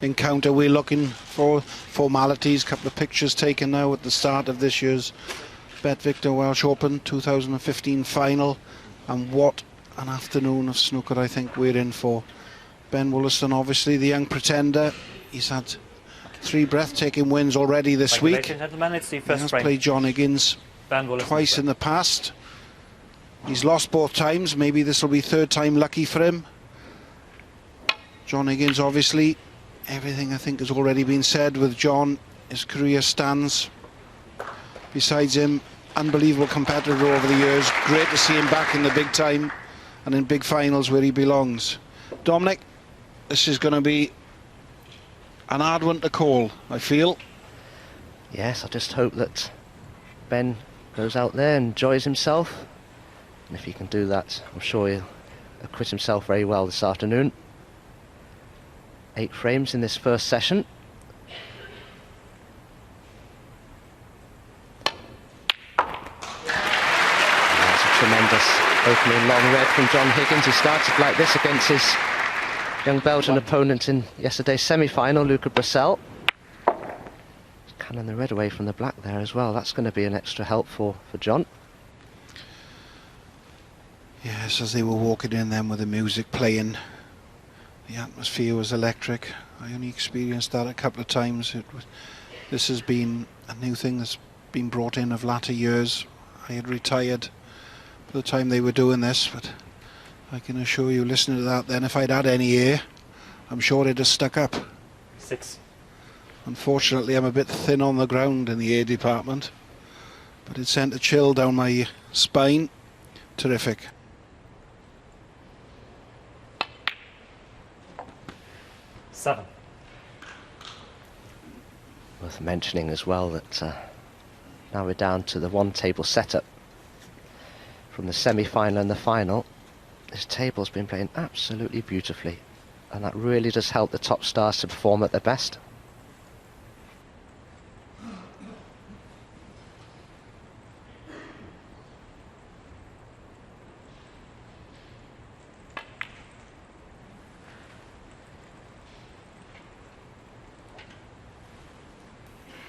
encounter. We're looking for formalities. Couple of pictures taken now at the start of this year's Bet Victor Welsh Open 2015 final, and what an afternoon of snooker I think we're in for. Ben Woollaston, obviously the young pretender. He's had 3 breathtaking wins already this week. Ladies and gentlemen, it's the He first has frame. played John Higgins twice in the past. He's lost both times. Maybe this will be third time lucky for him. John Higgins, obviously, everything I think has already been said with John. His career stands. Besides him, unbelievable competitor over the years. Great to see him back in the big time and in big finals where he belongs. Dominic, this is going to be an hard one to call, I feel. Yes, I just hope that Ben goes out there and enjoys himself. And if he can do that, I'm sure he'll acquit himself very well this afternoon. 8 frames in this first session. That's a tremendous opening long red from John Higgins. He started like this against his young Belgian opponent in yesterday's semi-final, Luca Bressel. Cannon the red away from the black there as well. That's going to be an extra help for John. Yes, as they were walking in then with the music playing, the atmosphere was electric. I only experienced that a couple of times. This has been a new thing that's been brought in of latter years. I had retired by the time they were doing this, but I can assure you, listening to that then, if I'd had any ear, I'm sure it'd have stuck up. 6. Unfortunately, I'm a bit thin on the ground in the air department, but it sent a chill down my spine. Terrific. Seven. Worth mentioning as well that now we're down to the 1 table setup from the semi-final and the final. This table's been playing absolutely beautifully, and that really does help the top stars to perform at their best.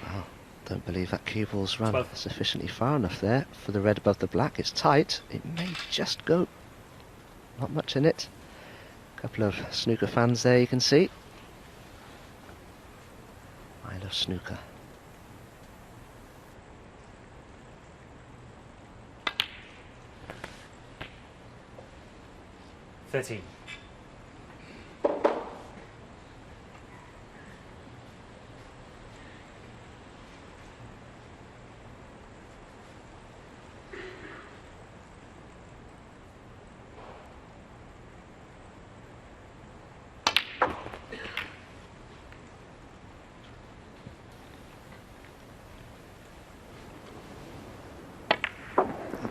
Wow, don't believe that cue ball's run 12. sufficiently far enough there for the red above the black. It's tight, it may just go. Not much in it. A couple of snooker fans there, you can see. I love snooker. $13.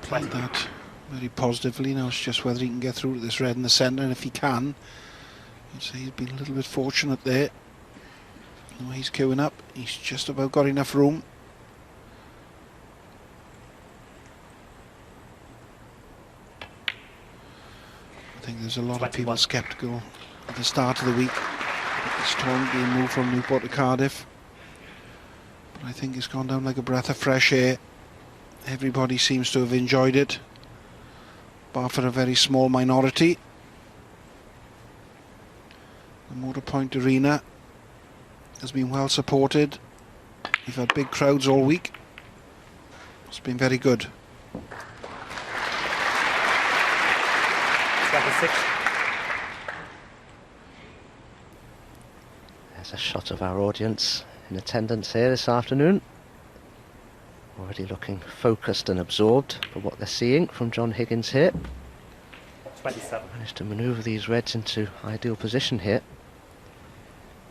Played that very positively. Now it's just whether he can get through to this red in the centre, and if he can, I'd say he's been a little bit fortunate there. The way he's queuing up, he's just about got enough room. I think there's a lot of people sceptical at the start of the week. This tournament being moved from Newport to Cardiff, but I think it's gone down like a breath of fresh air. Everybody seems to have enjoyed it, bar for a very small minority. The Motor Point Arena has been well supported. We've had big crowds all week. It's been very good. 26. There's a shot of our audience in attendance here this afternoon. Already looking focused and absorbed for what they're seeing from John Higgins here. 27. Managed to manoeuvre these reds into ideal position here.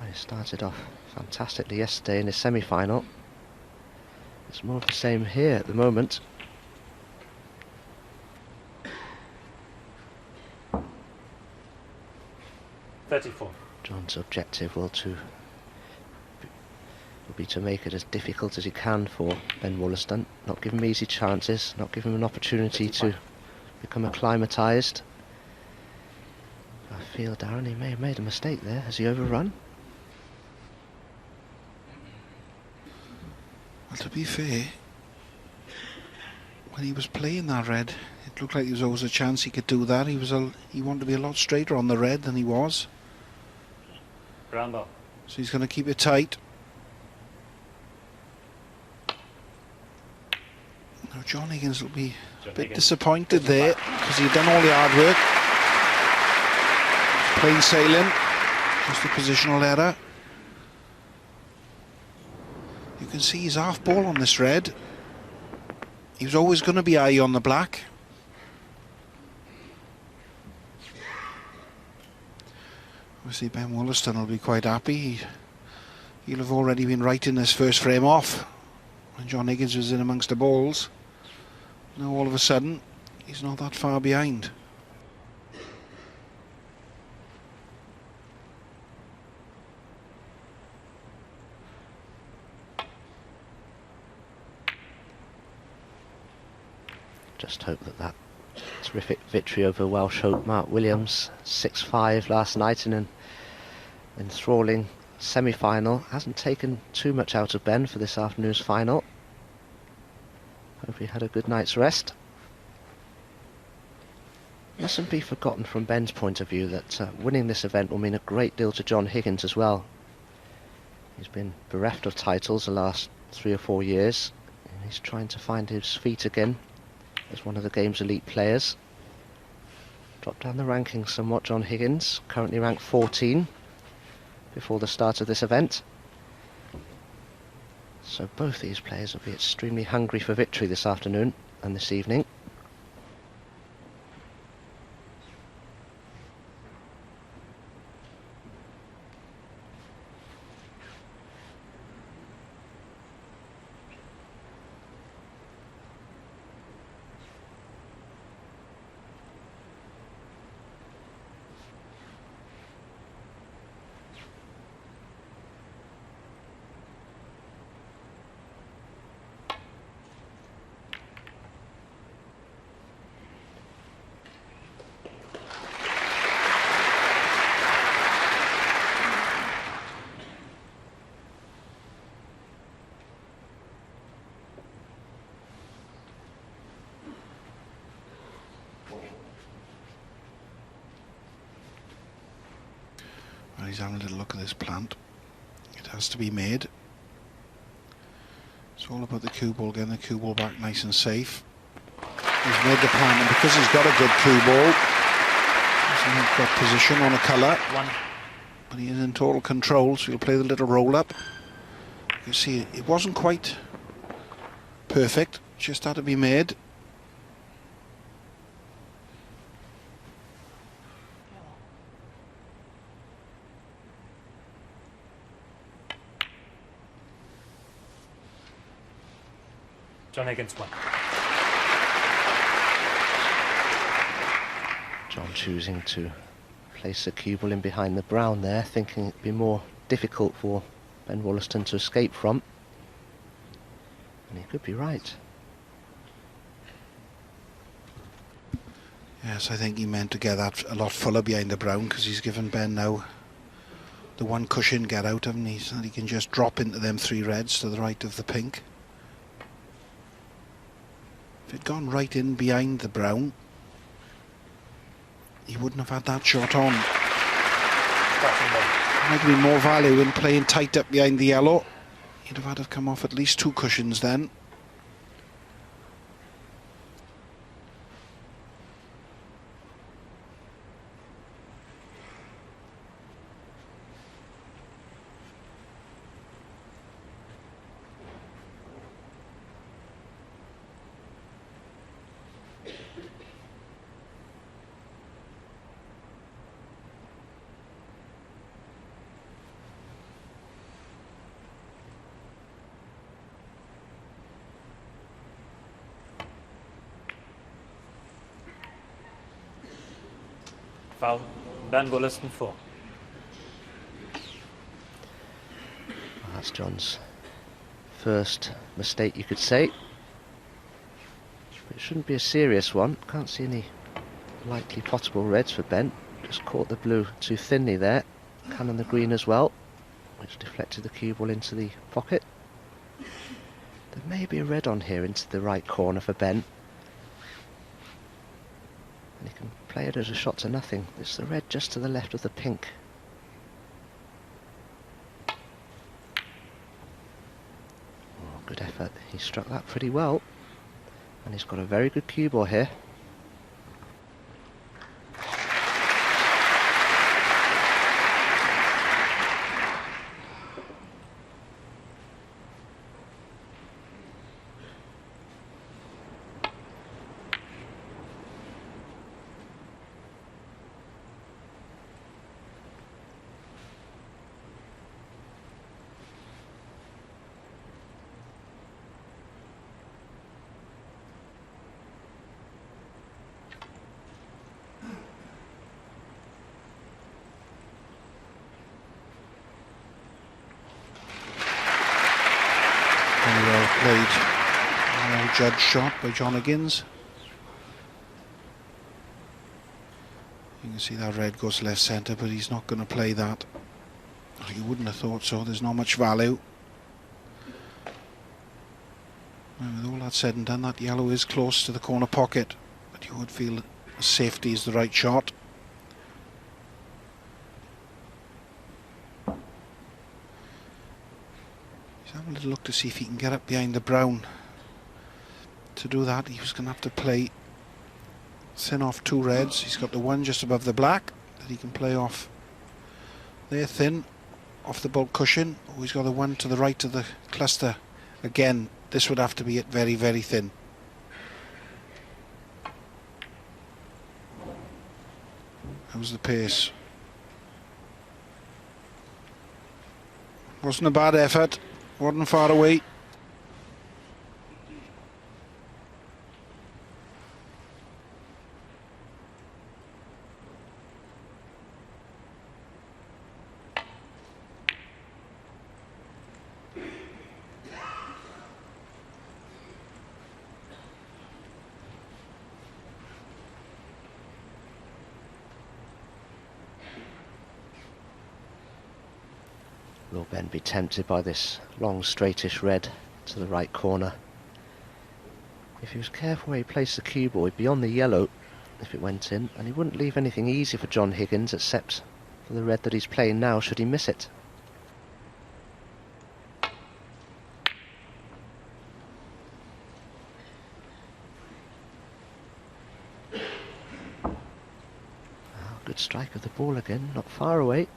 He started off fantastically yesterday in his semi-final. It's more of the same here at the moment. $34. John's objective will be to make it as difficult as he can for Ben Woollaston. Not give him easy chances, not give him an opportunity to become acclimatised. I feel, Darren, he may have made a mistake there. Has he overrun? to be fair, when he was playing that red, it looked like there was always a chance he could do that. He wanted to be a lot straighter on the red than he was. Brown ball. So he's going to keep it tight. Now John Higgins will be a bit disappointed there because he'd done all the hard work. Plain sailing, just a positional error. You can see he's half ball on this red. He was always going to be high on the black. Obviously Ben Woollaston will be quite happy. He'll have already been writing this first frame off when John Higgins was in amongst the balls. Now all of a sudden he's not that far behind. Just hope that terrific victory over Welsh hope Mark Williams, 6-5 last night in an enthralling semi-final, hasn't taken too much out of Ben for this afternoon's final. Hope he had a good night's rest. Mustn't be forgotten from Ben's point of view that winning this event will mean a great deal to John Higgins as well. He's been bereft of titles the last 3 or 4 years, and he's trying to find his feet again as one of the game's elite players. Dropped down the rankings somewhat, John Higgins, currently ranked 14 before the start of this event. So both these players will be extremely hungry for victory this afternoon and this evening. He's having a little look at this plant. It has to be made. It's all about the cue ball, getting the cue ball back nice and safe. He's made the plant, and because he's got a good cue ball, he's got position on a colour, but he is in total control, so he'll play the little roll up. You see, it wasn't quite perfect, just had to be made. John Higgins won. John choosing to place the cue ball in behind the brown there, thinking it'd be more difficult for Ben Woollaston to escape from. And he could be right. Yes, I think he meant to get that a lot fuller behind the brown, because he's given Ben now the one cushion get out, haven't he? So that he can just drop into them 3 reds to the right of the pink. If it'd gone right in behind the brown, he wouldn't have had that shot on. Might have been more value in playing tight up behind the yellow. He'd have had to come off at least 2 cushions then. Foul. Ben Woollaston 4. That's John's first mistake, you could say. But it shouldn't be a serious one. Can't see any likely potable reds for Ben. Just caught the blue too thinly there. Cannon the green as well, which deflected the cue ball into the pocket. There may be a red on here into the right corner for Ben. And he can play it as a shot to nothing. It's the red just to the left of the pink. Oh, good effort. He struck that pretty well. And he's got a very good cue ball here. Well played. Well judged shot by John Higgins. You can see that red goes left centre, but he's not going to play that. You wouldn't have thought so. There's not much value. And with all that said and done, that yellow is close to the corner pocket, but you would feel safety is the right shot. He's having a little look to see if he can get up behind the brown. To do that, he was going to have to play thin off two reds. He's got the one just above the black that he can play off there thin off the bulk cushion. Oh, he's got the one to the right of the cluster. Again, this would have to be it very, very thin. How's the pace? Wasn't a bad effort. Wasn't far away. Will Ben be tempted by this long straightish red to the right corner? If he was careful where he placed the cue ball, he'd be on the yellow if it went in, and he wouldn't leave anything easy for John Higgins except for the red that he's playing now should he miss it. Good strike of the ball again, not far away.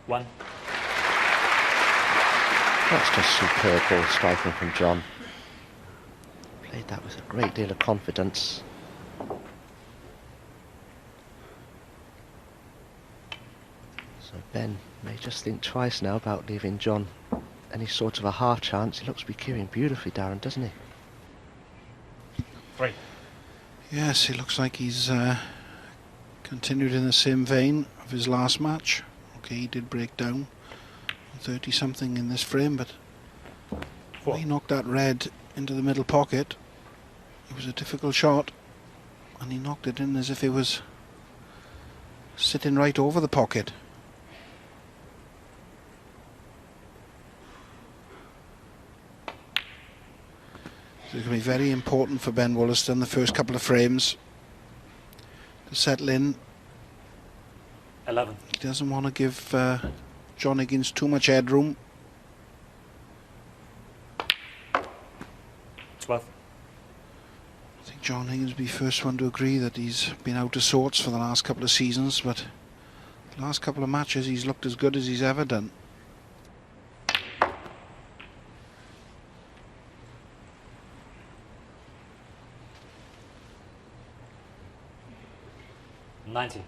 One. That's just superb ball striking from John. Played that with a great deal of confidence. So Ben may just think twice now about leaving John any sort of a half chance. He looks to be cueing beautifully, Darren, doesn't he? Three. Yes, it looks like he's continued in the same vein of his last match. Okay, he did break down 30 something in this frame, but when he knocked that red into the middle pocket, it was a difficult shot, and he knocked it in as if it was sitting right over the pocket. So it's going to be very important for Ben Woollaston the first couple of frames to settle in. 11. He doesn't want to give John Higgins too much headroom. 12. I think John Higgins will be the first one to agree that he's been out of sorts for the last couple of seasons, but the last couple of matches he's looked as good as he's ever done. $90.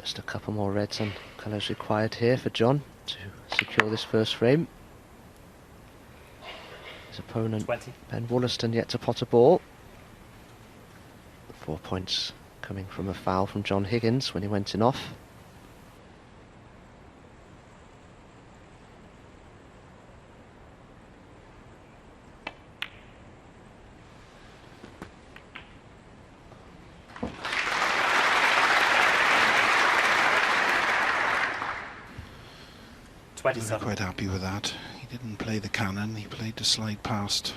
Just a couple more reds and colours required here for John to secure this first frame. His opponent, 20. Ben Woollaston, yet to pot a ball. 4 points coming from a foul from John Higgins when he went in off. I'm quite happy with that. He didn't play the cannon, he played the slide past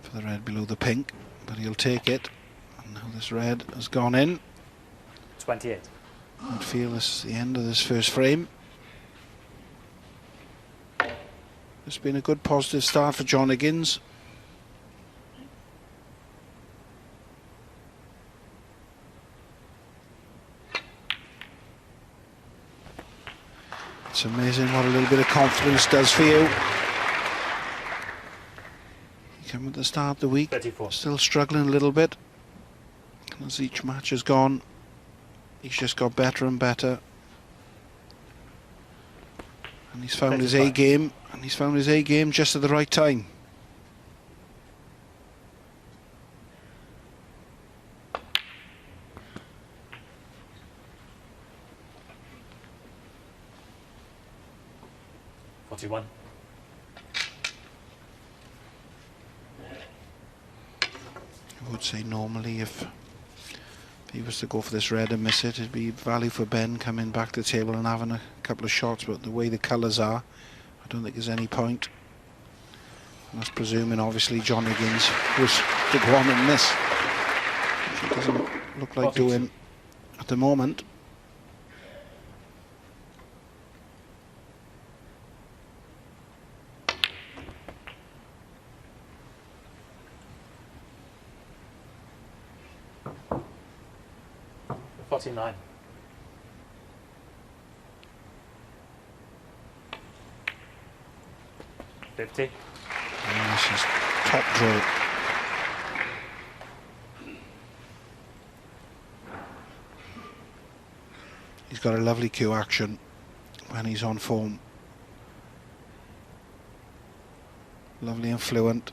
for the red below the pink, but he'll take it. And now this red has gone in. 28. I feel this is the end of this first frame. It's been a good positive start for John Higgins. It's amazing what a little bit of confidence does for you. He came at the start of the week, 34. Still struggling a little bit. And as each match has gone, he's just got better and better. And he's found 35. his A game, and he's found his A game just at the right time. One. I would say normally if he was to go for this red and miss it, it'd be value for Ben coming back to the table and having a couple of shots, but the way the colours are, I don't think there's any point. And that's presuming obviously John Higgins was to go on and miss, which it doesn't look like doing at the moment. $49. $50. And this is top draw. He's got a lovely cue action when he's on form. Lovely and fluent.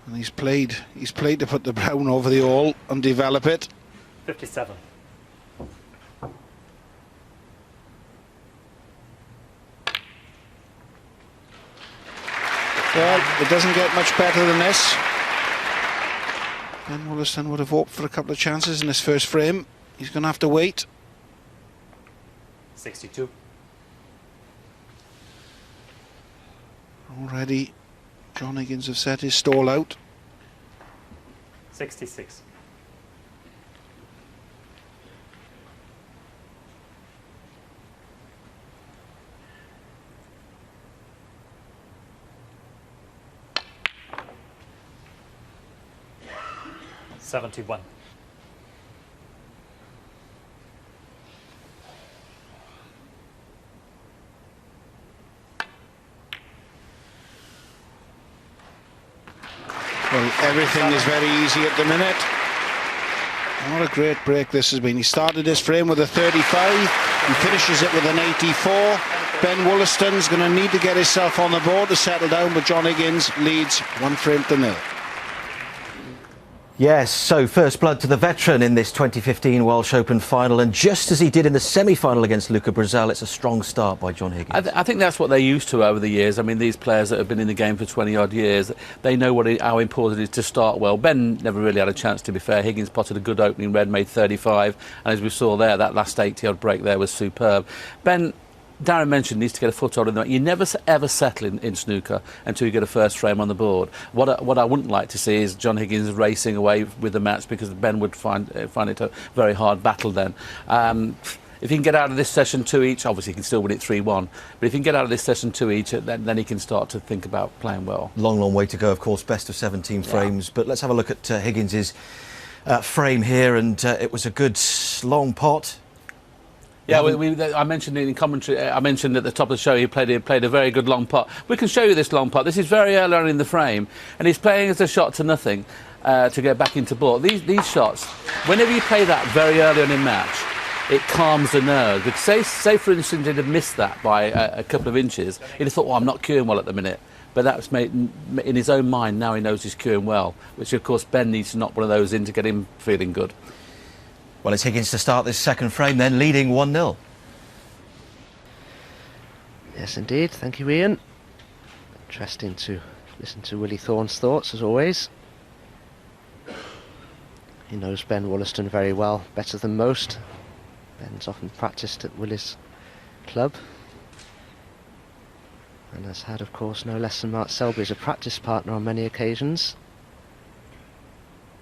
And he's played to put the brown over the all and develop it. 57. Well, it doesn't get much better than this. Ben Woollaston would have hoped for a couple of chances in this first frame. He's going to have to wait. 62. Already, John Higgins have set his stall out. 66. $71. Well, everything is very easy at the minute. What a great break this has been. He started this frame with a 35. He finishes it with an 84. Ben Woollaston's going to need to get himself on the board to settle down, but John Higgins leads 1-0. Yes, so first blood to the veteran in this 2015 Welsh Open final, and just as he did in the semi-final against Luca Brazil, it's a strong start by John Higgins. I think that's what they're used to over the years. I mean, these players that have been in the game for 20-odd years, they know how important it is to start well. Ben never really had a chance, to be fair. Higgins potted a good opening red, made 35, and as we saw there, that last 80-odd break there was superb. Darren mentioned needs to get a foothold in that. You never ever settle in snooker until you get a first frame on the board. What I wouldn't like to see is John Higgins racing away with the match, because Ben would find it a very hard battle then. If he can get out of this session 2 each, obviously he can still win it 3-1, but if he can get out of this session 2 each, then he can start to think about playing well. Long way to go, of course, best of 17 frames, but let's have a look at Higgins's frame here, and it was a good long pot. Yeah, I mentioned in commentary. I mentioned at the top of the show he played a very good long pot. We can show you this long pot. This is very early on in the frame, and he's playing as a shot to nothing to get back into ball. These shots, whenever you play that very early on in match, it calms the nerves. Because say for instance he'd have missed that by a couple of inches, he'd have thought, well, I'm not cueing well at the minute. But that's made in his own mind. Now he knows he's cueing well, which of course Ben needs to knock one of those in to get him feeling good. Well, it's Higgins to start this second frame, then leading 1-0. Yes, indeed. Thank you, Ian. Interesting to listen to Willie Thorne's thoughts, as always. He knows Ben Woollaston very well, better than most. Ben's often practised at Willie's club. And has had, of course, no less than Mark Selby as a practice partner on many occasions.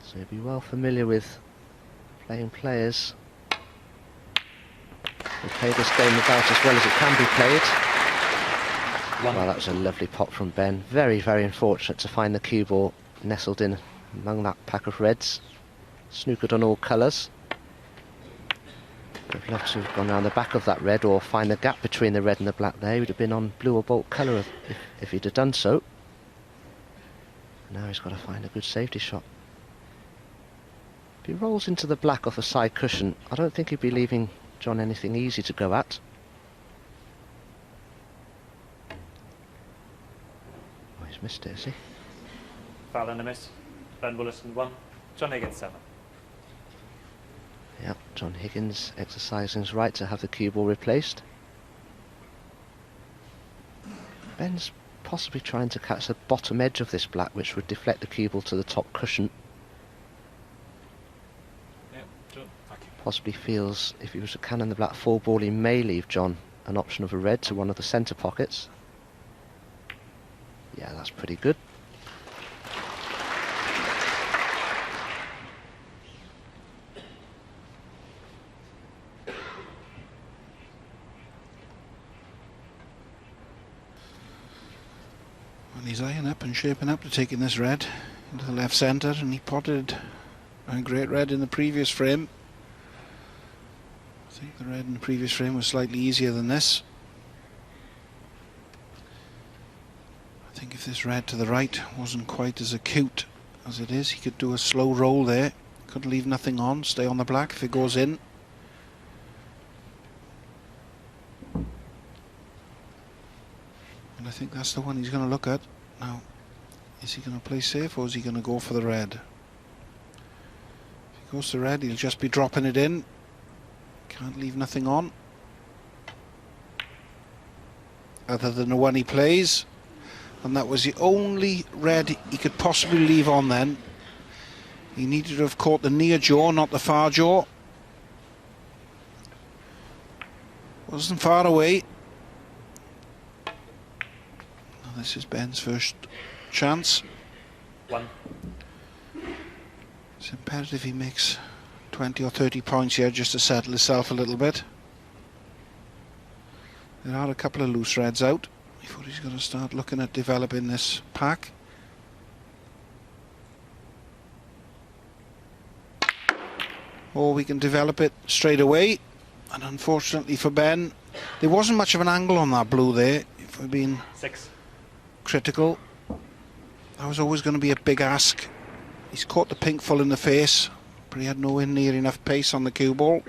So he'll be well familiar with playing players who play this game about as well as it can be played. Well, that was a lovely pot from Ben. Very, very unfortunate to find the cue ball nestled in among that pack of reds. Snookered on all colours. Would have loved to have gone around the back of that red or find the gap between the red and the black there. He would have been on blue or bolt colour if he'd have done so. Now he's got to find a good safety shot. If he rolls into the black off a side cushion, I don't think he'd be leaving John anything easy to go at. Oh, he's missed it, has he? Foul and a miss. Ben Woollaston 1, John Higgins 7. Yep, John Higgins exercising his right to have the cue ball replaced. Ben's possibly trying to catch the bottom edge of this black, which would deflect the cue ball to the top cushion. Possibly feels if he was to cannon the black full ball, he may leave John an option of a red to one of the centre pockets. Yeah, that's pretty good. Well, he's eyeing up and shaping up to taking this red into the left centre, and he potted a great red in the previous frame. I think the red in the previous frame was slightly easier than this. I think if this red to the right wasn't quite as acute as it is, he could do a slow roll there. Could leave nothing on, stay on the black if it goes in. And I think that's the one he's going to look at. Now, is he going to play safe or is he going to go for the red? If he goes to red, he'll just be dropping it in. Can't leave nothing on other than the one he plays, and that was the only red he could possibly leave on then. He needed to have caught the near jaw, not the far jaw. Wasn't far away. Now this is Ben's first chance. 1. It's imperative he makes 20 or 30 points here just to settle himself a little bit. There are a couple of loose reds out before he's going to start looking at developing this pack. Or we can develop it straight away, and unfortunately for Ben, there wasn't much of an angle on that blue there. If we're being 6. critical, that was always going to be a big ask. He's caught the pink full in the face, but he had nowhere near enough pace on the cue ball.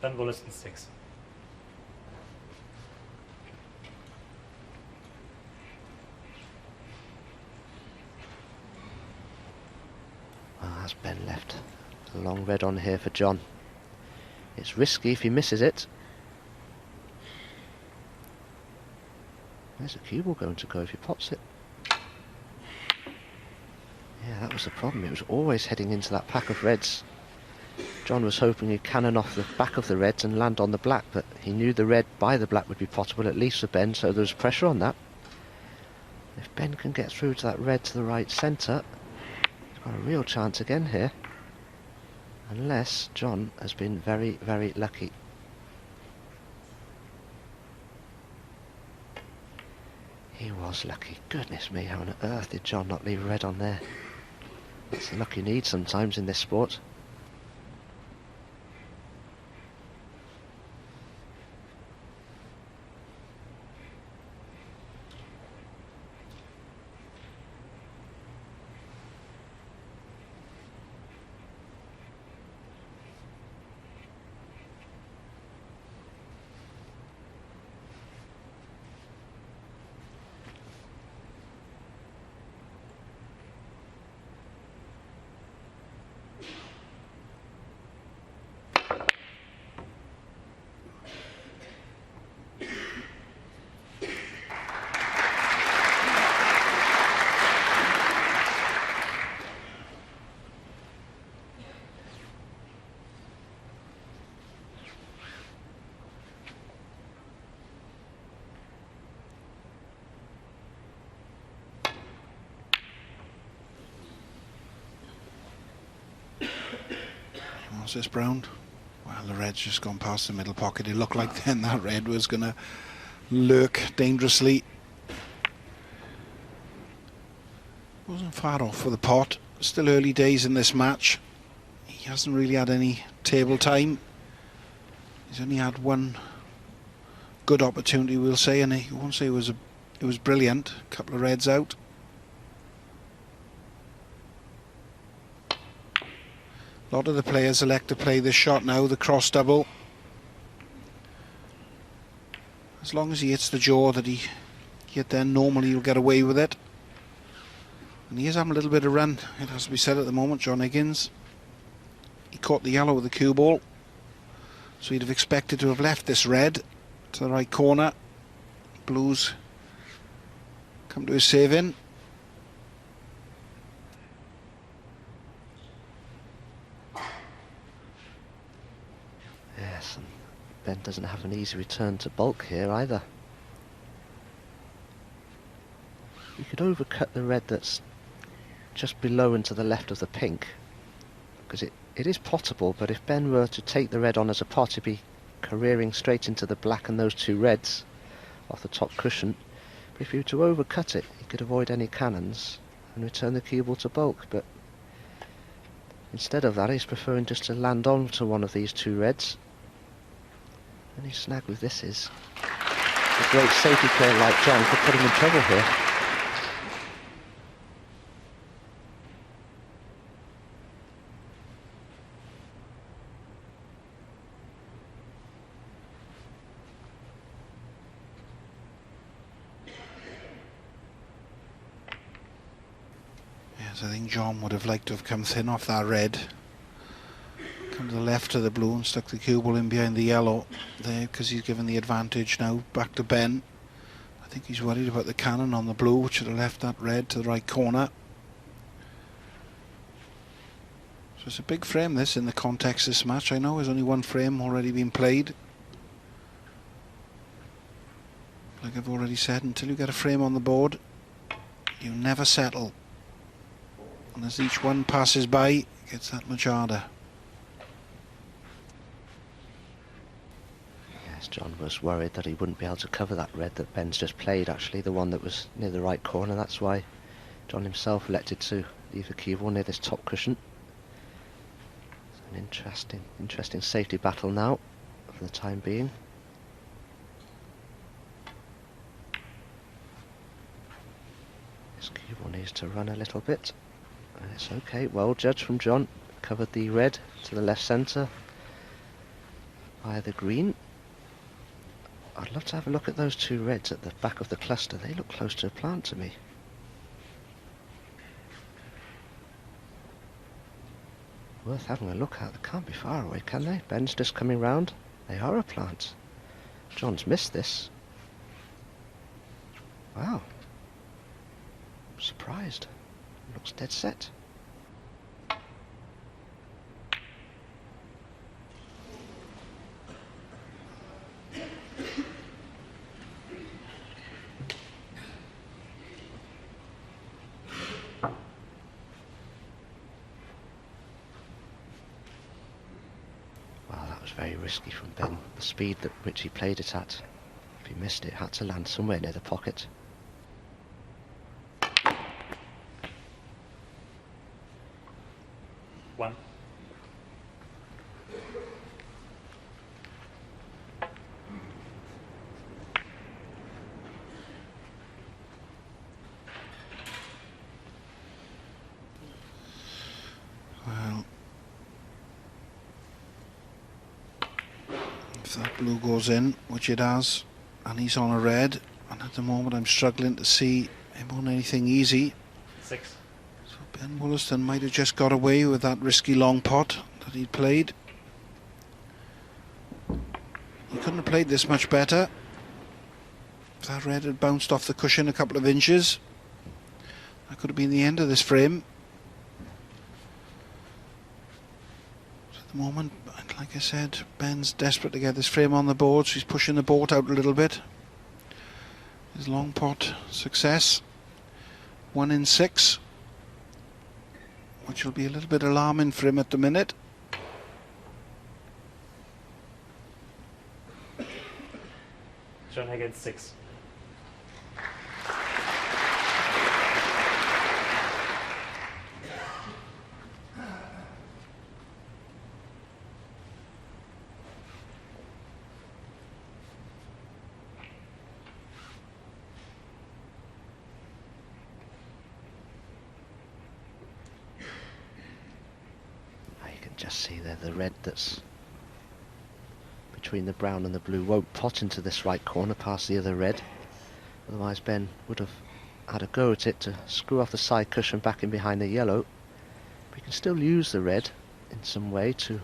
Ben Woollaston 6. Well, has Ben left a long red on here for John. It's risky if he misses it. Where's the cue ball going to go if he pops it? Yeah, that was the problem. It was always heading into that pack of reds John was hoping he'd cannon off the back of the reds and land on the black, but he knew the red by the black would be possible, at least for Ben, so there was pressure on that. If Ben can get through to that red to the right centre, he's got a real chance again here. Unless John has been very, very lucky. He was lucky. Goodness me, how on earth did John not leave red on there? That's the luck you need sometimes in this sport. What's this, Brown? Well, the red's just gone past the middle pocket. It looked like then that red was going to lurk dangerously. Wasn't far off for the pot. Still early days in this match. He hasn't really had any table time. He's only had one good opportunity, we'll say, and he won't say it was brilliant. A couple of reds out. A lot of the players elect to play this shot now, the cross double. As long as he hits the jaw that he hit then, normally he'll get away with it. And he is having a little bit of run, it has to be said at the moment, John Higgins. He caught the yellow with the cue ball, so he'd have expected to have left this red to the right corner. Blues come to his save in. Yes, and Ben doesn't have an easy return to bulk here either. You could overcut the red that's just below and to the left of the pink, because it is potable, but if Ben were to take the red on as a pot, he'd be careering straight into the black and those two reds off the top cushion. But if you were to overcut it, he could avoid any cannons and return the cue ball to bulk, but instead of that he's preferring just to land on to one of these two reds. Any snag with this is a great safety player like John could put him in trouble here. Yes, I think John would have liked to have come thin off that red. Come to the left of the blue and stuck the cue ball in behind the yellow there, because he's given the advantage now back to Ben. I think he's worried about the cannon on the blue, which should have left that red to the right corner. So it's a big frame, this, in the context of this match. I know there's only one frame already been played. Like I've already said, until you get a frame on the board, you never settle. And as each one passes by, it gets that much harder. Yes, John was worried that he wouldn't be able to cover that red that Ben's just played, actually, the one that was near the right corner. That's why John himself elected to leave the cue ball near this top cushion. It's an interesting safety battle now, for the time being. This cue ball needs to run a little bit. And it's okay, well judged from John. Covered the red to the left centre via the green. I'd love to have a look at those two reds at the back of the cluster. They look close to a plant to me. Worth having a look at. They can't be far away, can they? Ben's just coming round. They are a plant. John's missed this. Wow. I'm surprised. Looks dead set. very risky from Ben. The speed at which he played it at. If he missed it, had to land somewhere near the pocket. One. Well, if that blue goes in, which it has, and he's on a red, and at the moment I'm struggling to see him on anything easy. 6. So Ben Woollaston might have just got away with that risky long pot that he'd played. He couldn't have played this much better. If that red had bounced off the cushion a couple of inches, that could have been the end of this frame. So at the moment, like I said, Ben's desperate to get this frame on the board, so he's pushing the boat out a little bit. His long pot success, 1 in 6, which will be a little bit alarming for him at the minute. John Higgins, 6. Just see there the red that's between the brown and the blue won't pot into this right corner past the other red. Otherwise Ben would have had a go at it to screw off the side cushion back in behind the yellow. But he can still use the red in some way to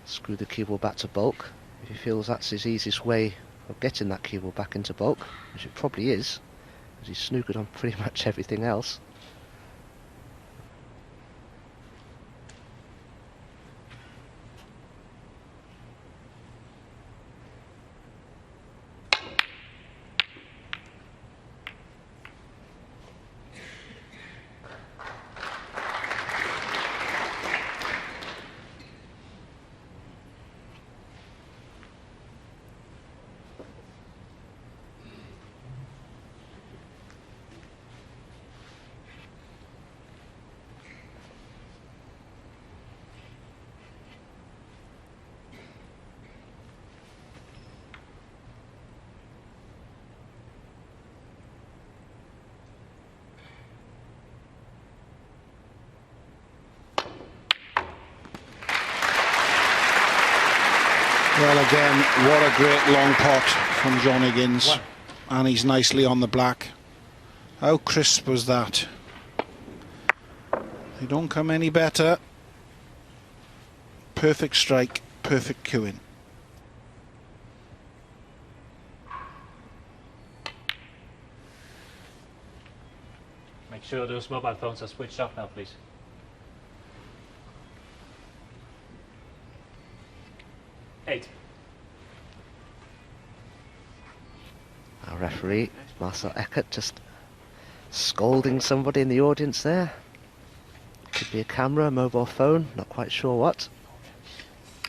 screw the cue ball back to bulk. If he feels that's his easiest way of getting that cue ball back into bulk, which it probably is, as he's snookered on pretty much everything else. Well, again, what a great long pot from John Higgins. 1. And he's nicely on the black. How crisp was that? They don't come any better. Perfect strike, perfect cueing. Make sure those mobile phones are switched off now, please. Our referee, Marcel Eckert, just scolding somebody in the audience there. Could be a camera, a mobile phone, not quite sure what.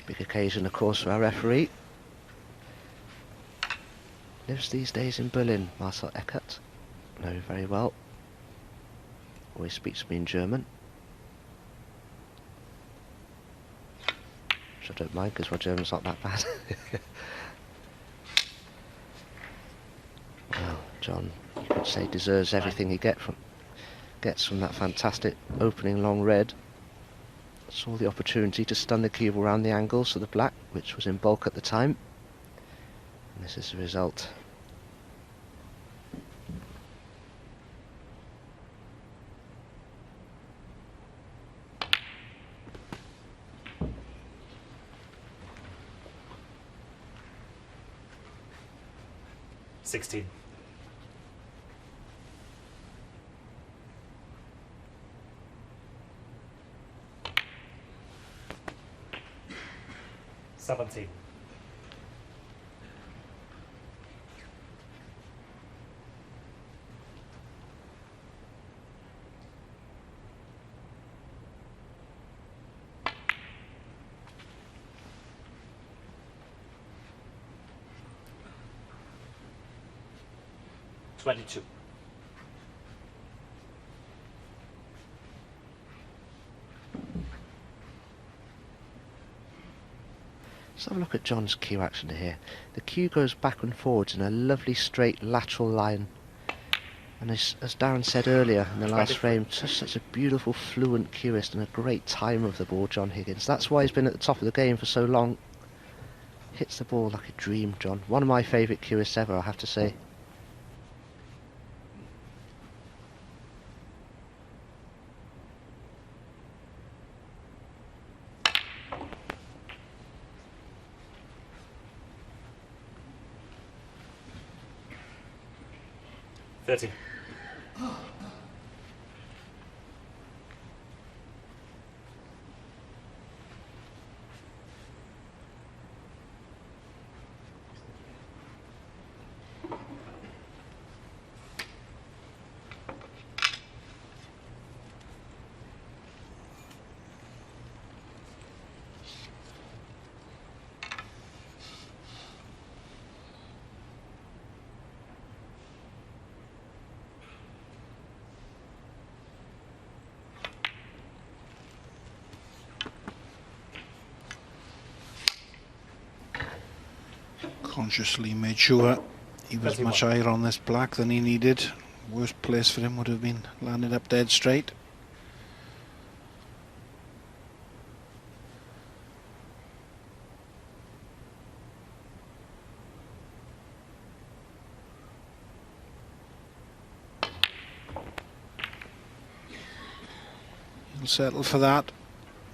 Big occasion, of course, for our referee. Lives these days in Berlin, Marcel Eckert. Know very well. Always speaks to me in German. Which I don't mind, because my German's not that bad. Well, John, you could say, deserves everything he gets from that fantastic opening long red. Saw the opportunity to stun the cube around the angles of the black, which was in bulk at the time. And this is the result. $16. $17. 22. Let's have a look at John's cue action here. The cue goes back and forwards in a lovely straight lateral line. And as Darren said earlier in the last frame, such a beautiful fluent cueist and a great timer of the ball, John Higgins. That's why he's been at the top of the game for so long. Hits the ball like a dream, John. One of my favourite cueists ever, I have to say. $30. Consciously made sure he was much higher on this black than he needed. Worst place for him would have been landed up dead straight. He'll settle for that.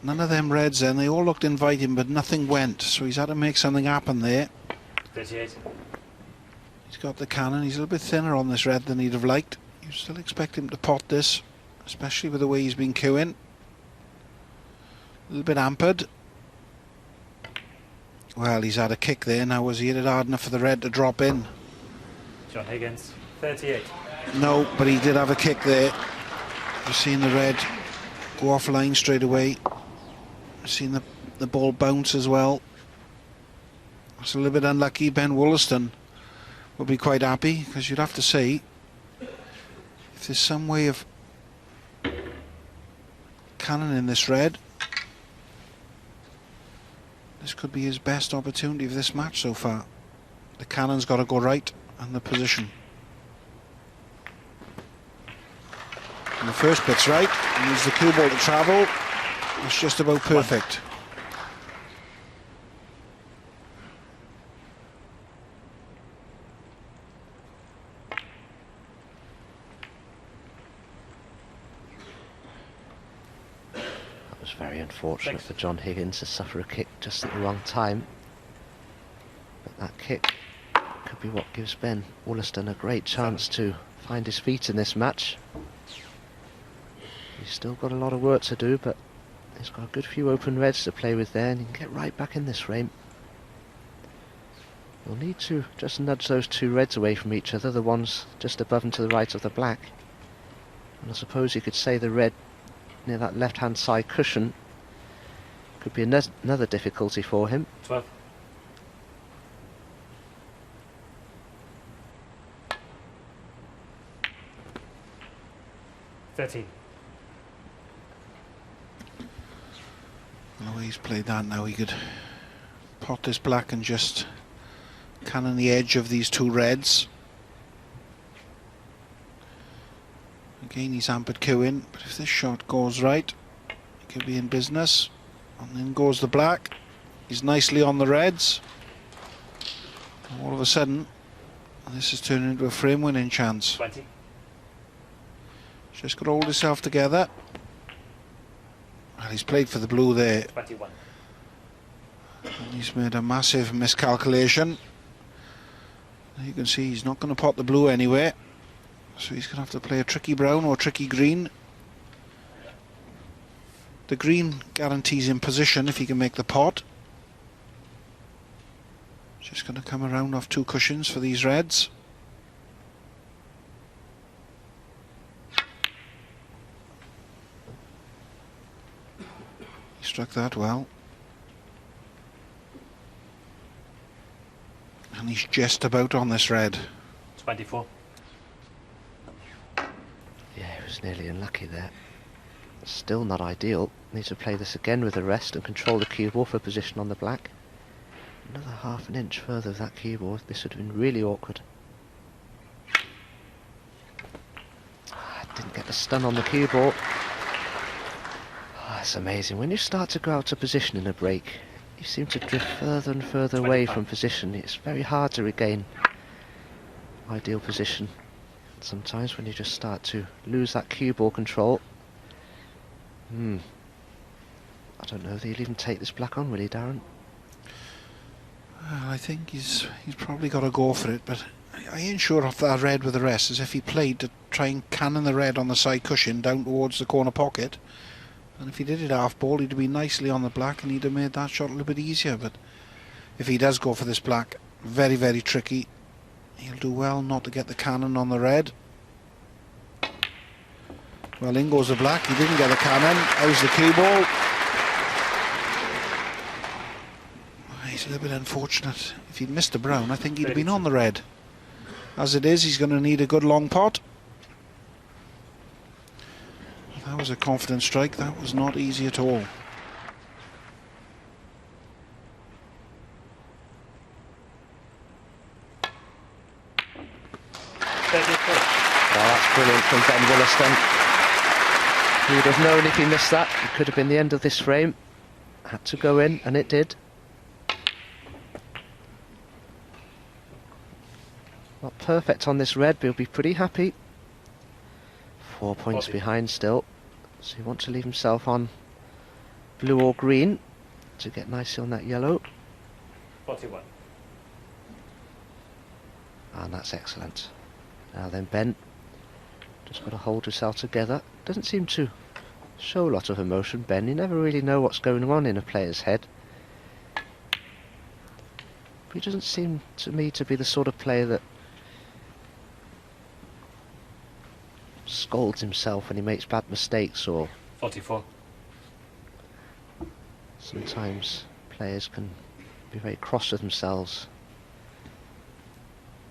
None of them reds then, they all looked inviting but nothing went, so he's had to make something happen there. 38. He's got the cannon, he's a little bit thinner on this red than he'd have liked. You still expect him to pot this, especially with the way he's been queuing. A little bit hampered. Well, he's had a kick there now. Was he hit it hard enough for the red to drop in? John Higgins, 38. No, but he did have a kick there. You've seen the red go offline straight away. You've seen the ball bounce as well. It's a little bit unlucky. Ben Woollaston will be quite happy, because you'd have to say, if there's some way of cannoning this red, this could be his best opportunity of this match so far. The cannon's got to go right, and the position. And the first bit's right, and needs the cue ball to travel. It's just about perfect. Very unfortunate for John Higgins to suffer a kick just at the wrong time. But that kick could be what gives Ben Woollaston a great chance to find his feet in this match. He's still got a lot of work to do, but he's got a good few open reds to play with there, and he can get right back in this frame. He'll need to just nudge those two reds away from each other, the ones just above and to the right of the black. And I suppose you could say the red near that left-hand side cushion could be another difficulty for him. 12. $13. The way he's played that now, he could pot this black and just cannon the edge of these two reds. Again, he's hampered queuing, but if this shot goes right, he could be in business. And then goes the black. He's nicely on the reds. And all of a sudden, this is turning into a frame winning chance. 20. Just got to hold himself together. Well, he's played for the blue there. 21. And he's made a massive miscalculation. You can see he's not going to pot the blue anyway. So he's going to have to play a tricky brown or tricky green. The green guarantees him position if he can make the pot. Just going to come around off two cushions for these reds. He struck that well. And he's just about on this red. 24. Just nearly unlucky there. Still not ideal. Needs to play this again with a rest and control the cue ball for position on the black. Another half an inch further with that cue ball. This would have been really awkward. Didn't get the stun on the cue ball. That's amazing. When you start to go out of position in a break, you seem to drift further and further away from position. It's very hard to regain ideal position. Sometimes when you just start to lose that cue ball control. I don't know if he'll even take this black on, will he, Darren? Well, I think he's probably got to go for it, but I ain't sure off that red with the rest, as if he played to try and cannon the red on the side cushion down towards the corner pocket. And if he did it half ball, he'd be nicely on the black and he'd have made that shot a little bit easier. But if he does go for this black, very, very tricky. He'll do well not to get the cannon on the red. Well, in goes the black. He didn't get the cannon. How's the cue ball? He's a little bit unfortunate. If he'd missed the brown, I think he'd have been on the red. As it is, he's going to need a good long pot. That was a confident strike. That was not easy at all. Well, that's brilliant from Ben Woollaston. He would have known if he missed that. It could have been the end of this frame. Had to go in, and it did. Not perfect on this red, but he'll be pretty happy. 4 points behind still. So he wants to leave himself on blue or green to get nicely on that yellow. 41. And that's excellent. Now then, Ben, just got to hold yourself together. Doesn't seem to show a lot of emotion, Ben. You never really know what's going on in a player's head. But he doesn't seem to me to be the sort of player that scolds himself when he makes bad mistakes, or 44. Sometimes players can be very cross with themselves.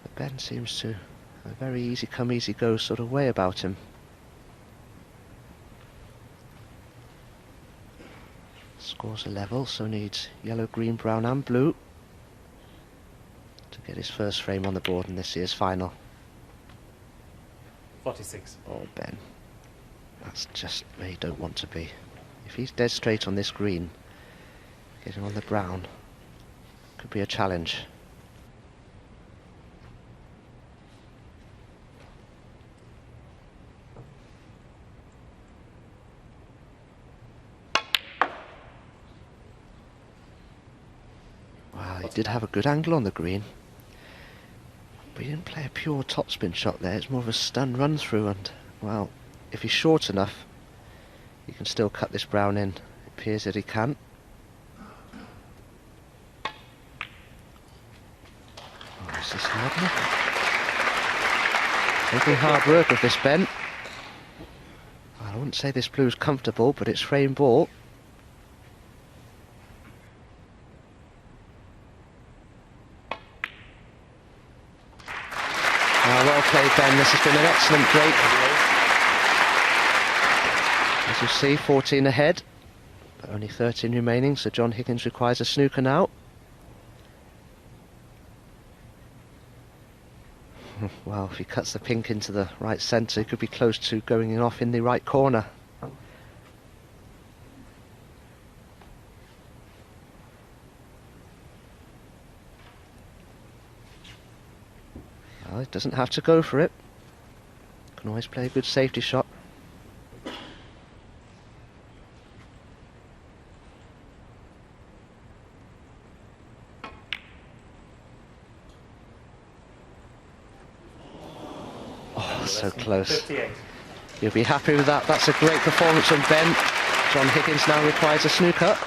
But Ben seems to have a very easy come, easy go sort of way about him. Scores a level, so needs yellow, green, brown and blue to get his first frame on the board in this year's final. 46. Oh, Ben, that's just where you don't want to be. If he's dead straight on this green, getting on the brown could be a challenge. Well, he did have a good angle on the green, but he didn't play a pure topspin shot there. It's more of a stun run through, and well, if he's short enough, he can still cut this brown in. It appears that he can. Oh, this is hard enough. Taking hard work with this, Ben. I wouldn't say this blue's comfortable, but it's frame ball. Well played, Ben. This has been an excellent break. As you see, 14 ahead, but only 13 remaining, so John Higgins requires a snooker now. Well, if he cuts the pink into the right centre, he could be close to going in off in the right corner. Well, he doesn't have to go for it. Can always play a good safety shot. Oh, so close. 58. You'll be happy with that. That's a great performance from Ben. John Higgins now requires a snooker.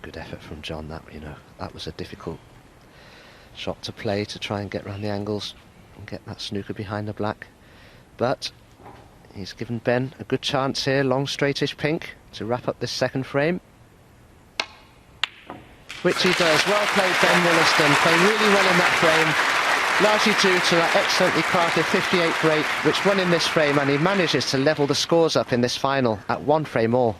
Good effort from John. That, you know, that was a difficult shot to play, to try and get round the angles and get that snooker behind the black. But he's given Ben a good chance here, long straightish pink, to wrap up this second frame, which he does. Well played, Ben Woollaston, playing really well in that frame, largely due to that excellently crafted 58 break which won in this frame, and he manages to level the scores up in this final at 1 frame all.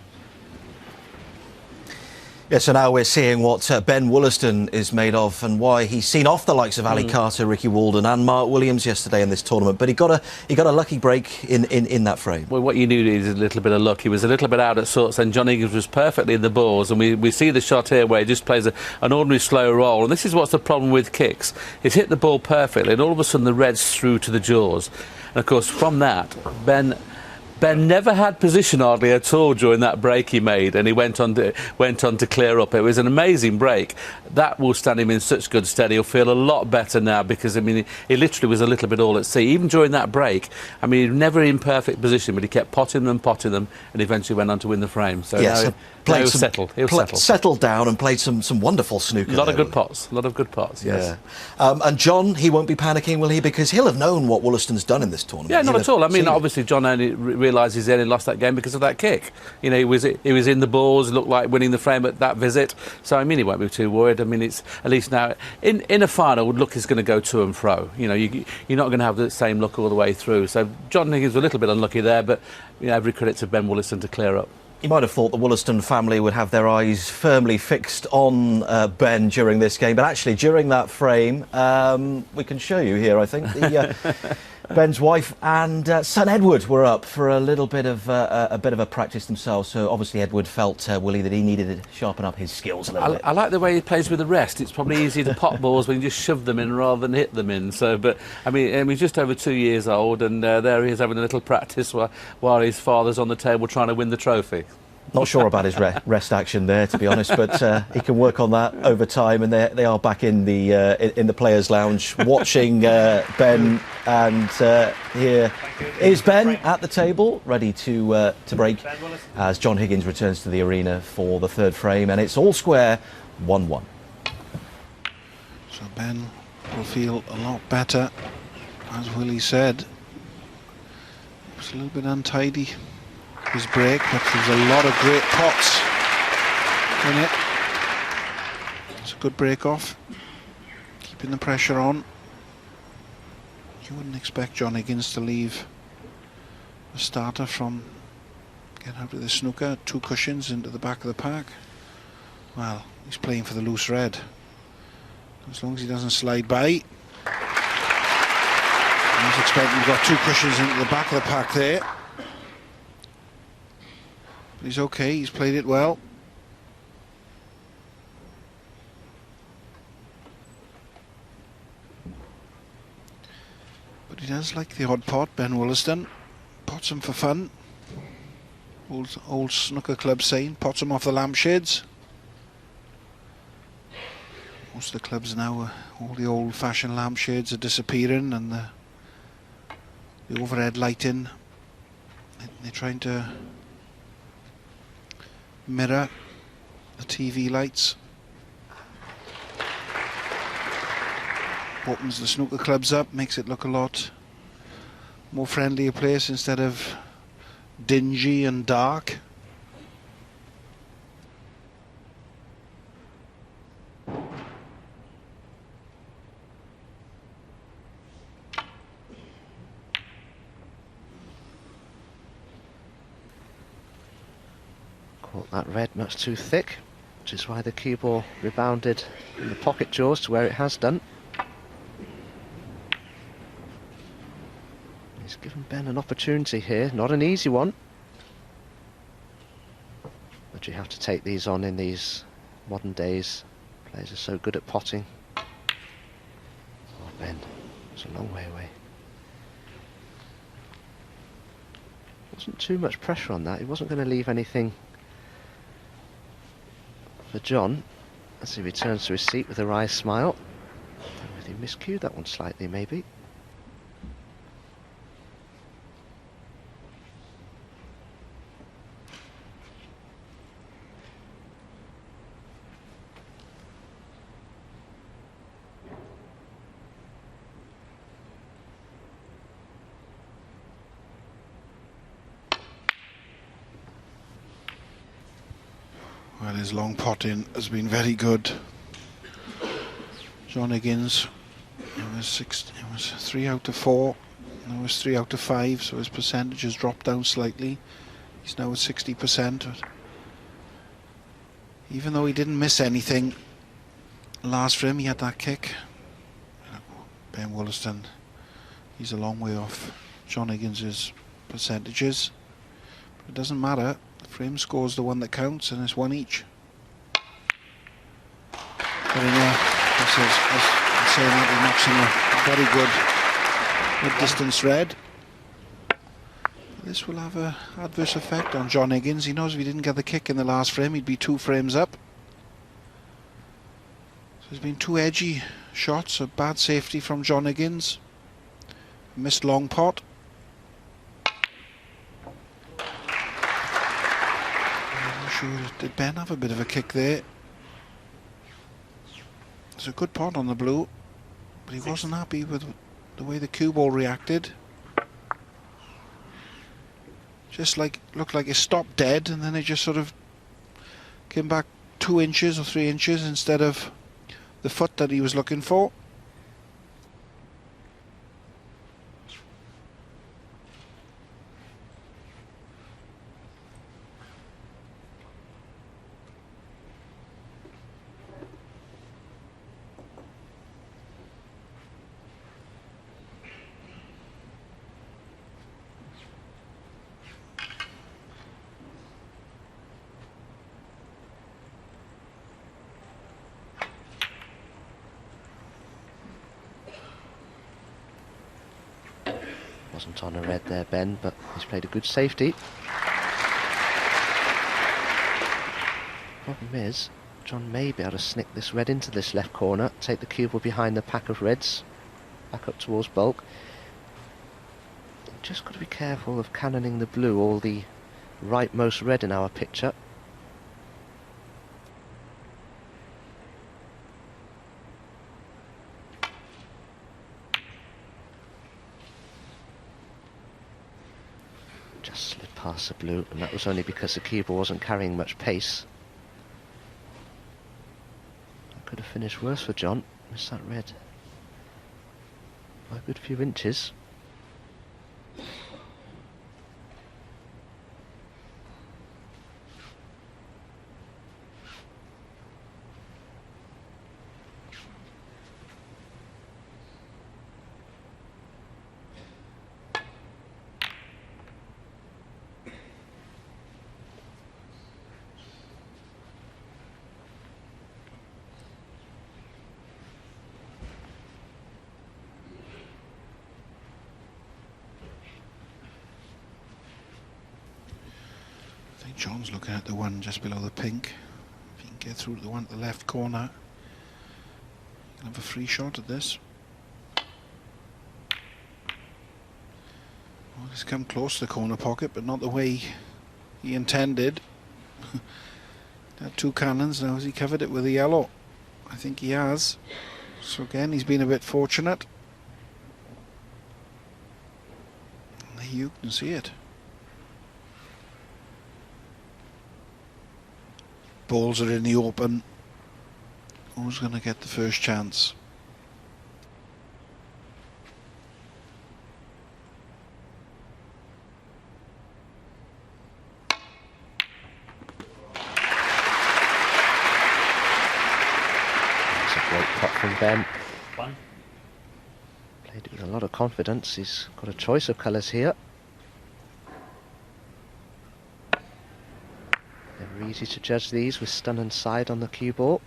Yeah, so now we're seeing what Ben Woollaston is made of and why he's seen off the likes of Ali Carter, Ricky Walden and Mark Williams yesterday in this tournament. But he got a lucky break in that frame. Well, what you knew is a little bit of luck. He was a little bit out at sorts, and John Higgins was perfectly in the balls. And we see the shot here where he just plays an ordinary slow roll. And this is what's the problem with kicks. He's hit the ball perfectly, and all of a sudden the red's through to the jaws. And of course, from that, Ben never had position hardly at all during that break he made, and he went on to clear up. It was an amazing break. That will stand him in such good stead. He'll feel a lot better now, because I mean he literally was a little bit all at sea. Even during that break, I mean, never in perfect position, but he kept potting them, and eventually went on to win the frame. So yes, now he'll settle. Settled down and played some wonderful snooker. A lot of good pots. Yes. Yeah. And John, he won't be panicking, will he? Because he'll have known what Woollaston's done in this tournament. Yeah, not at all. I mean, obviously John only realises he only lost that game because of that kick. You know, he was in the balls, looked like winning the frame at that visit. So I mean, he won't be too worried. I mean, it's at least now in a final, luck is going to go to and fro. You know, you're not going to have the same luck all the way through. So John Higgins was a little bit unlucky there, but you know, every credit to Ben Woollaston to clear up. You might have thought the Woollaston family would have their eyes firmly fixed on Ben during this game, but actually during that frame, we can show you here, I think, Ben's wife and son Edward were up for a little bit of a practice themselves. So obviously Edward felt, Willie, that he needed to sharpen up his skills a little bit. I like the way he plays with the rest. It's probably easier to pot balls when you just shove them in rather than hit them in. So, but I mean, he's just over 2 years old, and there he is having a little practice while his father's on the table trying to win the trophy. Not sure about his rest action there, to be honest, but he can work on that over time. And they are back in the players' lounge watching Ben, and here is Ben at the table, ready to break as John Higgins returns to the arena for the third frame, and it's all square, 1-1. So Ben will feel a lot better, as Willie said. It was a little bit untidy, his break, but there's a lot of great pots in it. It's a good break off, keeping the pressure on. You wouldn't expect John Higgins to leave a starter from getting out of the snooker, 2 cushions into the back of the pack. Well, he's playing for the loose red. As long as he doesn't slide by. I was expecting he's got 2 cushions into the back of the pack there. He's okay, he's played it well. But he does like the odd pot, Ben Woollaston. Pots him for fun. Old snooker club saying, pots him off the lampshades. Most of the clubs now, all the old-fashioned lampshades are disappearing, and the overhead lighting, they're trying to mirror the TV lights. Opens the snooker clubs up, makes it look a lot more friendly a place instead of dingy and dark. Caught that red much too thick, which is why the cue ball rebounded in the pocket jaws to where it has done. He's given Ben an opportunity here, not an easy one, but you have to take these on in these modern days. Players are so good at potting. Oh, Ben, it's a long way away. Wasn't too much pressure on that. He wasn't going to leave anything for John as he returns to his seat with a wry smile. He miscued that one slightly, maybe. Well, his long potting has been very good. John Higgins, it was 3 out of 4. Now it was 3 out of 5, so his percentage has dropped down slightly. He's now at 60%. But even though he didn't miss anything last for him, he had that kick. Ben Woollaston, he's a long way off John Higgins' percentages. But it doesn't matter. The frame score's the one that counts, and it's one each. But I'm saying that he knocks in a very good mid-distance red. This will have an adverse effect on John Higgins. He knows if he didn't get the kick in the last frame, he'd be 2 frames up. So there's been 2 edgy shots of bad safety from John Higgins. Missed long pot. I'm not sure, did Ben have a bit of a kick there? It's a good pot on the blue, but he wasn't happy with the way the cue ball reacted. Just like, looked like it stopped dead, and then it just sort of came back 2 inches or 3 inches instead of the foot that he was looking for. Wasn't on a red there, Ben, but he's played a good safety. Problem is, John may be able to snick this red into this left corner, take the cue ball behind the pack of reds, back up towards bulk. Just got to be careful of cannoning the blue, or the rightmost red in our picture. Just slid past the blue, and that was only because the cue ball wasn't carrying much pace. That could have finished worse for John. Missed that red by a good few inches. I think John's looking at the one just below the pink. If he can get through to the one at the left corner, he can have a free shot at this. Well, he's come close to the corner pocket, but not the way he intended. Had 2 cannons, now has he covered it with a yellow? I think he has. So again, he's been a bit fortunate. And you can see it. Balls are in the open. Who's going to get the first chance? That's a great pot from Ben. 1. Played it with a lot of confidence. He's got a choice of colours here. Never easy to judge these with stun and side on the cue ball.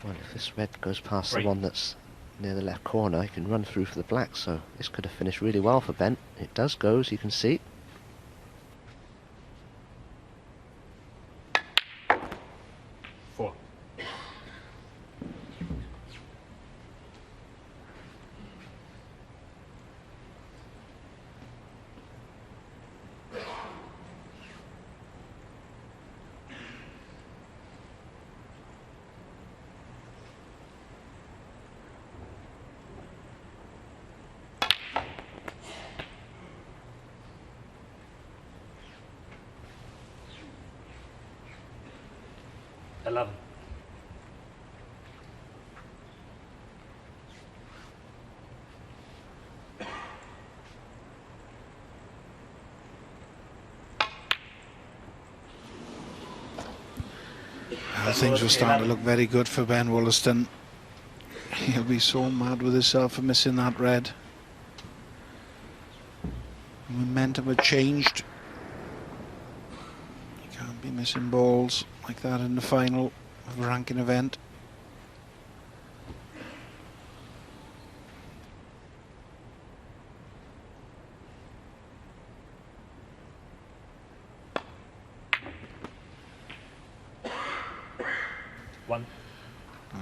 Well, if this red goes past the 3. one that's near the left corner, he can run through for the black, so this could have finished really well for Ben. It does go, as you can see. 4. Eleven. Things were starting to look very good for Ben Woollaston. He'll be so mad with himself for missing that red. Momentum had changed. You can't be missing balls like that in the final of a ranking event.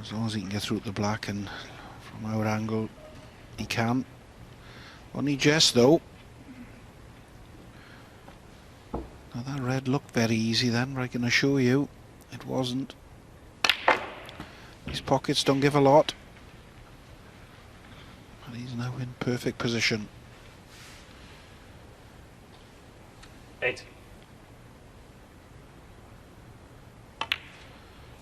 As long as he can get through to the black, and from our angle he can. Only just though. Now that red looked very easy then, but I can assure you it wasn't. His pockets don't give a lot. But he's now in perfect position. 8.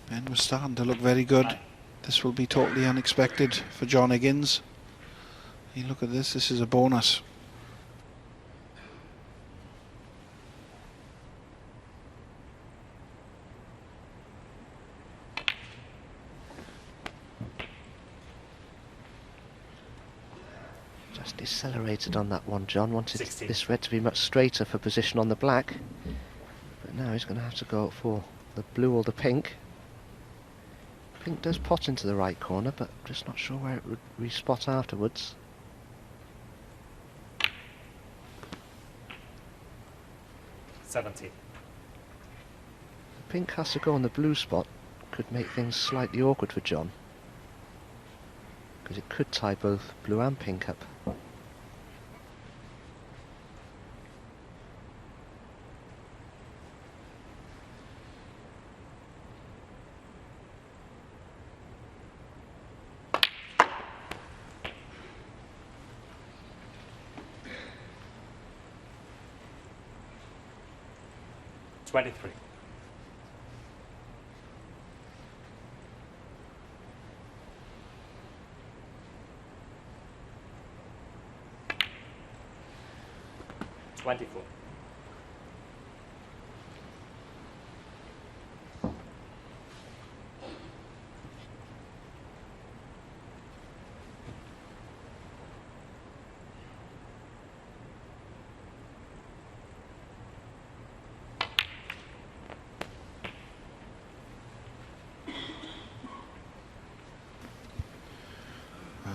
Ben was starting to look very good. 9. This will be totally unexpected for John Higgins. Hey, look at this, this is a bonus. Just decelerated on that one, John. Wanted 16. this red to be much straighter for position on the black. But now he's going to have to go for the blue or the pink. Pink does pot into the right corner, but just not sure where it would respot afterwards. Seventeen. Pink has to go on the blue spot. Could make things slightly awkward for John, because it could tie both blue and pink up. Twenty-three. 24.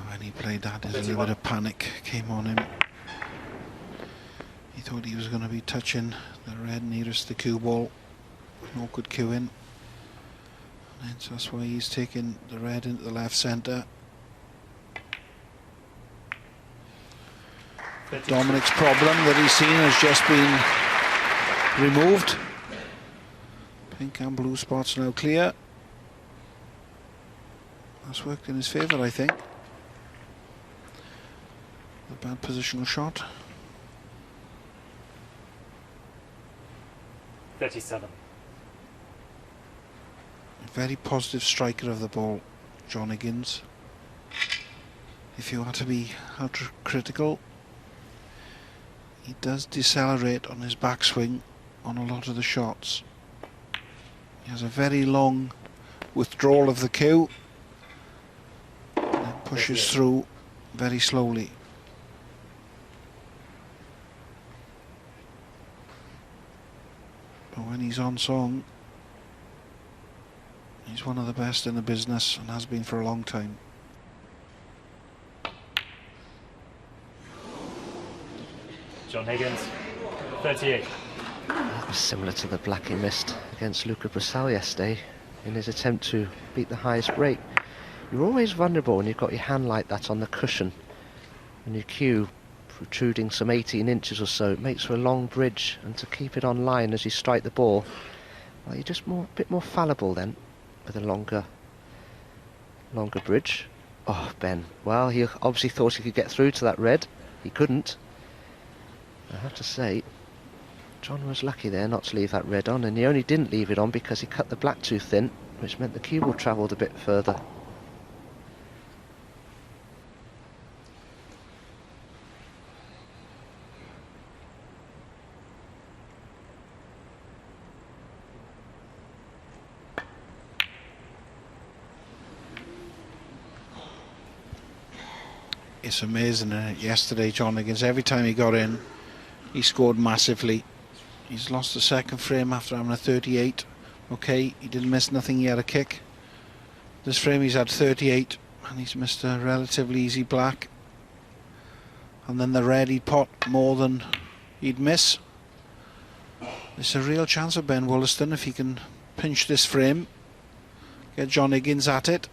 When he played that, a little bit of panic came on him. He thought he was going to be touching the red nearest the cue ball. No good cueing. And so that's why he's taking the red into the left centre. Dominic's problem that he's seen has just been removed. Pink and blue spots now clear. That's worked in his favour, I think. A bad positional shot. 37. A very positive striker of the ball, John Higgins. If you are to be ultra critical, he does decelerate on his backswing on a lot of the shots. He has a very long withdrawal of the cue and then pushes through very slowly. But when he's on song, he's He's one of the best in the business and has been for a long time. John Higgins, 38. That was similar to the black he missed against Luca Brissell yesterday in his attempt to beat the highest break. You're always vulnerable when you've got your hand like that on the cushion and your cue protruding some 18 inches or so. It makes for a long bridge, and to keep it on line as you strike the ball, well, you're just a bit more fallible then with a longer bridge. Oh, Ben, well, he obviously thought he could get through to that red. He couldn't. I have to say, John was lucky there not to leave that red on, and he only didn't leave it on because he cut the black too thin, which meant the cue ball travelled a bit further. It's amazing, yesterday, John Higgins, every time he got in, he scored massively. He's lost the second frame after having a 38. Okay, he didn't miss nothing, he had a kick. This frame he's had 38, and he's missed a relatively easy black. And then the red he'd pot more than he'd miss. It's a real chance of Ben Woollaston if he can pinch this frame, get John Higgins at it.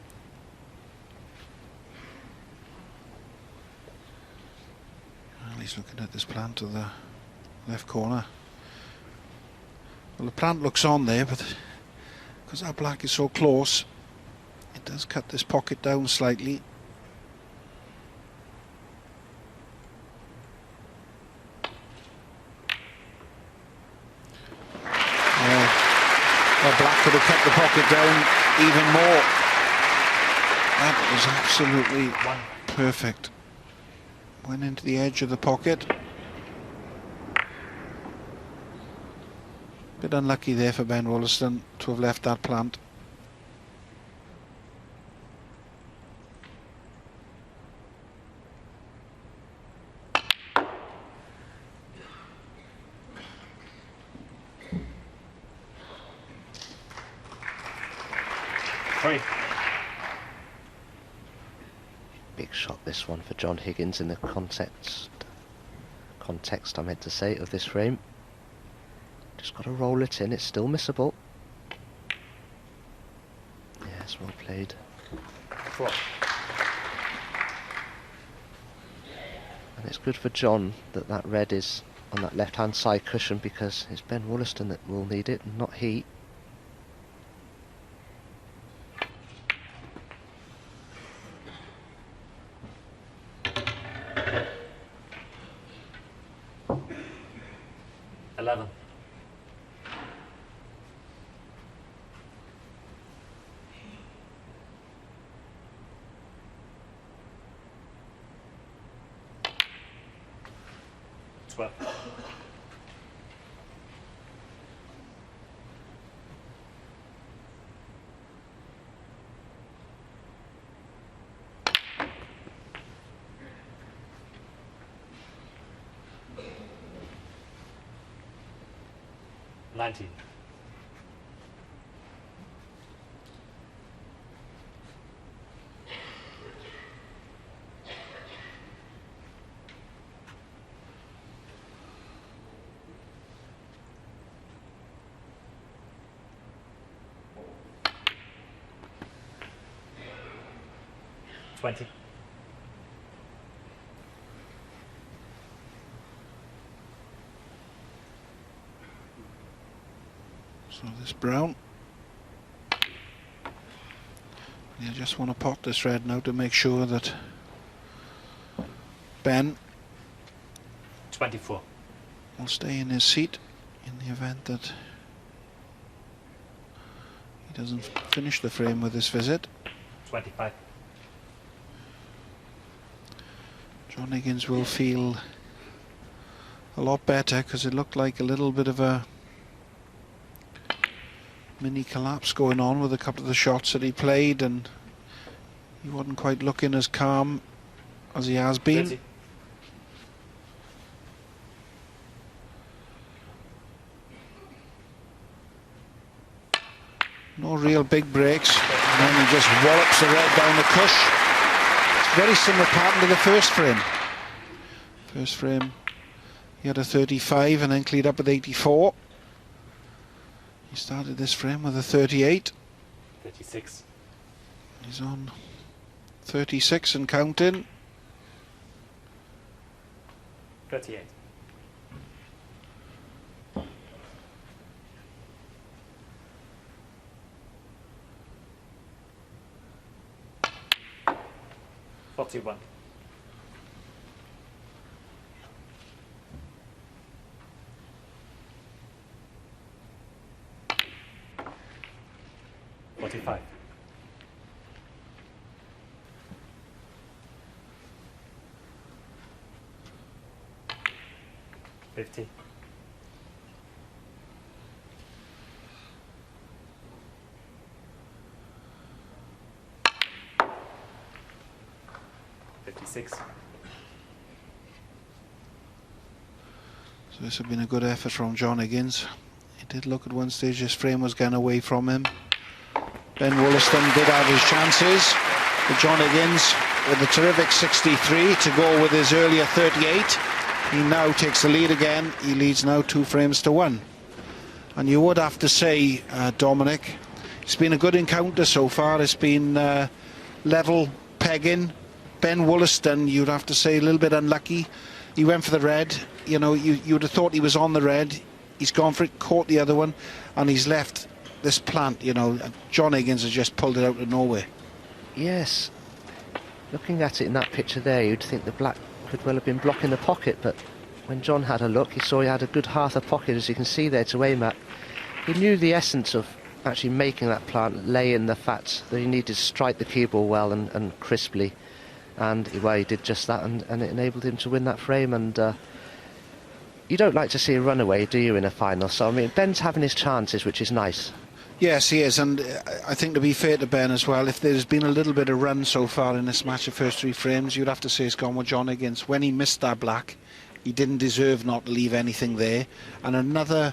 He's looking at this plant to the left corner. Well, the plant looks on there, but because that black is so close, it does cut this pocket down slightly. The black could have cut the pocket down even more. That was absolutely perfect. Went into the edge of the pocket. Bit unlucky there for Ben Woollaston to have left that plant. Three. Big shot this one for John Higgins in the context I meant to say, of this frame. Just got to roll it in, it's still missable. Yes, well played. Four. And it's good for John that that red is on that left hand side cushion, because it's Ben Woollaston that will need it and not he. Well. $19. $20. So this brown. You just want to pot this red now to make sure that Ben 24. will stay in his seat in the event that he doesn't finish the frame with this visit. 25. John Higgins will feel a lot better, because it looked like a little bit of a mini collapse going on with a couple of the shots that he played, and he wasn't quite looking as calm as he has been. 30. No real big breaks. And then he just wallops the red down the cush. It's very similar pattern to the first frame. First frame, he had a 35 and then cleared up with 84. He started this frame with a 38. 36. He's on 36 and counting. 38. $41. $45. $50. $56. So this has been a good effort from John Higgins. He did look at one stage, his frame was getting away from him. Ben Woollaston did have his chances, but John Higgins with a terrific 63 to go with his earlier 38. He now takes the lead again. He leads now 2 frames to 1. And you would have to say, Dominic, it's been a good encounter so far. It's been level pegging. Ben Woollaston, you'd have to say, a little bit unlucky. He went for the red. You know, you'd have thought he was on the red. He's gone for it, caught the other one, and he's left this plant. You know, John Higgins has just pulled it out of nowhere. Yes. Looking at it in that picture there, you'd think the black could well have been blocking the pocket, but when John had a look, he saw he had a good half a pocket, as you can see there, to aim at. He knew the essence of actually making that plant, lay in the fact that he needed to strike the cue ball well and crisply. And, well, he did just that, and it enabled him to win that frame. And you don't like to see a runaway, do you, in a final? So, I mean, Ben's having his chances, which is nice. Yes, he is, and I think, to be fair to Ben as well, if there's been a little bit of run so far in this match, the first 3 frames, you'd have to say it's gone with John Higgins. When he missed that black, he didn't deserve not to leave anything there, and another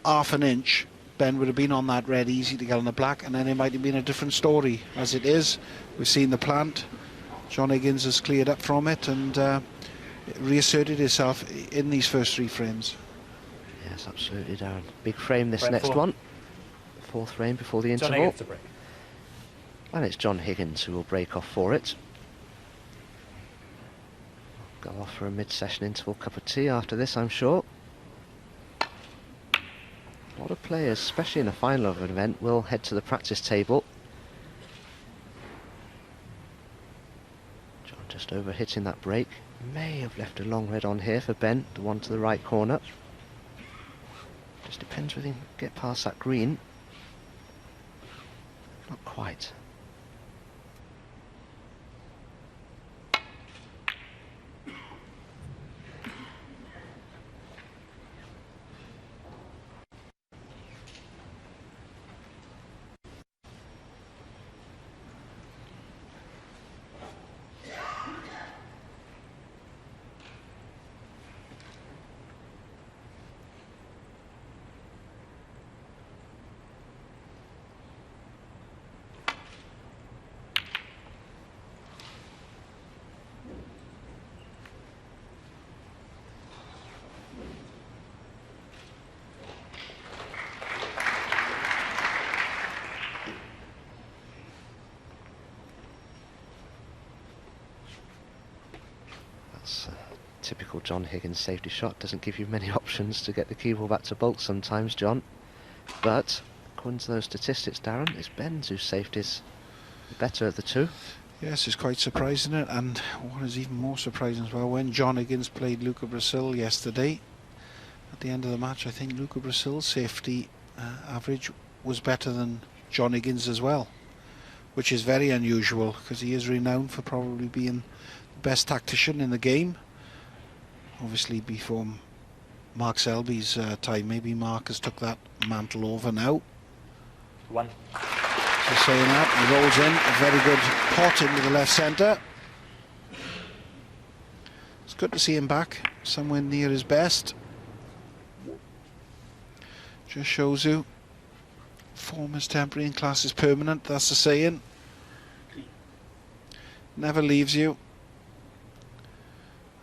half an inch, Ben would have been on that red easy to get on the black, and then it might have been a different story. As it is, we've seen the plant. John Higgins has cleared up from it and reasserted himself in these first 3 frames. Yes, absolutely, Darren. Big frame, this Frame next 4. one. 4th frame before the John interval. Higgins to break. And it's John Higgins who will break off for it. Go off for a mid-session interval cup of tea after this, I'm sure. A lot of players, especially in a final of an event, will head to the practice table. John just over hitting that break. May have left a long red on here for Ben, the one to the right corner. Just depends whether he can get past that green. Not quite. Typical John Higgins safety shot. Doesn't give you many options to get the cue ball back to bulk sometimes, John. But according to those statistics, Darren, it's Ben's whose safety is the better of the 2. Yes, it's quite surprising, it. And what is even more surprising as well, when John Higgins played Luca Brazil yesterday, at the end of the match, I think Luca Brazil's safety average was better than John Higgins as well, which is very unusual because he is renowned for probably being the best tactician in the game. Obviously before Mark Selby's time, maybe Mark has took that mantle over now. 1. So saying that, he rolls in a very good pot into the left centre. It's good to see him back somewhere near his best. Just shows you Form is temporary and class is permanent, that's the saying. Never leaves you.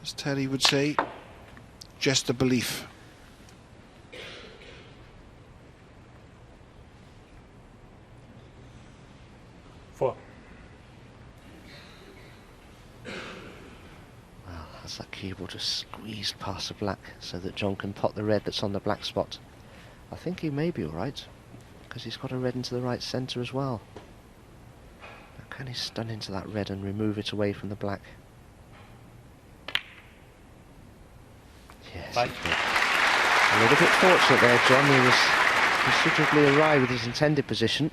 As Terry would say, just a belief. Four. Well, has that keyboard just squeezed past the black so that John can pot the red that's on the black spot? I think he may be alright, because he's got a red into the right centre as well. Now can he stun into that red and remove it away from the black? Yes, he did. A little bit fortunate there, John. He was considerably awry with his intended position.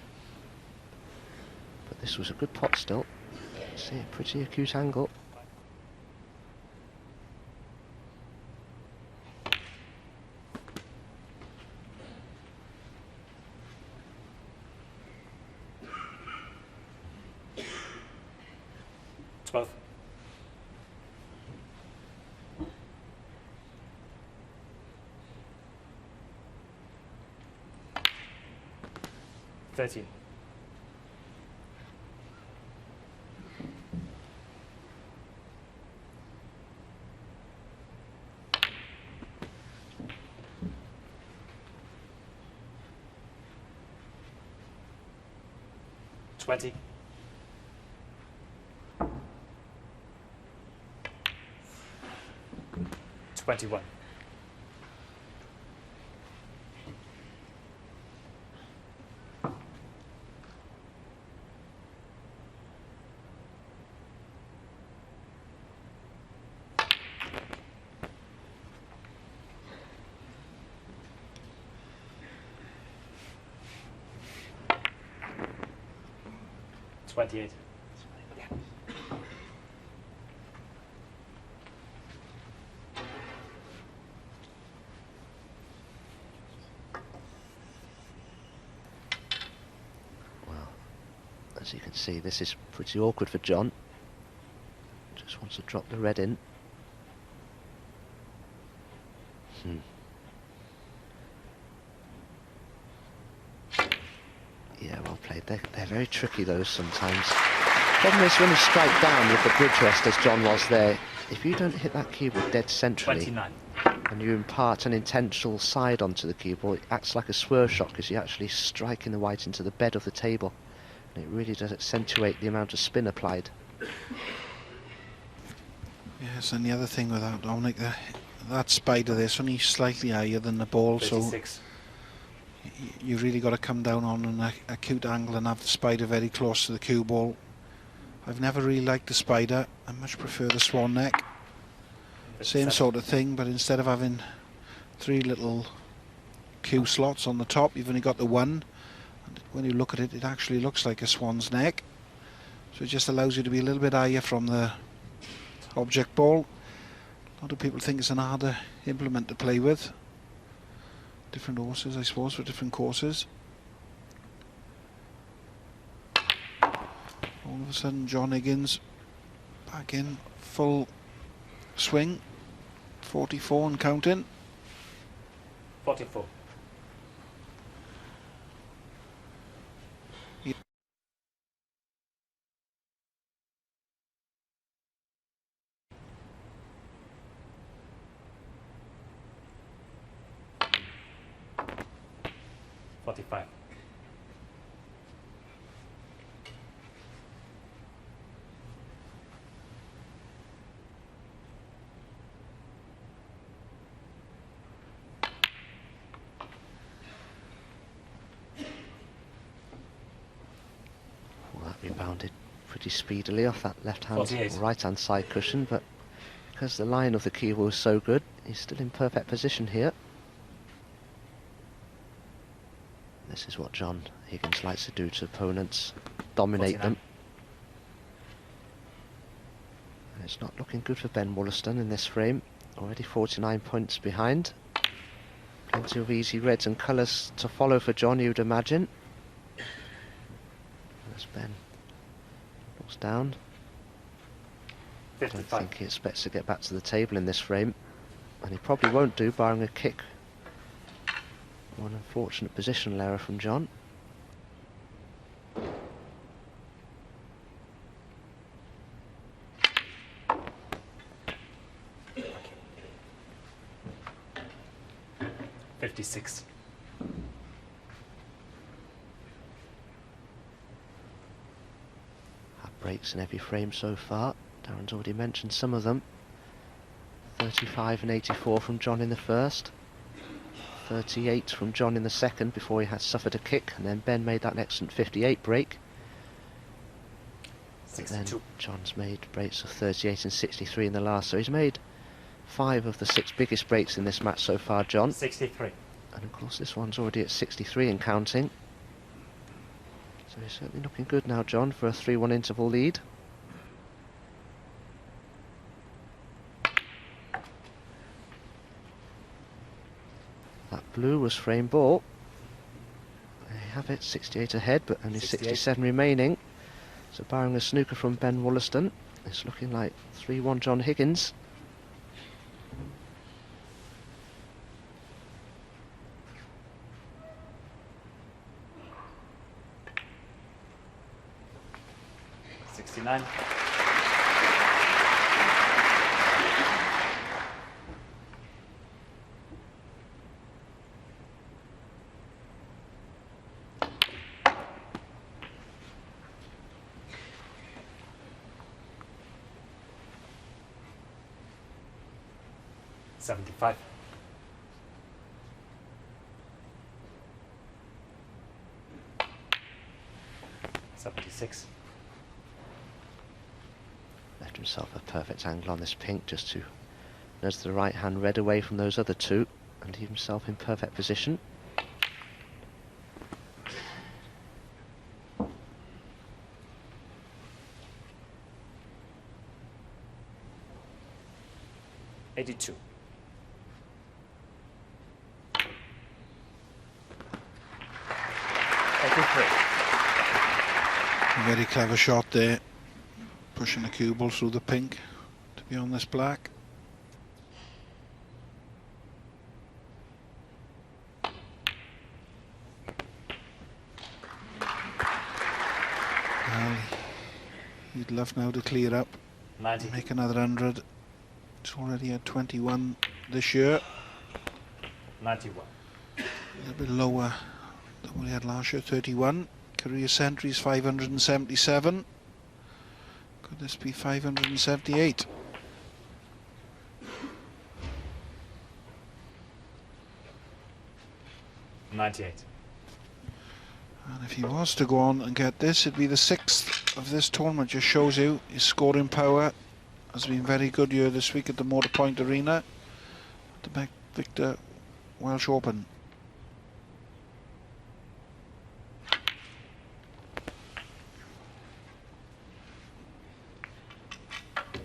But this was a good pot still. See, a pretty acute angle. Twelve. 13. 20. 21. 28. Well, as you can see, this is pretty awkward for John. Just wants to drop the red in. Yeah, well played. They're very tricky, those, sometimes. Problem is, when you strike down with the bridge rest, as John was there, if you don't hit that keyboard dead centrally, 29. and you impart an intentional side onto the keyboard, it acts like a swerve shot, because you're actually striking the white into the bed of the table. And it really does accentuate the amount of spin applied. Yes, and the other thing with that, Dominic, that spider there's only slightly higher than the ball, 36. so you really got to come down on an acute angle and have the spider very close to the cue ball. I've never really liked the spider. I much prefer the swan neck. 57. Same sort of thing, but instead of having 3 little cue slots on the top, you've only got the one. And when you look at it, it actually looks like a swan's neck. So it just allows you to be a little bit higher from the object ball. A lot of people think it's an harder implement to play with. Different horses, I suppose, for different courses. All of a sudden, John Higgins back in full swing. 44 and counting. 44. Yeah. Forty-five. Well, that rebounded pretty speedily off that left-hand, 48. right-hand side cushion, but because the line of the keyboard was so good, he's still in perfect position here. This is what John Higgins likes to do to opponents, dominate 49. them. And it's not looking good for Ben Woollaston in this frame, already 49 points behind. Plenty of easy reds and colours to follow for John, you'd imagine. As Ben looks down. I don't 55. think he expects to get back to the table in this frame, and he probably won't do, barring a kick. One unfortunate positional error from John. 56. Had breaks in every frame so far. Darren's already mentioned some of them. 35 and 84 from John in the first. 38 from John in the second before he had suffered a kick, and then Ben made that excellent 58 break. But then John's made breaks of 38 and 63 in the last, so he's made 5 of the 6 biggest breaks in this match so far, John. 63. And of course this one's already at 63 and counting. So he's certainly looking good now, John, for a 3-1 interval lead. That blue was frame ball. There you have it, 68 ahead, but only 67 remaining. So barring a snooker from Ben Woollaston, it's looking like 3-1 John Higgins. $69. $75. $76. Left himself a perfect angle on this pink just to nudge the right hand red away from those other two and leave himself in perfect position. $82. A very clever shot there, pushing the cue ball through the pink to be on this black. Well, he'd love now to clear up, 90. make another 100. He's already had 21 this year. 91. A little bit lower than what he had last year, 31. Career centuries 577. Could this be 578? $98. And if he was to go on and get this, it'd be the 6th of this tournament. Just shows you his scoring power has been very good here this week at the Motor Point Arena, the Victor Welsh Open.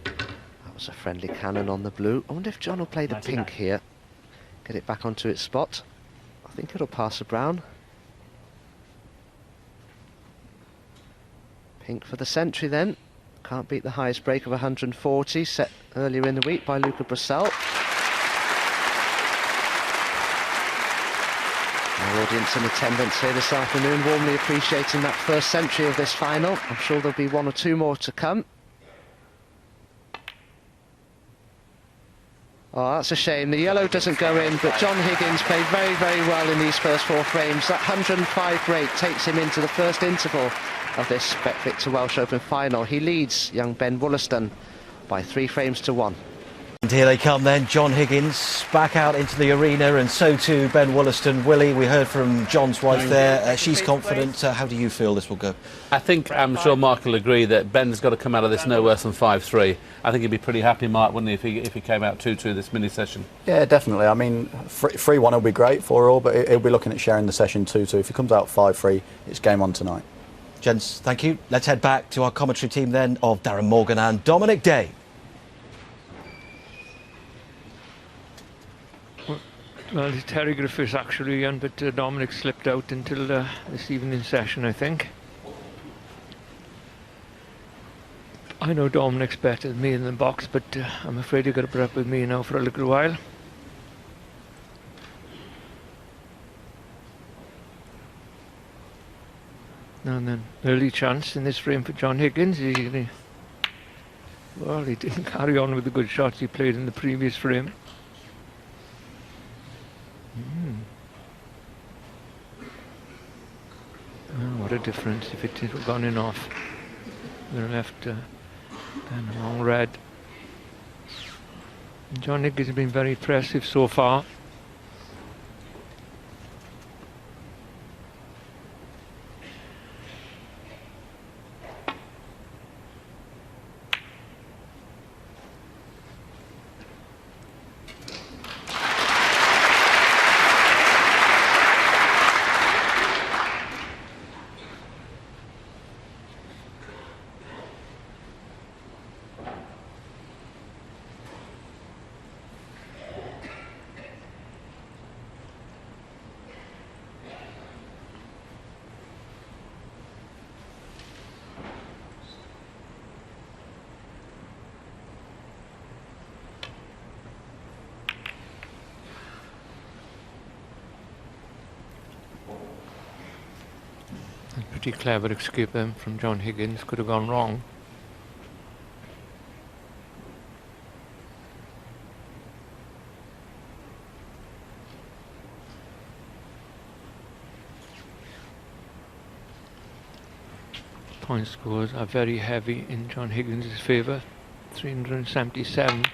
That was a friendly cannon on the blue. I wonder if John will play the 99. pink here. Get it back onto its spot. I think it'll pass the brown. Pink for the century then. Can't beat the highest break of 140 set earlier in the week by Luca Brissell. Our audience in attendance here this afternoon warmly appreciating that first century of this final. I'm sure there'll be 1 or 2 more to come. Oh, that's a shame. The yellow doesn't go in, but John Higgins played very, very well in these first 4 frames. That 105 break takes him into the first interval of this Victor Welsh Open final. He leads young Ben Woollaston by 3 frames to 1. And here they come then, John Higgins back out into the arena, and so too Ben Woollaston. Willie, we heard from John's wife there. She's confident. How do you feel this will go? I'm sure Mark will agree that Ben's got to come out of this no worse than 5-3. I think he'd be pretty happy, Mark, wouldn't he, if he came out 2-2 this mini session? Yeah, definitely. I mean, 3-1 will be great for all, but he'll be looking at sharing the session 2-2. If he comes out 5-3, it's game on tonight. Gents, thank you. Let's head back to our commentary team then of Darren Morgan and Dominic Day. Well, it's Terry Griffiths actually, Ian, but Dominic slipped out until this evening session, I think. I know Dominic's better than me in the box, but I'm afraid you've got to put up with me now for a little while. And then early chance in this frame for John Higgins. Well, he didn't carry on with the good shots he played in the previous frame. Oh, what a difference if it had gone in off. We'd have left Ben long red. And John Higgins has been very impressive so far. Pretty clever escape then from John Higgins, could have gone wrong. Point scores are very heavy in John Higgins' favour. 377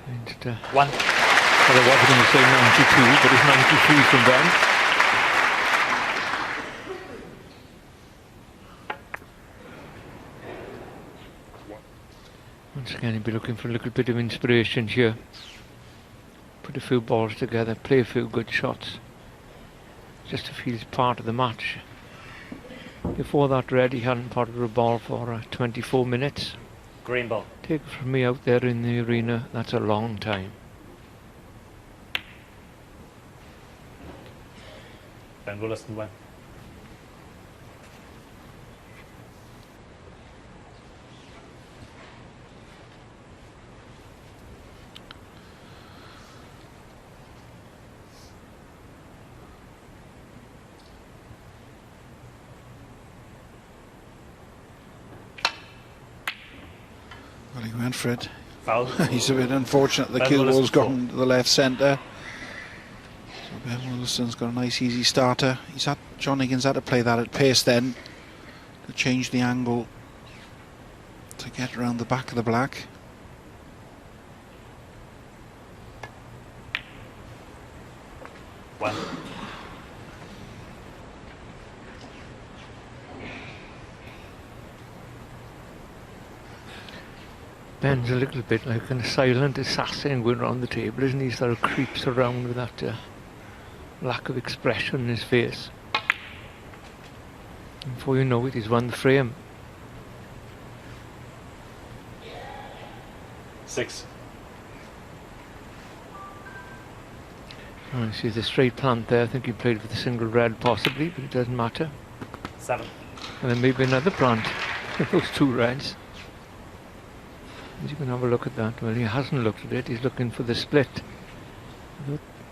against well, I was going to say 92, but it's 93 from Ben. Once again, he'll be looking for a little bit of inspiration here. Put a few balls together, play a few good shots, just to feel he's part of the match. Before that red, he hadn't potted a ball for 24 minutes. Green ball. Take it from me out there in the arena, that's a long time. Ben Woollaston win. Well, he went for it. Foul. He's a bit unfortunate the Ben cue ball's Woollaston gone to the left centre. So Ben Woollaston's got a nice easy starter. John Higgins had to play that at pace then to change the angle to get around the back of the black. One. Ben's a little bit like a silent assassin going around the table, isn't he? He sort of creeps around with that lack of expression in his face. And before you know it, he's won the frame. 6. Oh, you see the straight plant there. I think he played with a single red possibly, but it doesn't matter. 7. And then maybe another plant. Those two reds. You can have a look at that. Well, he hasn't looked at it. He's looking for the split.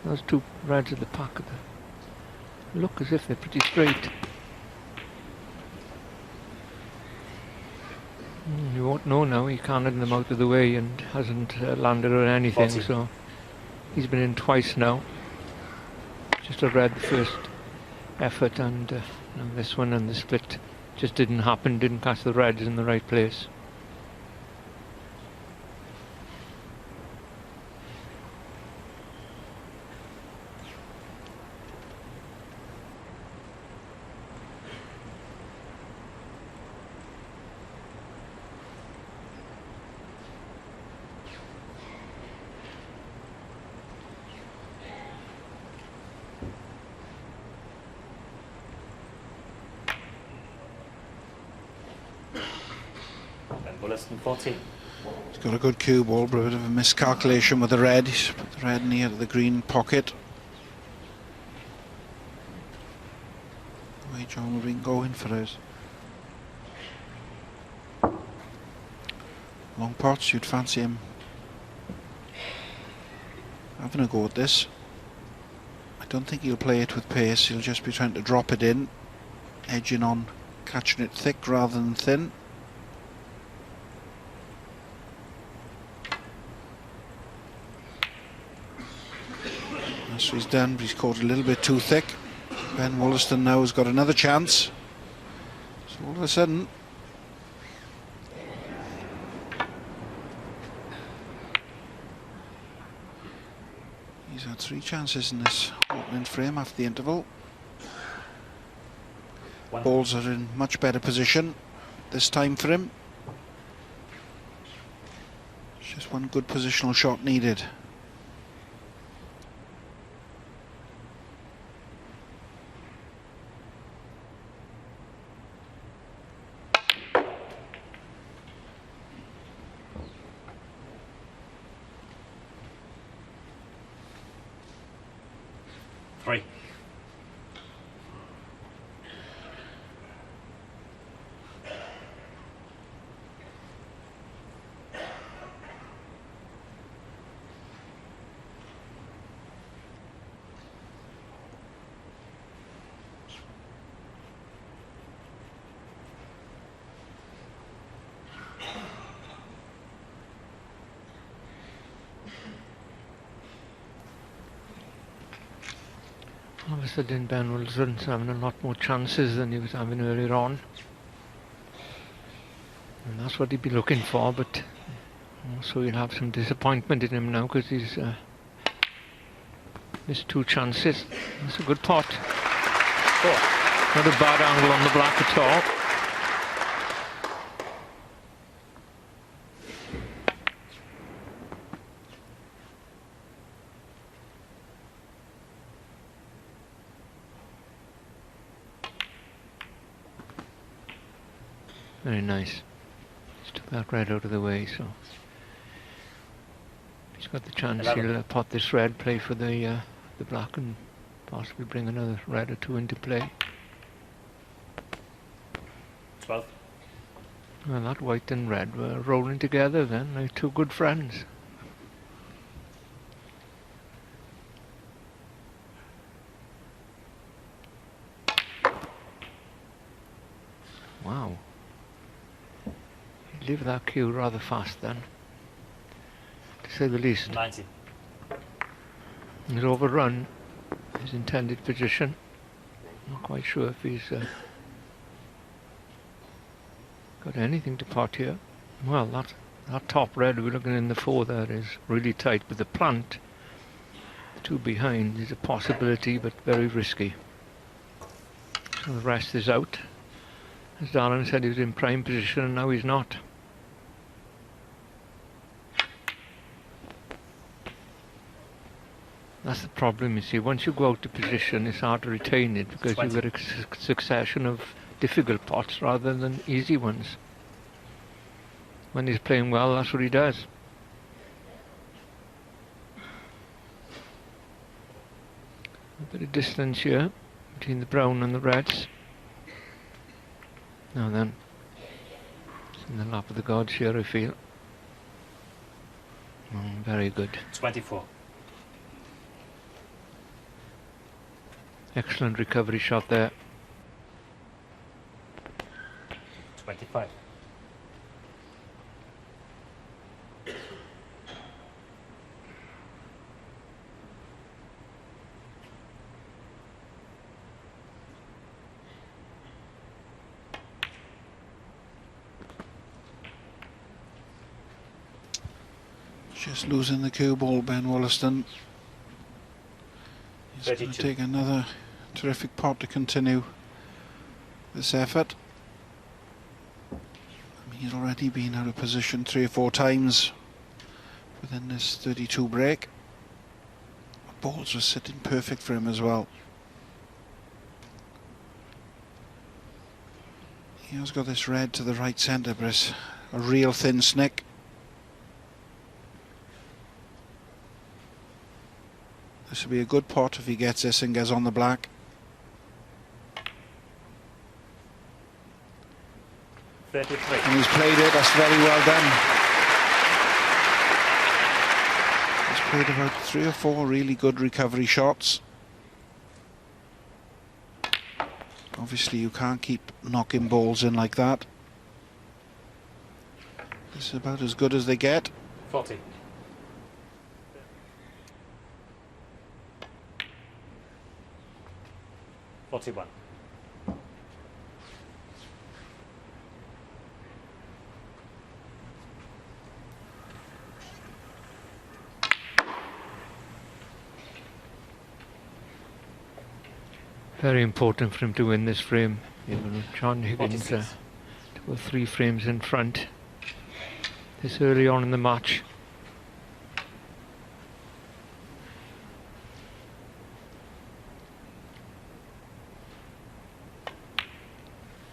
Those two reds at the back of the look as if they're pretty straight. You won't know now. He can't have them out of the way and hasn't landed on anything. 40. So he's been in twice now. Just a red the first effort, and this one and the split just didn't happen. Didn't catch the reds in the right place. Woollaston 14. He's got a good cue ball, but a bit of a miscalculation with the red. He's put the red near the green pocket. The way John would have been going for his long pots, you'd fancy him having a go at this. I don't think he'll play it with pace. He'll just be trying to drop it in, edging on, catching it thick rather than thin. That's what he's done, but he's caught a little bit too thick. Ben Woollaston now has got another chance. So all of a sudden, he's had 3 chances in this opening frame after the interval. Balls are in much better position this time for him. Just one good positional shot needed. Three. All of a sudden Ben Woollaston's having a lot more chances than he was having earlier on. And that's what he'd be looking for, but also he'll have some disappointment in him now because he's missed 2 chances. That's a good pot. Not a bad angle on the black at all. Very nice. Just took that red out of the way, so he's got the chance. He'll pot this red, play for the black, and possibly bring another red or 2 into play. 12. Well, that white and red were rolling together then, like 2 good friends. Wow. Leave that cue rather fast then, to say the least. 90. He's overrun his intended position. Not quite sure if he's got anything to pot here. Well, that top red we're looking in the 4 there is really tight, but the plant, the 2 behind, is a possibility but very risky. So the rest is out. As Darren said, he was in prime position and now he's not. That's the problem, you see. Once you go out of position, it's hard to retain it because 20. you've got a succession of difficult pots rather than easy ones. When he's playing well, that's what he does. A bit of distance here between the brown and the reds. Now then, it's in the lap of the gods here, I feel. Very good. 24. Excellent recovery shot there. 25. Just losing the cue ball, Ben Woollaston. He's going to 32. take another terrific pot to continue this effort. I mean, he's already been out of position 3 or 4 times within this 32 break. The balls were sitting perfect for him as well. He has got this red to the right centre, but it's a real thin snick. This will be a good pot if he gets this and gets on the black. 33. And he's played it, that's very well done. He's played about 3 or 4 really good recovery shots. Obviously you can't keep knocking balls in like that. This is about as good as they get. 40. 41. Very important for him to win this frame. Even with John Higgins 46. 2 or 3 frames in front this early on in the match.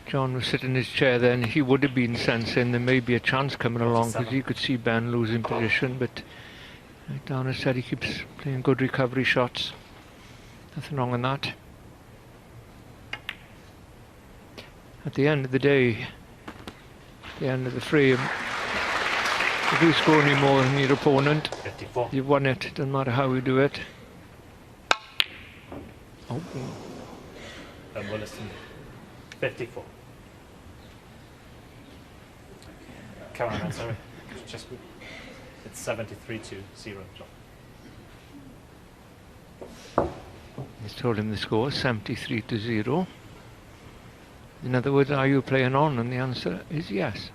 John was sitting in his chair then. He would have been sensing there may be a chance coming along, because he could see Ben losing position, but like Dana said, he keeps playing good recovery shots. Nothing wrong with that. At the end of the day, the end of the frame, if you score any more than your opponent, 54. you've won it. Doesn't matter how you do it. Oh, Ben Woollaston, 54. Cameraman, sorry. It's 73-0, John. he's told him the score, 73-0. In other words, are you playing on? And the answer is yes.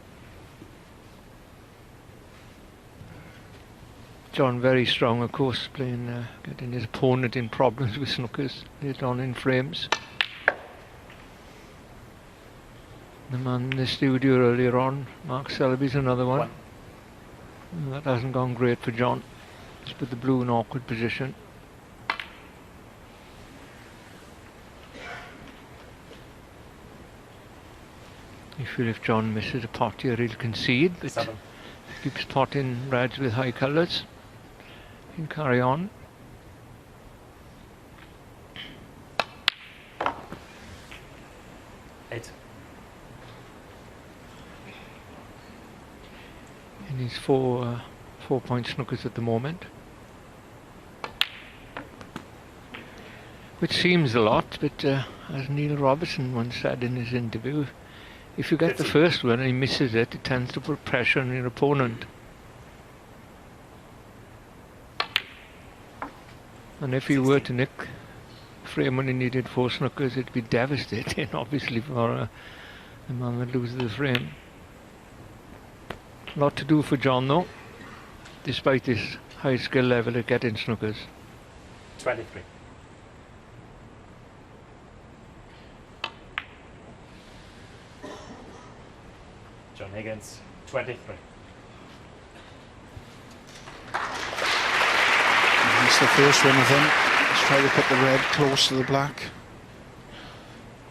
John very strong, of course, playing, getting his opponent in problems with snookers later on in frames. The man in the studio earlier on, Mark Selby's another one. That hasn't gone great for John. He's put the blue in awkward position. You feel if John misses a pot here, he'll concede, but 7. keeps potting reds with high colours. He'll carry on. Eight. In his 4-point snookers at the moment. Which seems a lot, but as Neil Robertson once said in his interview, if you get the first one and he misses it, it tends to put pressure on your opponent. And if he were to nick the frame when he needed 4 snookers, it'd be devastating, obviously, for the man that loses the frame. A lot to do for John, though, despite his high skill level at getting snookers. 23. John Higgins, 23. That's the first one of them. Let's try to put the red close to the black.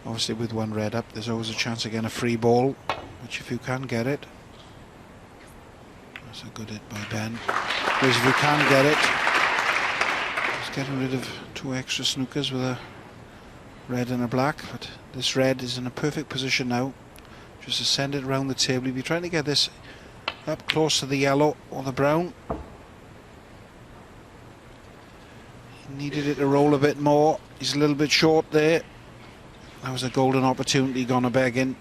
Obviously with one red up, there's always a chance of getting a free ball, which if you can get it. That's a good hit by Ben. Whereas if you can get it, he's getting rid of 2 extra snookers with a red and a black, but this red is in a perfect position now. Just to send it around the table. He'll be trying to get this up close to the yellow or the brown. He needed it to roll a bit more. He's a little bit short there. That was a golden opportunity gone a begging.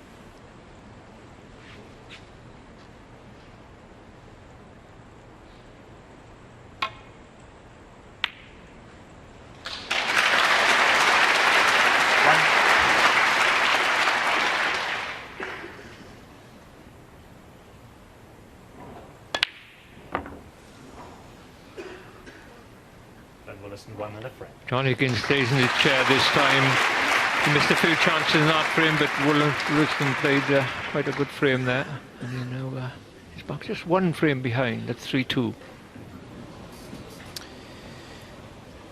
John Higgins stays in his chair this time. He missed a few chances in that frame, but Woollaston played quite a good frame there. And you know, he's back just 1 frame behind at 3-2.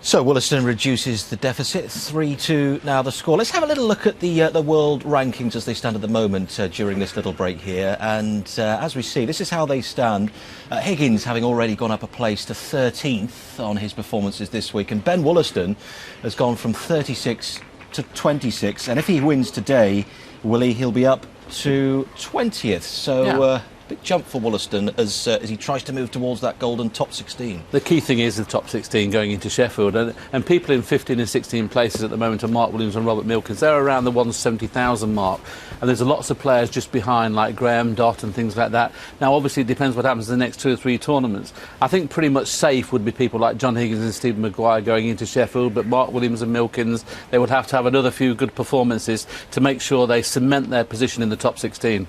So Woollaston reduces the deficit, 3-2 now the score. Let's have a little look at the world rankings as they stand at the moment during this little break here. And as we see, this is how they stand. Higgins having already gone up a place to 13th on his performances this week. And Ben Woollaston has gone from 36 to 26. And if he wins today, Willie, he'll be up to 20th. So big jump for Woollaston as he tries to move towards that golden top 16. The key thing is the top 16 going into Sheffield, and people in 15 and 16 places at the moment are Mark Williams and Robert Milkins. They're around the 170,000 mark, and there's lots of players just behind like Graham Dott and things like that. Now obviously it depends what happens in the next 2 or 3 tournaments. I think pretty much safe would be people like John Higgins and Stephen Maguire going into Sheffield, but Mark Williams and Milkins, they would have to have another few good performances to make sure they cement their position in the top 16.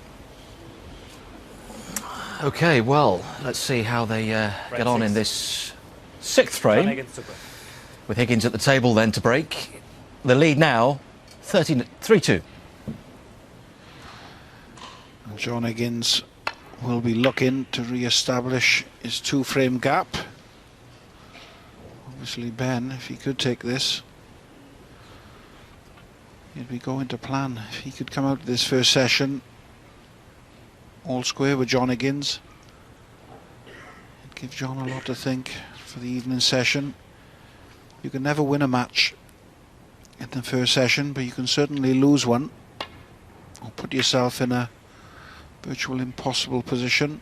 OK, well, let's see how they get on in this 6th frame. With Higgins at the table then to break. The lead now, 3-2. John Higgins will be looking to re-establish his 2-frame gap. Obviously Ben, if he could take this, he'd be going to plan. If he could come out of this first session all square with John Higgins, it'd give John a lot to think for the evening session. You can never win a match in the first session, but you can certainly lose one or put yourself in a virtual impossible position.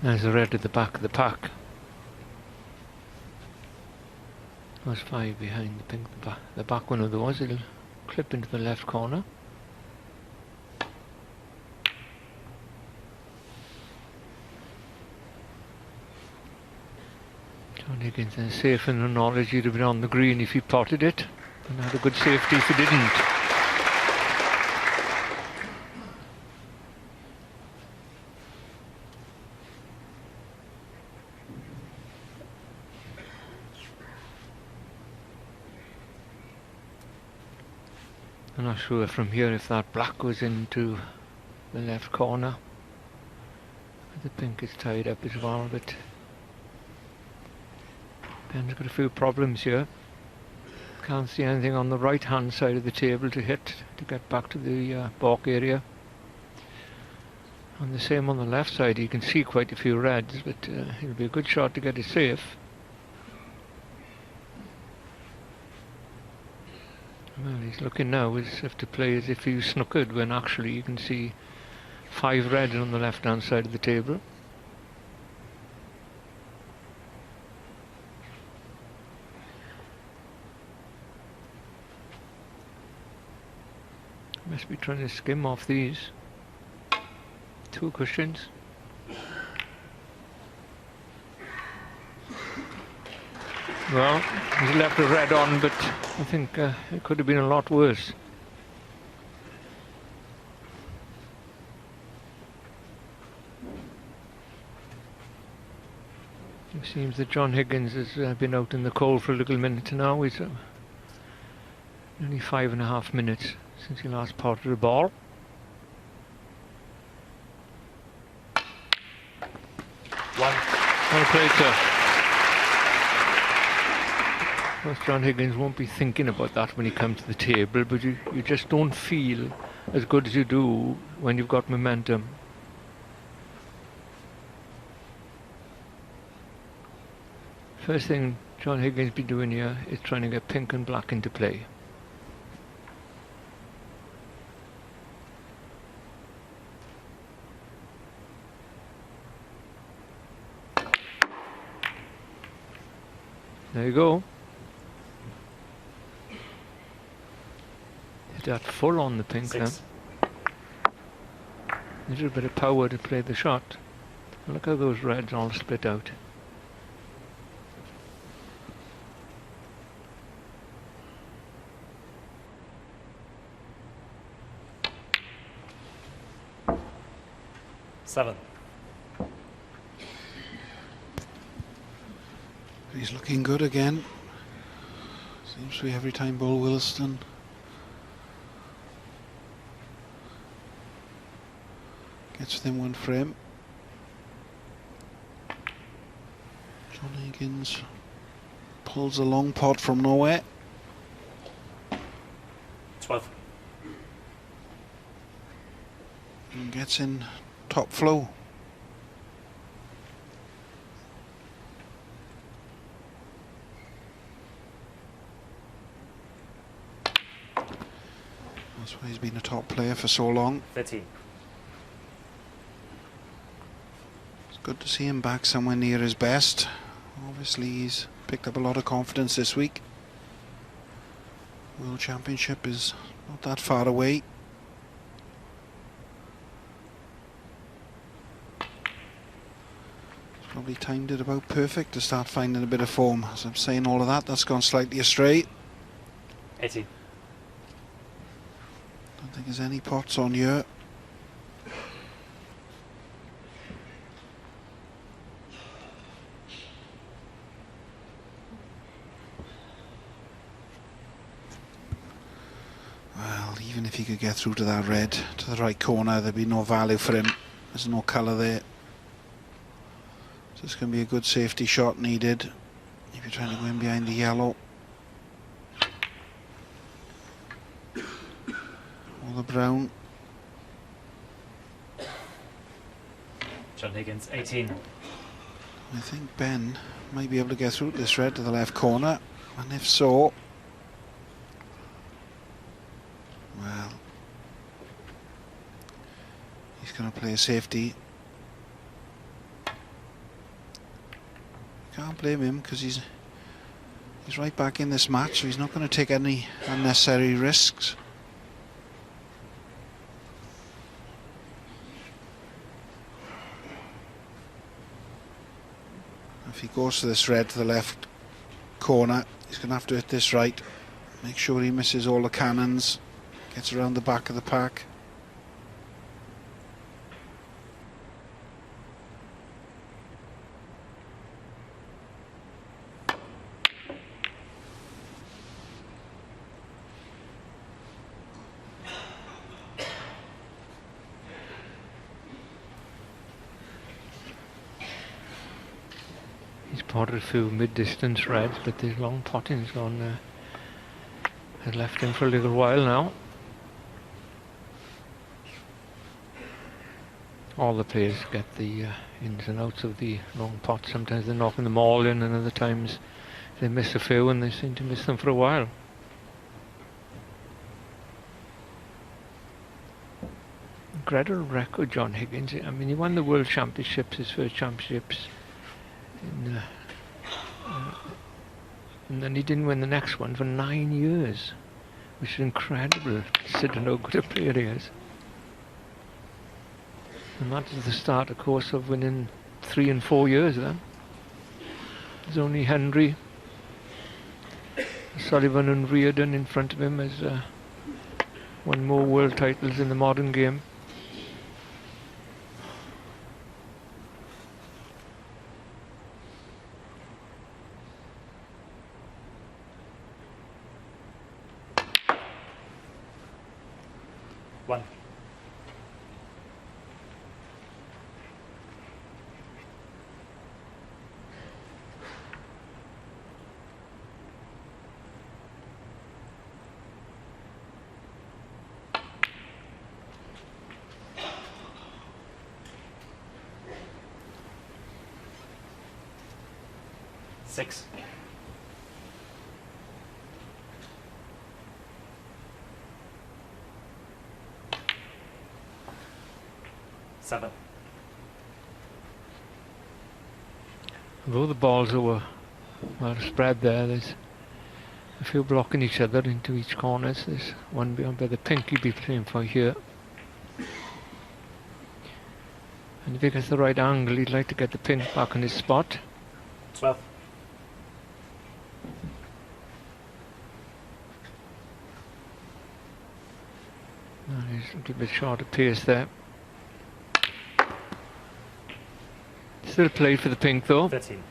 There's a red at the back of the pack. There's 5 behind the pink. The back one of those, it'll clip into the left corner. John Higgins is safe in the knowledge he'd have been on the green if he potted it, and had a good safety if he didn't. I'm not sure from here if that black goes into the left corner. The pink is tied up as well, but Ben's got a few problems here. Can't see anything on the right hand side of the table to hit to get back to the balk area. And the same on the left side, you can see quite a few reds, but it'll be a good shot to get it safe. Well, he's looking now as if to play as if he was snookered, when actually you can see 5 red on the left hand side of the table. Must be trying to skim off these 2 cushions. Well, he's left a red on, but I think it could have been a lot worse. It seems that John Higgins has been out in the cold for a little minute now. He's only 5.5 minutes since he last potted a ball. Well played, sir. Of course, John Higgins won't be thinking about that when he comes to the table, but you just don't feel as good as you do when you've got momentum. First thing John Higgins be doing here is trying to get pink and black into play. There you go. Hit that full on the pink then. 6. A little bit of power to play the shot. Look how those reds all split out. Seven. He's looking good again. Seems to be every time ball Woollaston. Gets within one frame. John Higgins pulls a long pot from nowhere. 12. And gets in top flow. That's why he's been a top player for so long. 13. It's good to see him back somewhere near his best. Obviously he's picked up a lot of confidence this week. World Championship is not that far away. Probably timed it about perfect to start finding a bit of form. As I'm saying all of that, that's gone slightly astray. 18. Don't think there's any pots on here. Well, even if he could get through to that red, to the right corner, there'd be no value for him. There's no colour there. So it's going to be a good safety shot needed if you're trying to go in behind the yellow. Or the brown. John Higgins, 18. I think Ben might be able to get through this red to the left corner, and if so, well, he's going to play a safety. Can't blame him because he's right back in this match, so he's not going to take any unnecessary risks. If he goes to this red to the left corner, he's going to have to hit this right. Make sure he misses all the cannons, gets around the back of the pack. He's potted a few mid-distance reds, but his long potting's gone. Has left him for a little while now. All the players get the ins and outs of the long pot. Sometimes they're knocking them all in, and other times they miss a few, and they seem to miss them for a while. Incredible record, John Higgins. I mean, he won the World Championships, his first championships, and then he didn't win the next one for 9 years, which is incredible considering how good a player he is. And that is the start, of course, of winning 3 and 4 years then. There's only Henry, Sullivan and Reardon in front of him as won more world titles in the modern game. One. Six. Seven. Although the balls were well spread there. There's a few blocking each other into each corners. There's one beyond by the pink he'd be playing for here. And if he gets the right angle, he'd like to get the pink back on his spot. 12. He's a little bit short of pace there. Still played for the pink though. 13.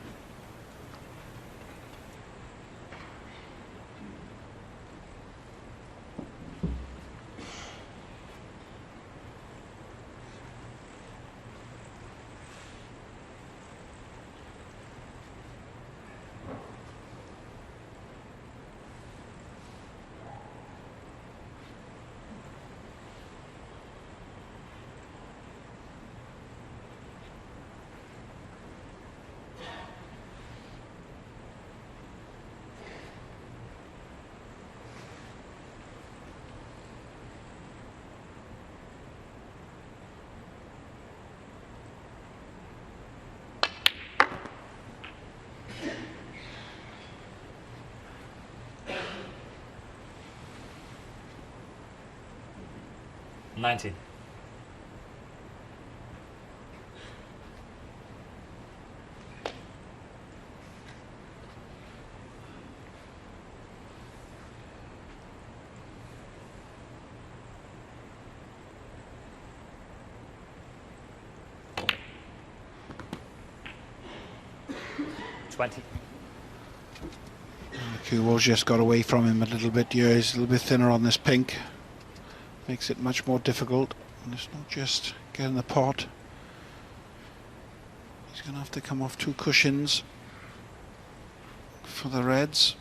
$19. $20. Kubo's just got away from him a little bit here. He's a little bit thinner on this pink. Makes it much more difficult. And it's not just getting the pot. He's going to have to come off 2 cushions for the reds.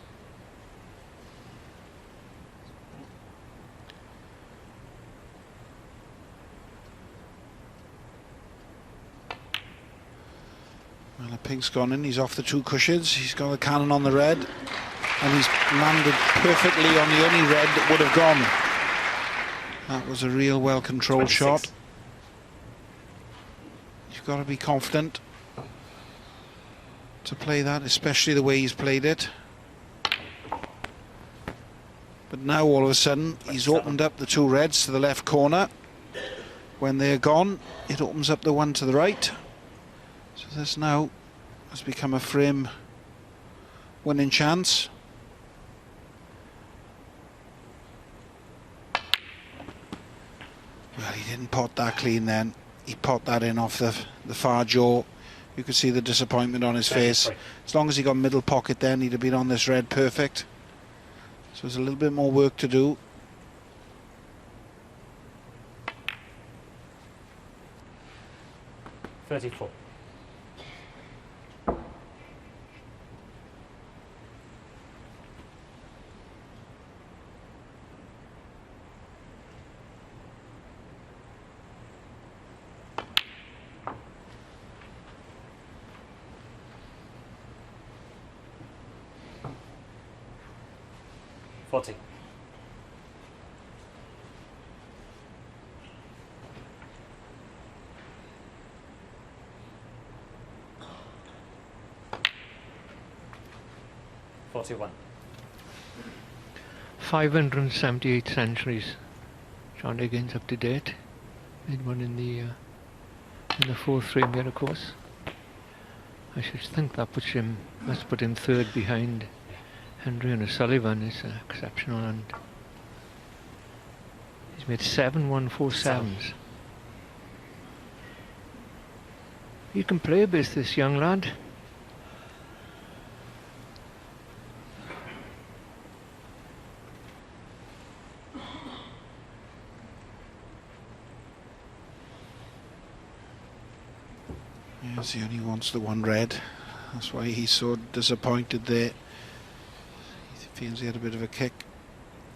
Well, the pink's gone in. He's off the 2 cushions. He's got a cannon on the red. And he's landed perfectly on the only red that would have gone. That was a real well-controlled shot. You've got to be confident to play that, especially the way he's played it. But now all of a sudden he's opened up the 2 reds to the left corner. When they're gone, it opens up the one to the right. So this now has become a frame winning chance. Well, he didn't pot that clean then. He pot that in off the far jaw. You could see the disappointment on his face. As long as he got middle pocket then, he'd have been on this red perfect. So there's a little bit more work to do. $34. $40. $41. 578 centuries. John Higgins up to date. Made one in the 4th frame here, of course. I should think that must put him 3rd behind Henry and O'Sullivan. Is exceptional, and he's made 7 147s. You can play a bit, this young lad. Yes, he only wants the 1 red. That's why he's so disappointed there. He feels he had a bit of a kick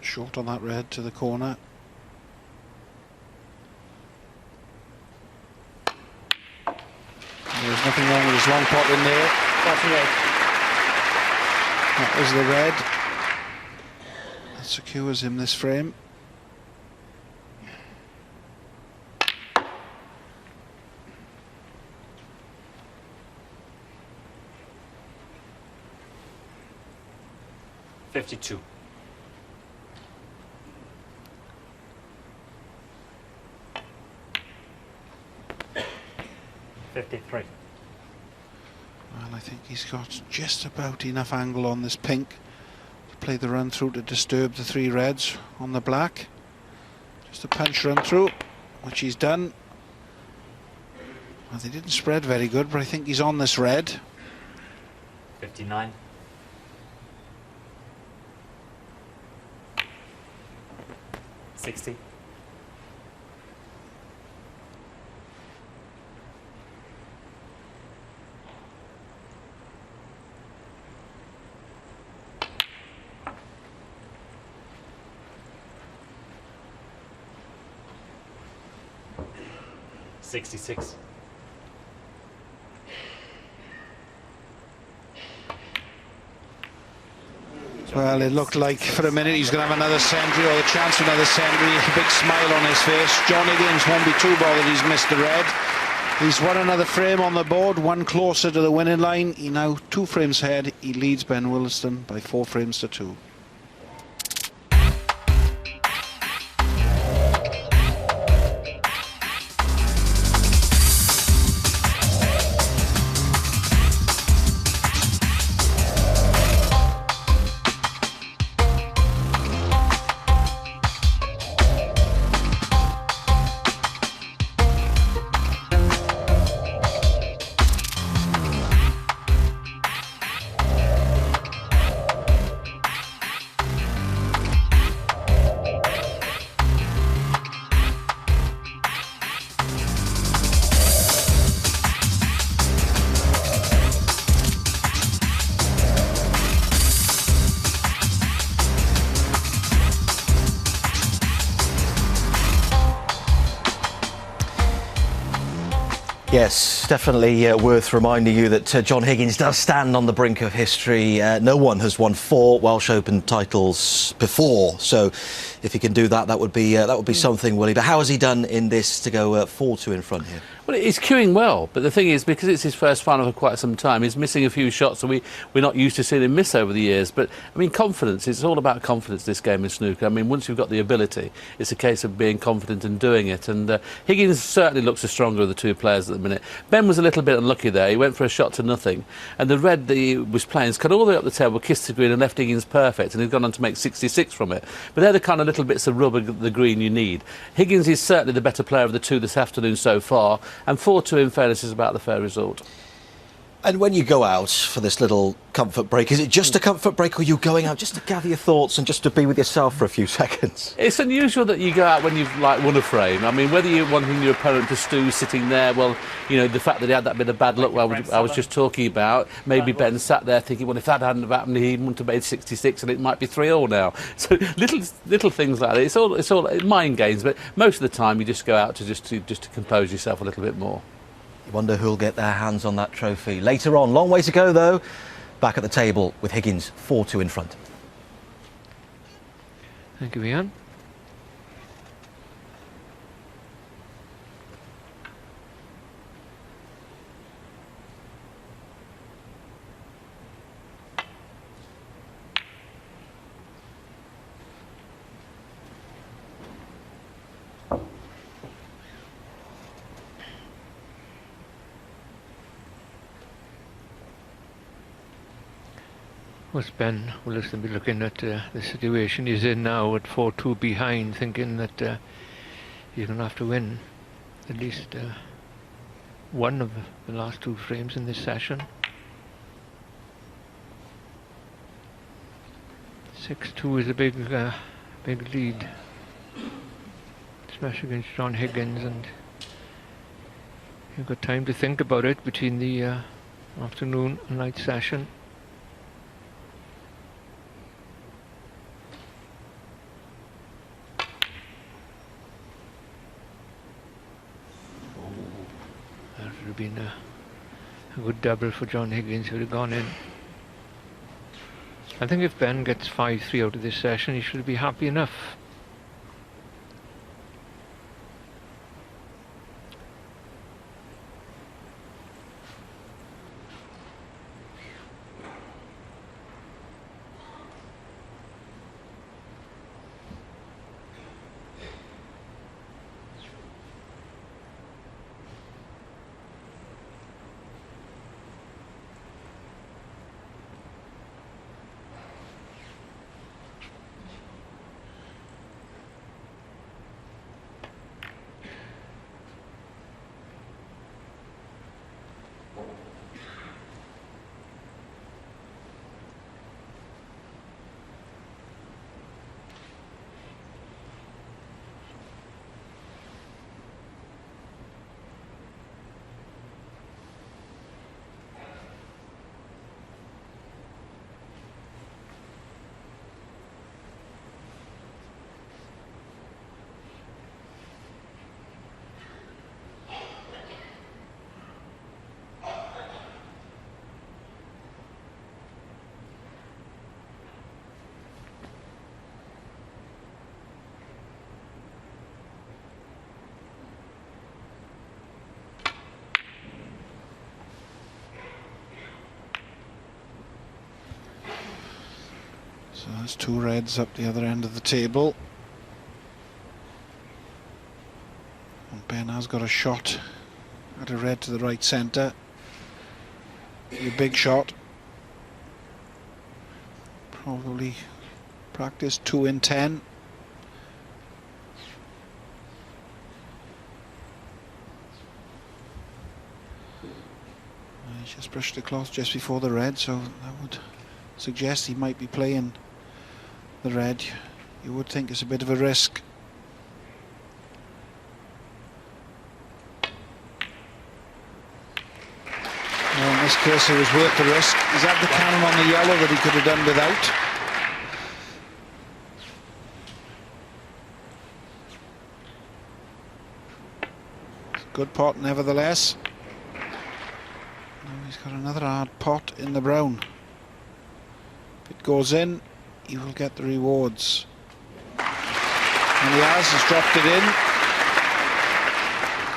short on that red to the corner. There's nothing wrong with his long pot in there. 48. That was the red. That secures him this frame. 52. $53. Well, I think he's got just about enough angle on this pink to play the run through to disturb the 3 reds on the black. Just a punch run through, which he's done. Well, they didn't spread very good, but I think he's on this red. 59. $60. $66. Well, it looked like for a minute he's going to have another century or the chance of another century. A big smile on his face. John Higgins won't be too bothered he's missed the red. He's won another frame on the board, one closer to the winning line. He now 2 frames ahead. He leads Ben Woollaston by 4 frames to 2. Yes, definitely worth reminding you that John Higgins does stand on the brink of history. No one has won 4 Welsh Open titles before, so if he can do that, that would be something, Willie. But how has he done in this to go 4-2 in front here? Well, he's queuing well, but the thing is, because it's his first final for quite some time, he's missing a few shots that we're not used to seeing him miss over the years. But, I mean, confidence, it's all about confidence, this game in snooker. I mean, once you've got the ability, it's a case of being confident and doing it. And Higgins certainly looks the stronger of the 2 players at the minute. Ben was a little bit unlucky there. He went for a shot to nothing. And the red that he was playing, cut all the way up the table, kissed the green and left Higgins perfect. And he's gone on to make 66 from it. But they're the kind of little bits of rubber the green you need. Higgins is certainly the better player of the 2 this afternoon so far. And 4-2 in fairness is about the fair result. And when you go out for this little comfort break, is it just a comfort break, or are you going out just to gather your thoughts and just to be with yourself for a few seconds? It's unusual that you go out when you've won a frame. I mean, whether you're wanting your opponent to stew sitting there, well, you know, the fact that he had that bit of bad luck I was just talking about, maybe Ben sat there thinking, well, if that hadn't have happened, he wouldn't have made 66 and it might be 3-all now. So little things like that. It's all mind games, but most of the time you just go out to just to compose yourself a little bit more. You wonder who'll get their hands on that trophy later on. Long way to go, though. Back at the table with Higgins 4-2 in front. Thank you, Ian. Must Ben Woollaston be looking at the situation he's in now at 4-2 behind, thinking that he's going to have to win at least one of the last 2 frames in this session. 6-2 is a big lead, especially against John Higgins, and you've got time to think about it between the afternoon and night session. Been a good double for John Higgins, who would have gone in. I think if Ben gets 5-3 out of this session, he should be happy enough. So that's 2 reds up the other end of the table. And Ben has got a shot at a red to the right centre. A big shot. Probably practice 2 in 10. He's just brushed the cloth just before the red, so that would suggest he might be playing the red. You would think it's a bit of a risk. Well, in this case it was worth the risk. He's had the cannon on the yellow that he could have done without. It's a good pot nevertheless. Now he's got another hard pot in the brown. If it goes in, he will get the rewards. And he has, he's dropped it in.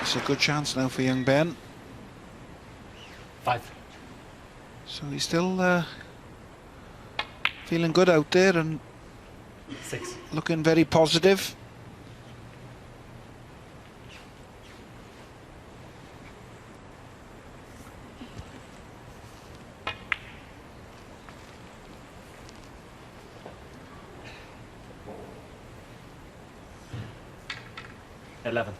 It's a good chance now for young Ben. 5. So he's still feeling good out there and 6. looking very positive. $11.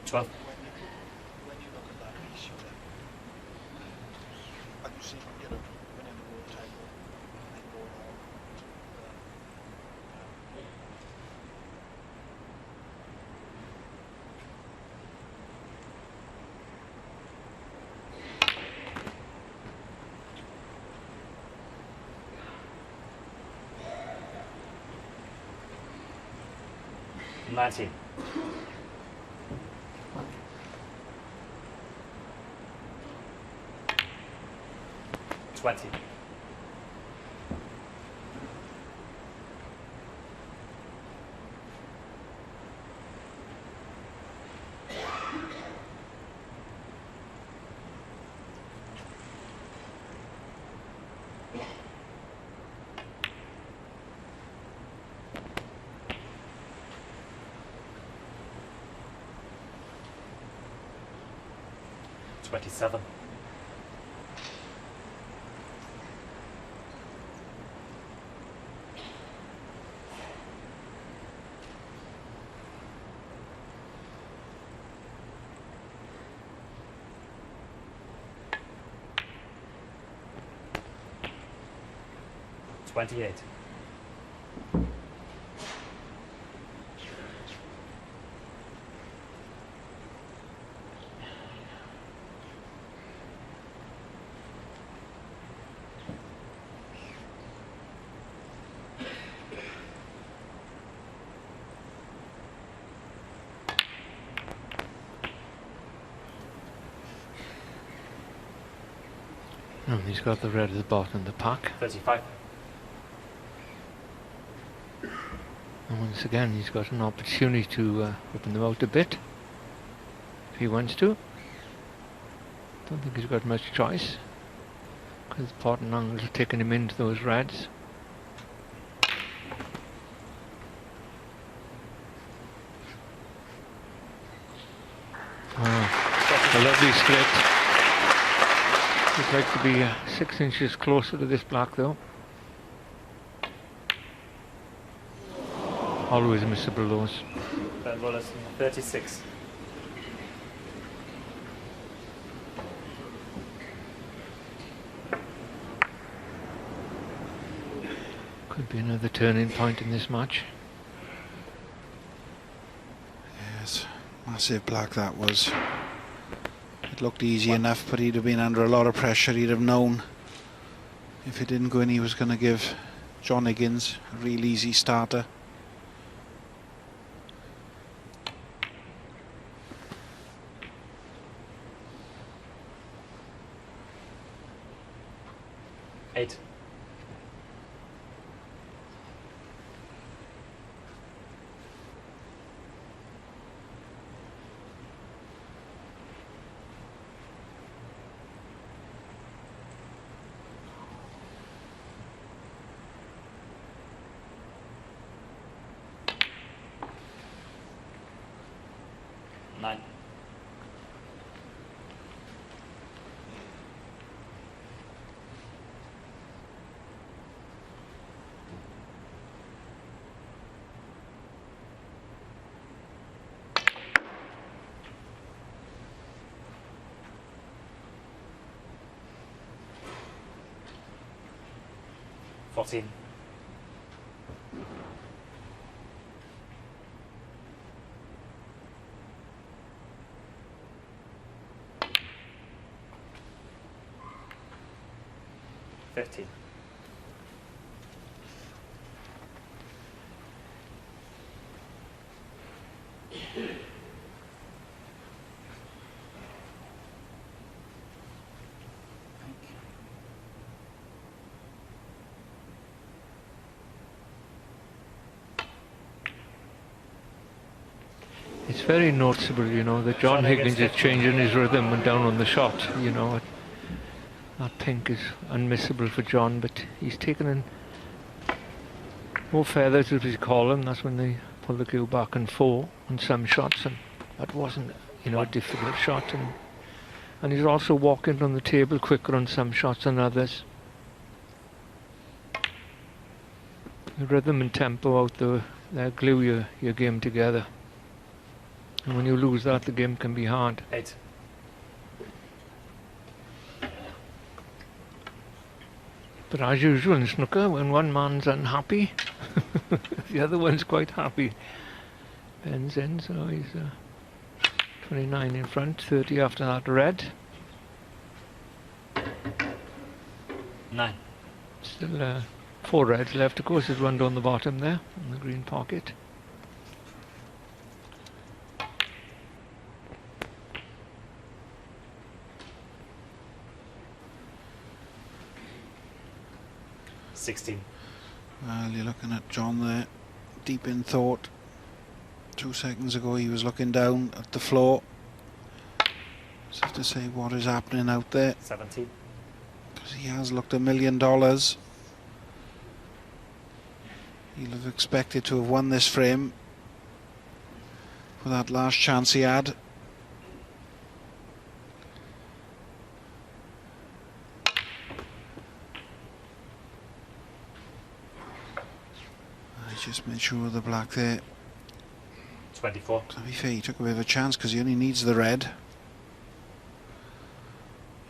$12. $19. 20. $27. $28. And he's got the red at the bottom of the pack. 35. And once again, he's got an opportunity to open them out a bit if he wants to. Don't think he's got much choice because the pot and angles are taking him into those reds. A lovely straight. Would like to be 6 inches closer to this black though. Always missable those. Ben Woollaston, 36. Could be another turning point in this match. Yes, massive black that was. It looked easy enough, but he'd have been under a lot of pressure. He'd have known if it didn't go in, he was going to give John Higgins a real easy starter. $8. 9. Fourteen. $15. It's very noticeable, you know, that John Higgins is changing his rhythm and down on the shot, you know. That pink is unmissable for John, but he's taken in more feathers, as we call them. That's when they pull the cue back and 4 on some shots, and that wasn't, you know, a difficult shot. And he's also walking on the table quicker on some shots than others. The rhythm and tempo out there, they glue your game together. And when you lose that, the game can be hard. 8. But as usual in snooker, when one man's unhappy, the other one's quite happy. Ben's in, so he's 29 in front, 30 after that red. 9. Still 4 reds left, of course. There's one down the bottom there, in the green pocket. Well, you're looking at John there, deep in thought. 2 seconds ago he was looking down at the floor. Just have to say, what is happening out there? 17. Because he has looked $1 million. He'll have expected to have won this frame for that last chance he had. Just made sure of the black there. 24. To be fair, he took a bit of a chance because he only needs the red.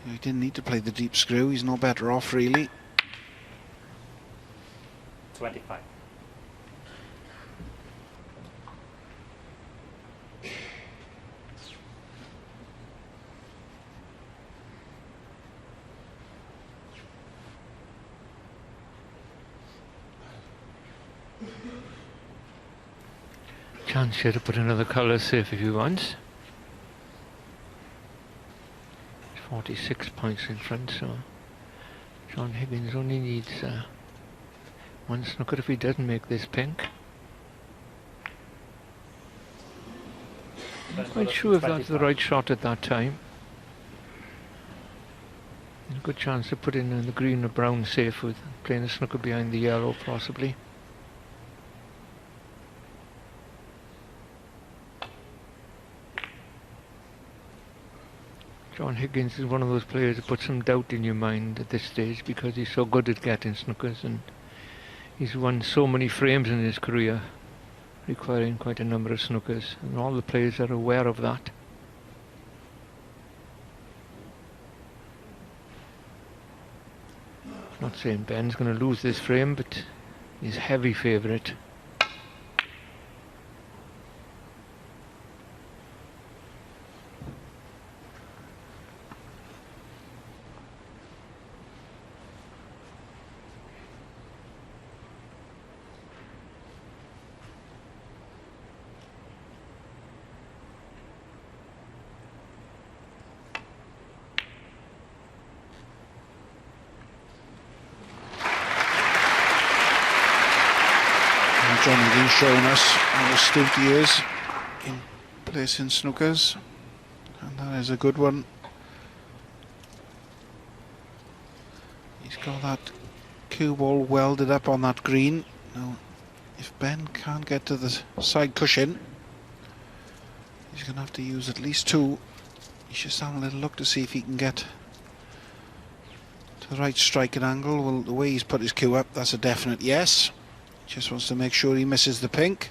He didn't need to play the deep screw. He's no better off, really. 25. Chance here to put another colour safe if he wants. 46 points in front, so John Higgins only needs 1 snooker if he doesn't make this pink. I'm not quite sure if that's the right shot at that time. There's a good chance to put in the green or brown safe with playing a snooker behind the yellow, possibly. John Higgins is one of those players that puts some doubt in your mind at this stage because he's so good at getting snookers, and he's won so many frames in his career, requiring quite a number of snookers, and all the players are aware of that. I'm not saying Ben's going to lose this frame, but he's heavy favourite. John Higgins showing us how astute he is in placing snookers, and that is a good one. He's got that cue ball welded up on that green. Now, if Ben can't get to the side cushion, He's going to have to use at least 2. He's just having a little look to see if he can get to the right striking angle. Well, the way he's put his cue up, that's a definite yes. He just wants to make sure he misses the pink.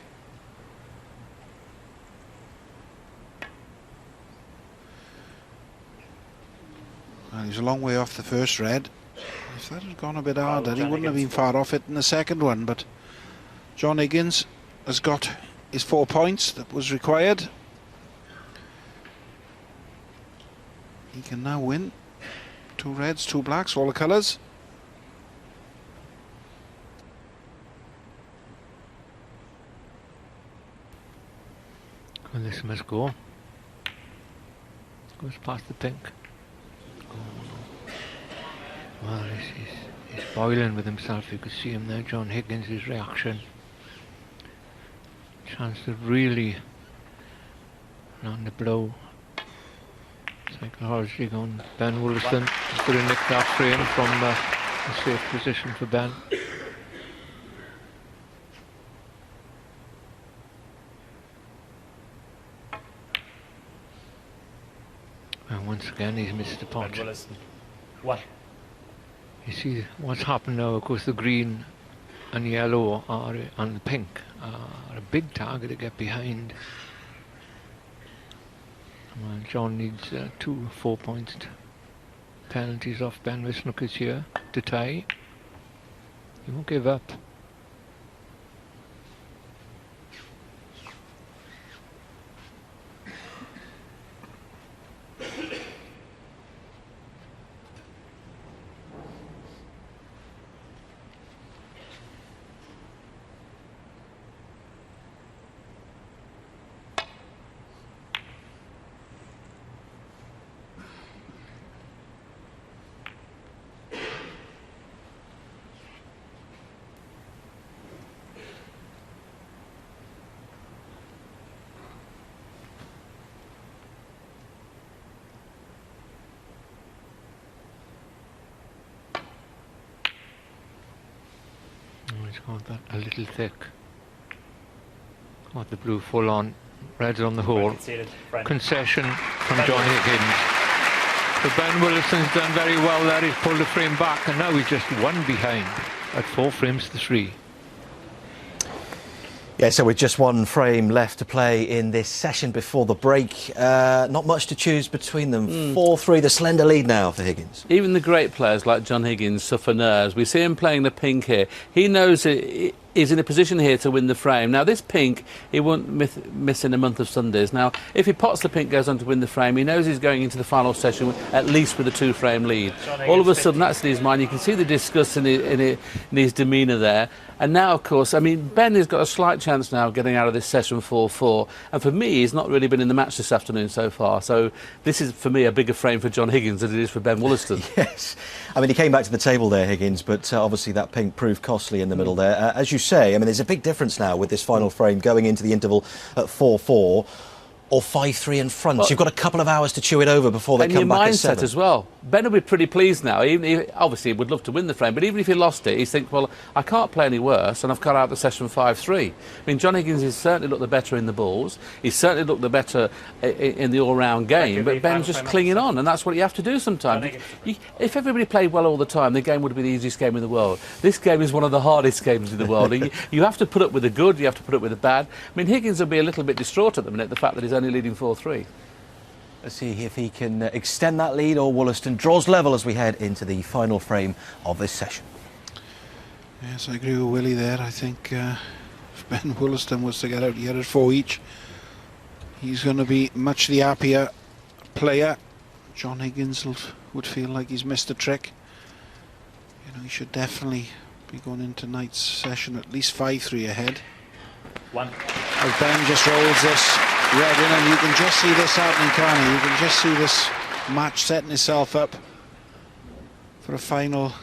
Well, he's a long way off the first red. If that had gone a bit harder, he wouldn't have been far off it in the second one. But John Higgins has got his 4 points that was required. He can now win. 2 reds, 2 blacks, all the colours. Well, this must go. Goes past the pink. Well, he's boiling with himself. You could see him there, John Higgins, his reaction. Chance to really land the blow. Psychology going. Ben Woollaston could have nicked that frame from a safe position for Ben. And once again he's missed the pot. One. You see what's happened now, of course the green and yellow are, and the pink are a big target to get behind. Well, John needs 2 4-point penalties off Ben with snookers here to tie. He won't give up. He's got that a little thick. Got the blue full on, reds on the hole. Concession from John Higgins. But Ben Woollaston's done very well there. He's pulled the frame back and now he's just 1 behind at 4 frames to 3. Yeah, so with just 1 frame left to play in this session before the break, not much to choose between them. 4-3, the slender lead now for Higgins. Even the great players like John Higgins suffer nerves. We see him playing the pink here. He knows he's in a position here to win the frame. Now, this pink, he won't miss in a month of Sundays. Now, if he pots the pink, goes on to win the frame, he knows he's going into the final session at least with a 2-frame lead. All of a sudden, that's in his mind. You can see the disgust in his demeanour there. And now, of course, I mean, Ben has got a slight chance now of getting out of this session 4-4. And for me, he's not really been in the match this afternoon so far. So this is, for me, a bigger frame for John Higgins than it is for Ben Woollaston. Yes. I mean, he came back to the table there, Higgins, but obviously that pink proved costly in the middle there. As you say, I mean, there's a big difference now with this final frame going into the interval at 4-4 or 5-3 in front. Well, you've got a couple of hours to chew it over before they come back at 7. And your mindset as well. Ben will be pretty pleased now. Even if, obviously, he would love to win the frame, but even if he lost it, he's thinking, well, I can't play any worse, and I've got out the session 5-3. I mean, John Higgins has certainly looked the better in the balls. He's certainly looked the better in the all-round game, but Ben's just clinging on, and that's what you have to do sometimes. If everybody played well all the time, the game would be the easiest game in the world. This game is one of the hardest games in the world. You have to put up with the good, you have to put up with the bad. I mean, Higgins will be a little bit distraught at the minute, the fact that he's only leading 4-3. Let's see if he can extend that lead or Woollaston draws level as we head into the final frame of this session. Yes, I agree with Willie there. I think if Ben Woollaston was to get out here at 4 each, he's going to be much the happier player. John Higgins would feel like he's missed a trick. You know, he should definitely be going into tonight's session at least 5-3 ahead. 1. As Ben just rolls this red in, and you can just see this happening, can't you? You can just see this match setting itself up for a final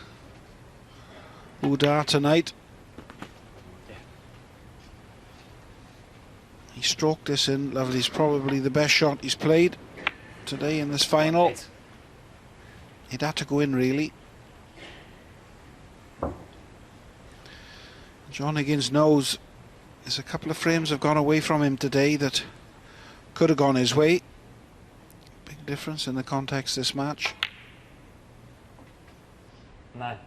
Uda tonight. He stroked this in lovely. It's probably the best shot he's played today in this final. It had to go in, really. John Higgins knows there's a couple of frames have gone away from him today that Could have gone his way. Big difference in the context of this match. 9.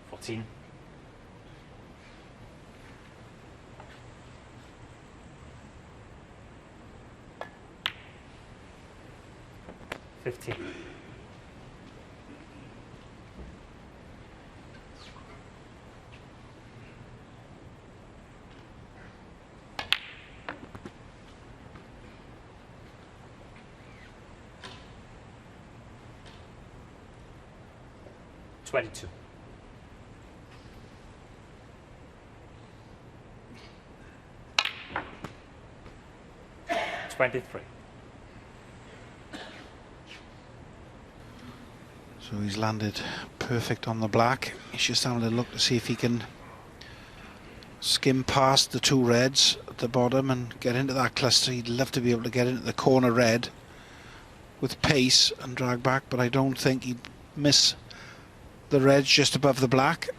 Fourteen. 15. 22. 23. So he's landed perfect on the black. He's just having a look to see if he can skim past the two reds at the bottom and get into that cluster. He'd love to be able to get into the corner red with pace and drag back, but I don't think he'd miss the reds just above the black.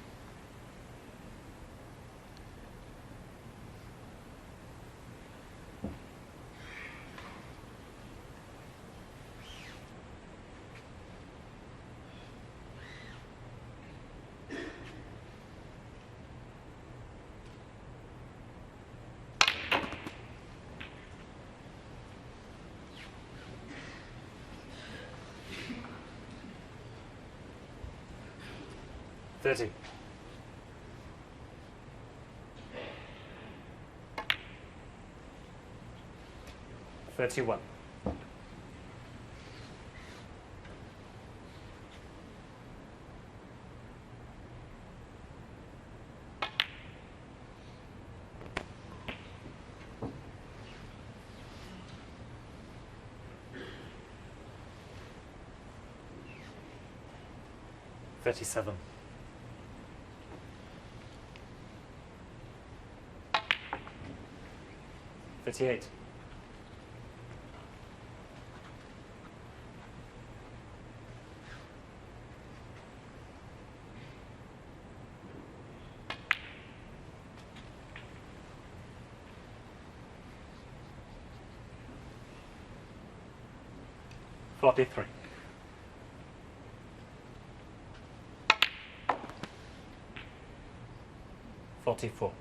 Thirty. 31. 37. 38. 43. 44.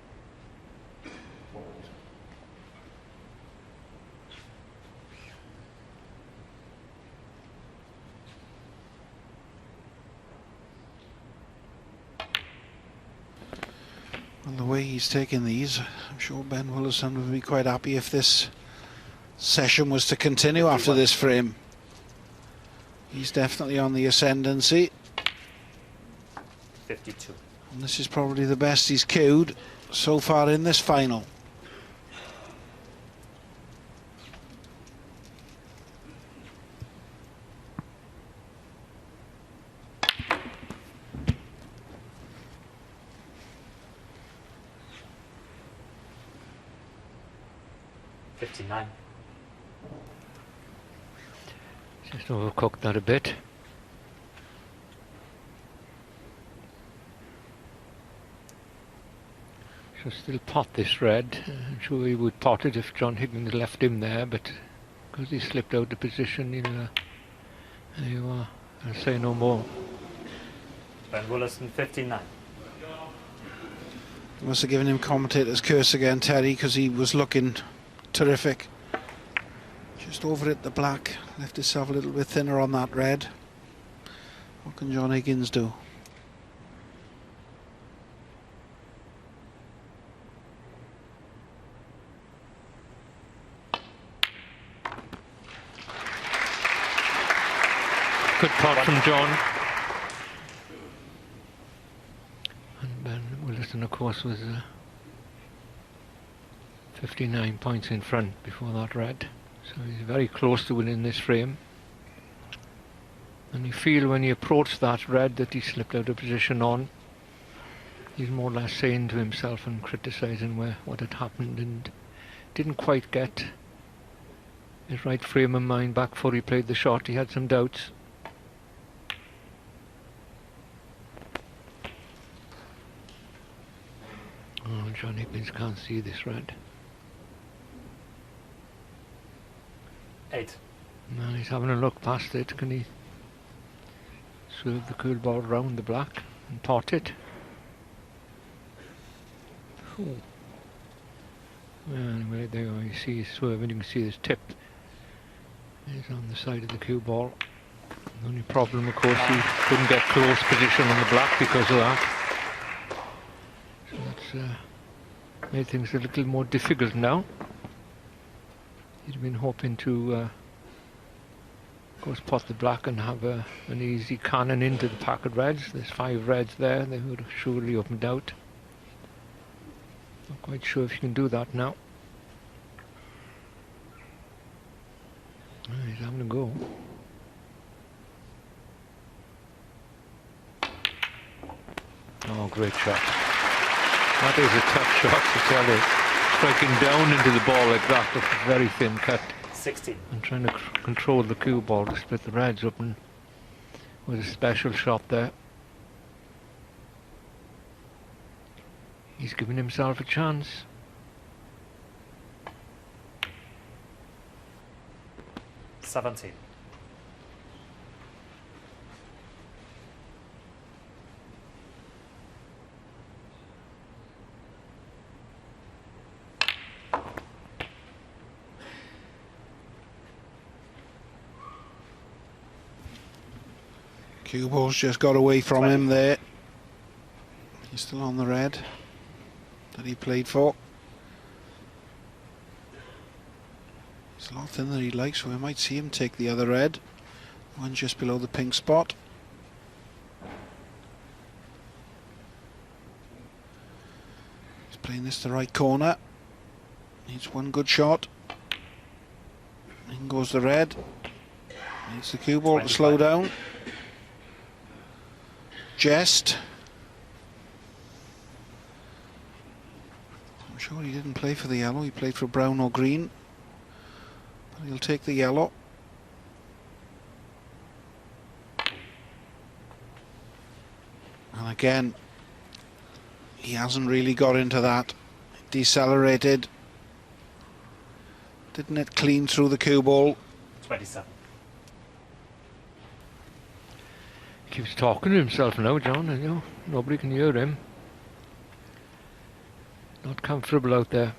'Well, the way he's taking these, I'm sure Ben Woollaston would be quite happy if this session was to continue after this frame. He's definitely on the ascendancy. 52. And this is probably the best he's queued so far in this final. Just overcooked that a bit. Should still pot this red. I'm sure he would pot it if John Higgins left him there, but because he slipped out of position, he'll, there you are. I'll say no more. Ben Woollaston, 59. Must have given him commentator's curse again, Terry, because he was looking terrific. Just over it, the black. Left himself a little bit thinner on that red. What can John Higgins do? Good pot from John. And Ben Woollaston, of course, was 59 points in front before that red. So he's very close to winning this frame. And you feel when he approached that red that he slipped out of position on. he's more or less saying to himself and criticising what had happened, and didn't quite get his right frame of mind back before he played the shot. He had some doubts. Oh, John Higgins can't see this red. 8. No, he's having a look past it. Can he serve the cool ball round the black and pot it? Ooh. Anyway, there you see he's swerving. You can see his tip is on the side of the cue ball. The only problem, of course, he couldn't get close position on the black because of that. So that's made things a little more difficult now. He'd been hoping to, of course, pot the black and have an easy cannon into the pack of reds. There's 5 reds there. They would have surely opened out. Not quite sure if you can do that now. He's having a go. Oh, great shot. That is a tough shot, to tell you. Striking down into the ball like that with a very thin cut. 16. And trying to control the cue ball to split the reds up, and with a special shot there. He's giving himself a chance. $17. Cue ball's just got away from him there. He's still on the red that he played for. It's a lot thinner than he likes, so we might see him take the other red. One just below the pink spot. He's playing this to the right corner. Needs one good shot. In goes the red. Needs the cue ball to slow down. Jest. I'm sure he didn't play for the yellow, he played for brown or green. But he'll take the yellow. And again, he hasn't really got into that. Decelerated. Didn't it clean through the cue ball? 27. Keeps talking to himself now, John, and nobody can hear him. Not comfortable out there.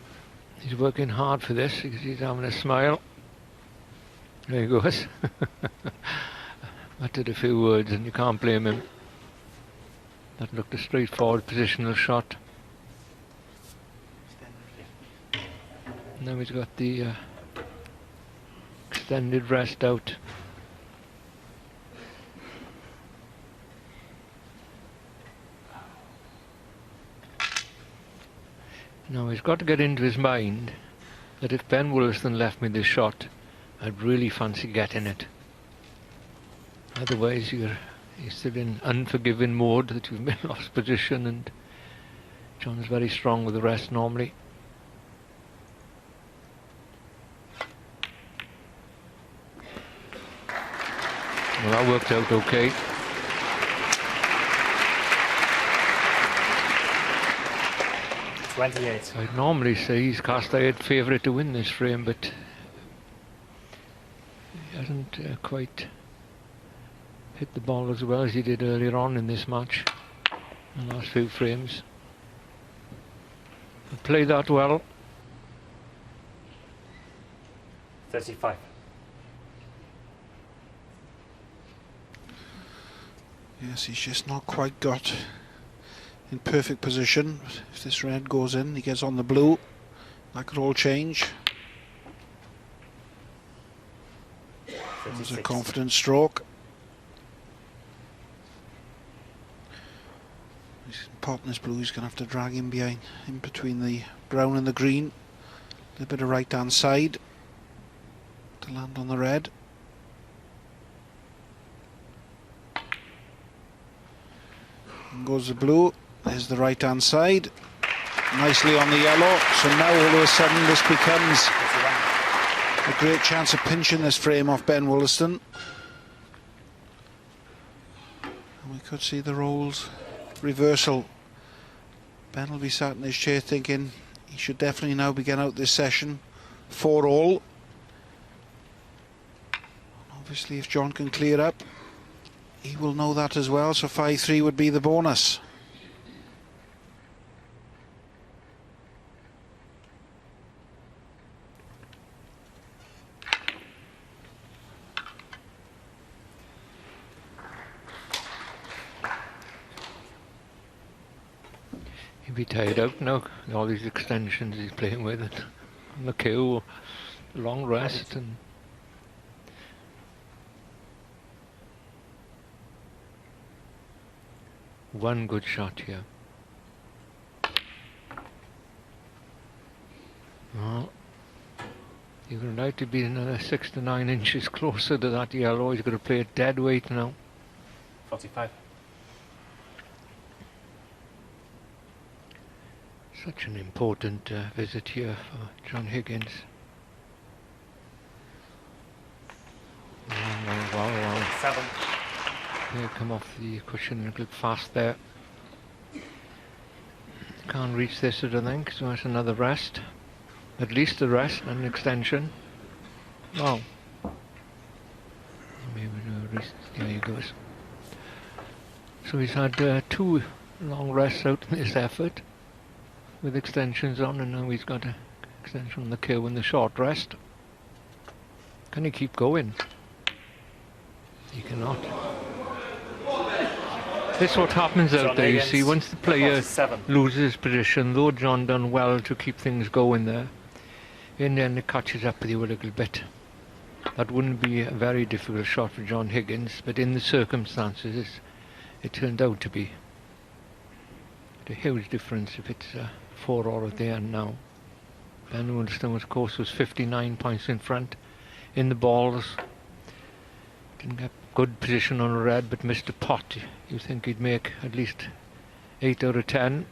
He's working hard for this because he's having a smile. There he goes. Uttered a few words and you can't blame him. That looked a straightforward positional shot. Now he's got the extended rest out. Now he's got to get into his mind that if Ben Woollaston left me this shot, I'd really fancy getting it. Otherwise you're still in unforgiving mode that you've been lost position, and John's very strong with the rest normally. Well, that worked out okay. I'd normally say he's cast iron favourite to win this frame, but he hasn't quite hit the ball as well as he did earlier on in this match, the last few frames. But played that well. 35. Yes, he's just not quite got in perfect position. If this red goes in, he gets on the blue. That could all change. That was a confident stroke. He's potting this blue. He's going to have to drag him behind, in between the brown and the green. A little bit of right hand side to land on the red. In goes the blue. There's the right-hand side. Nicely on the yellow. So now all of a sudden this becomes a great chance of pinching this frame off Ben Woollaston. And we could see the roles reversal. Ben will be sat in his chair thinking he should definitely now be getting out this session 4-all. Obviously if John can clear up, he will know that as well, so 5-3 would be the bonus. He'll be tired out now, all these extensions he's playing with, and the queue, long rest, and one good shot here. Well, you're going to have to be another 6 to 9 inches closer to that yellow. He's going to play it dead weight now. 45. Such an important visit here for John Higgins. Wow. 7. Yeah, come off the cushion a little fast there. Can't reach this, I don't think, so that's another rest. At least a rest and an extension. Wow. Maybe no rest. There he goes. So he's had 2 long rests out in this effort with extensions on, and now he's got an extension on the queue and the short rest. Can he keep going? He cannot. This is what happens out there, you see, once the player loses position, though John done well to keep things going there, and then it catches up with you a little bit. That wouldn't be a very difficult shot for John Higgins, but in the circumstances it turned out to be. A huge difference if it's 4-all at the end now. Ben Woollaston, of course, was 59 points in front in the balls. Didn't get good position on a red, but missed a pot. You think he'd make at least 8 out of 10.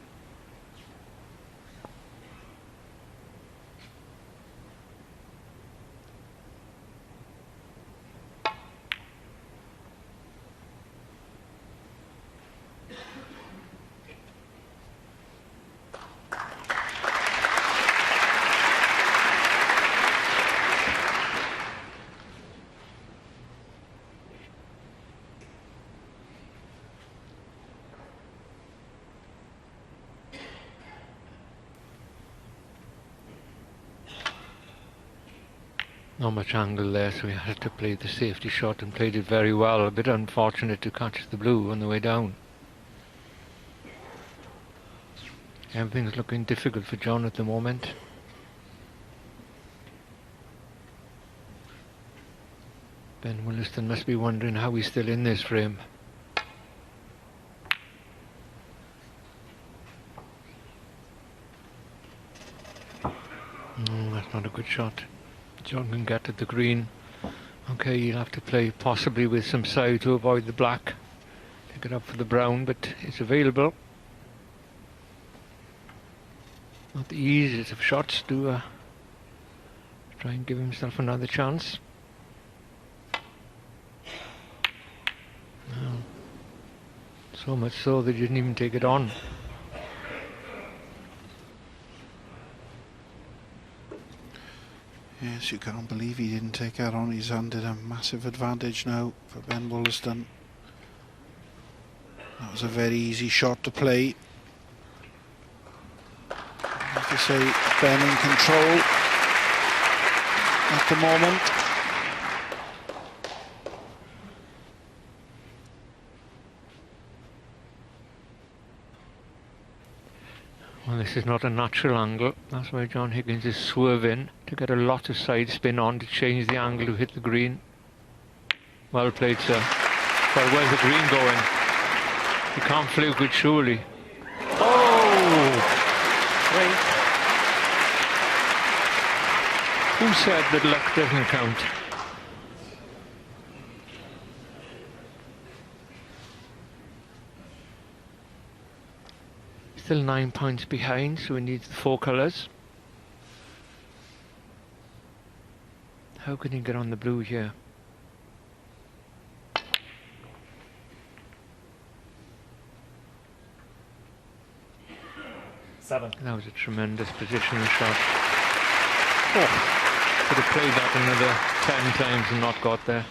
Not much angle there, so he had to play the safety shot and played it very well. A bit unfortunate to catch the blue on the way down. Everything's looking difficult for John at the moment. Ben Woollaston must be wondering how he's still in this frame. That's not a good shot. John can get at the green. Okay, you'll have to play possibly with some side to avoid the black. Pick it up for the brown, but it's available. Not the easiest of shots to try and give himself another chance. No. So much so they didn't even take it on. Yes, you can't believe he didn't take that on. He's handed a massive advantage now for Ben Woollaston. That was a very easy shot to play. I have to say, Ben in control at the moment. Well, this is not a natural angle. That's why John Higgins is swerving to get a lot of side spin on to change the angle to hit the green. Well played, sir. Well, where's the green going? You can't fluke it, surely. Oh! Who said that luck doesn't count? Still 9 points behind, so we need the 4 colours. How can he get on the blue here? Seven. That was a tremendous positional shot. Oh, could have played that another 10 times and not got there.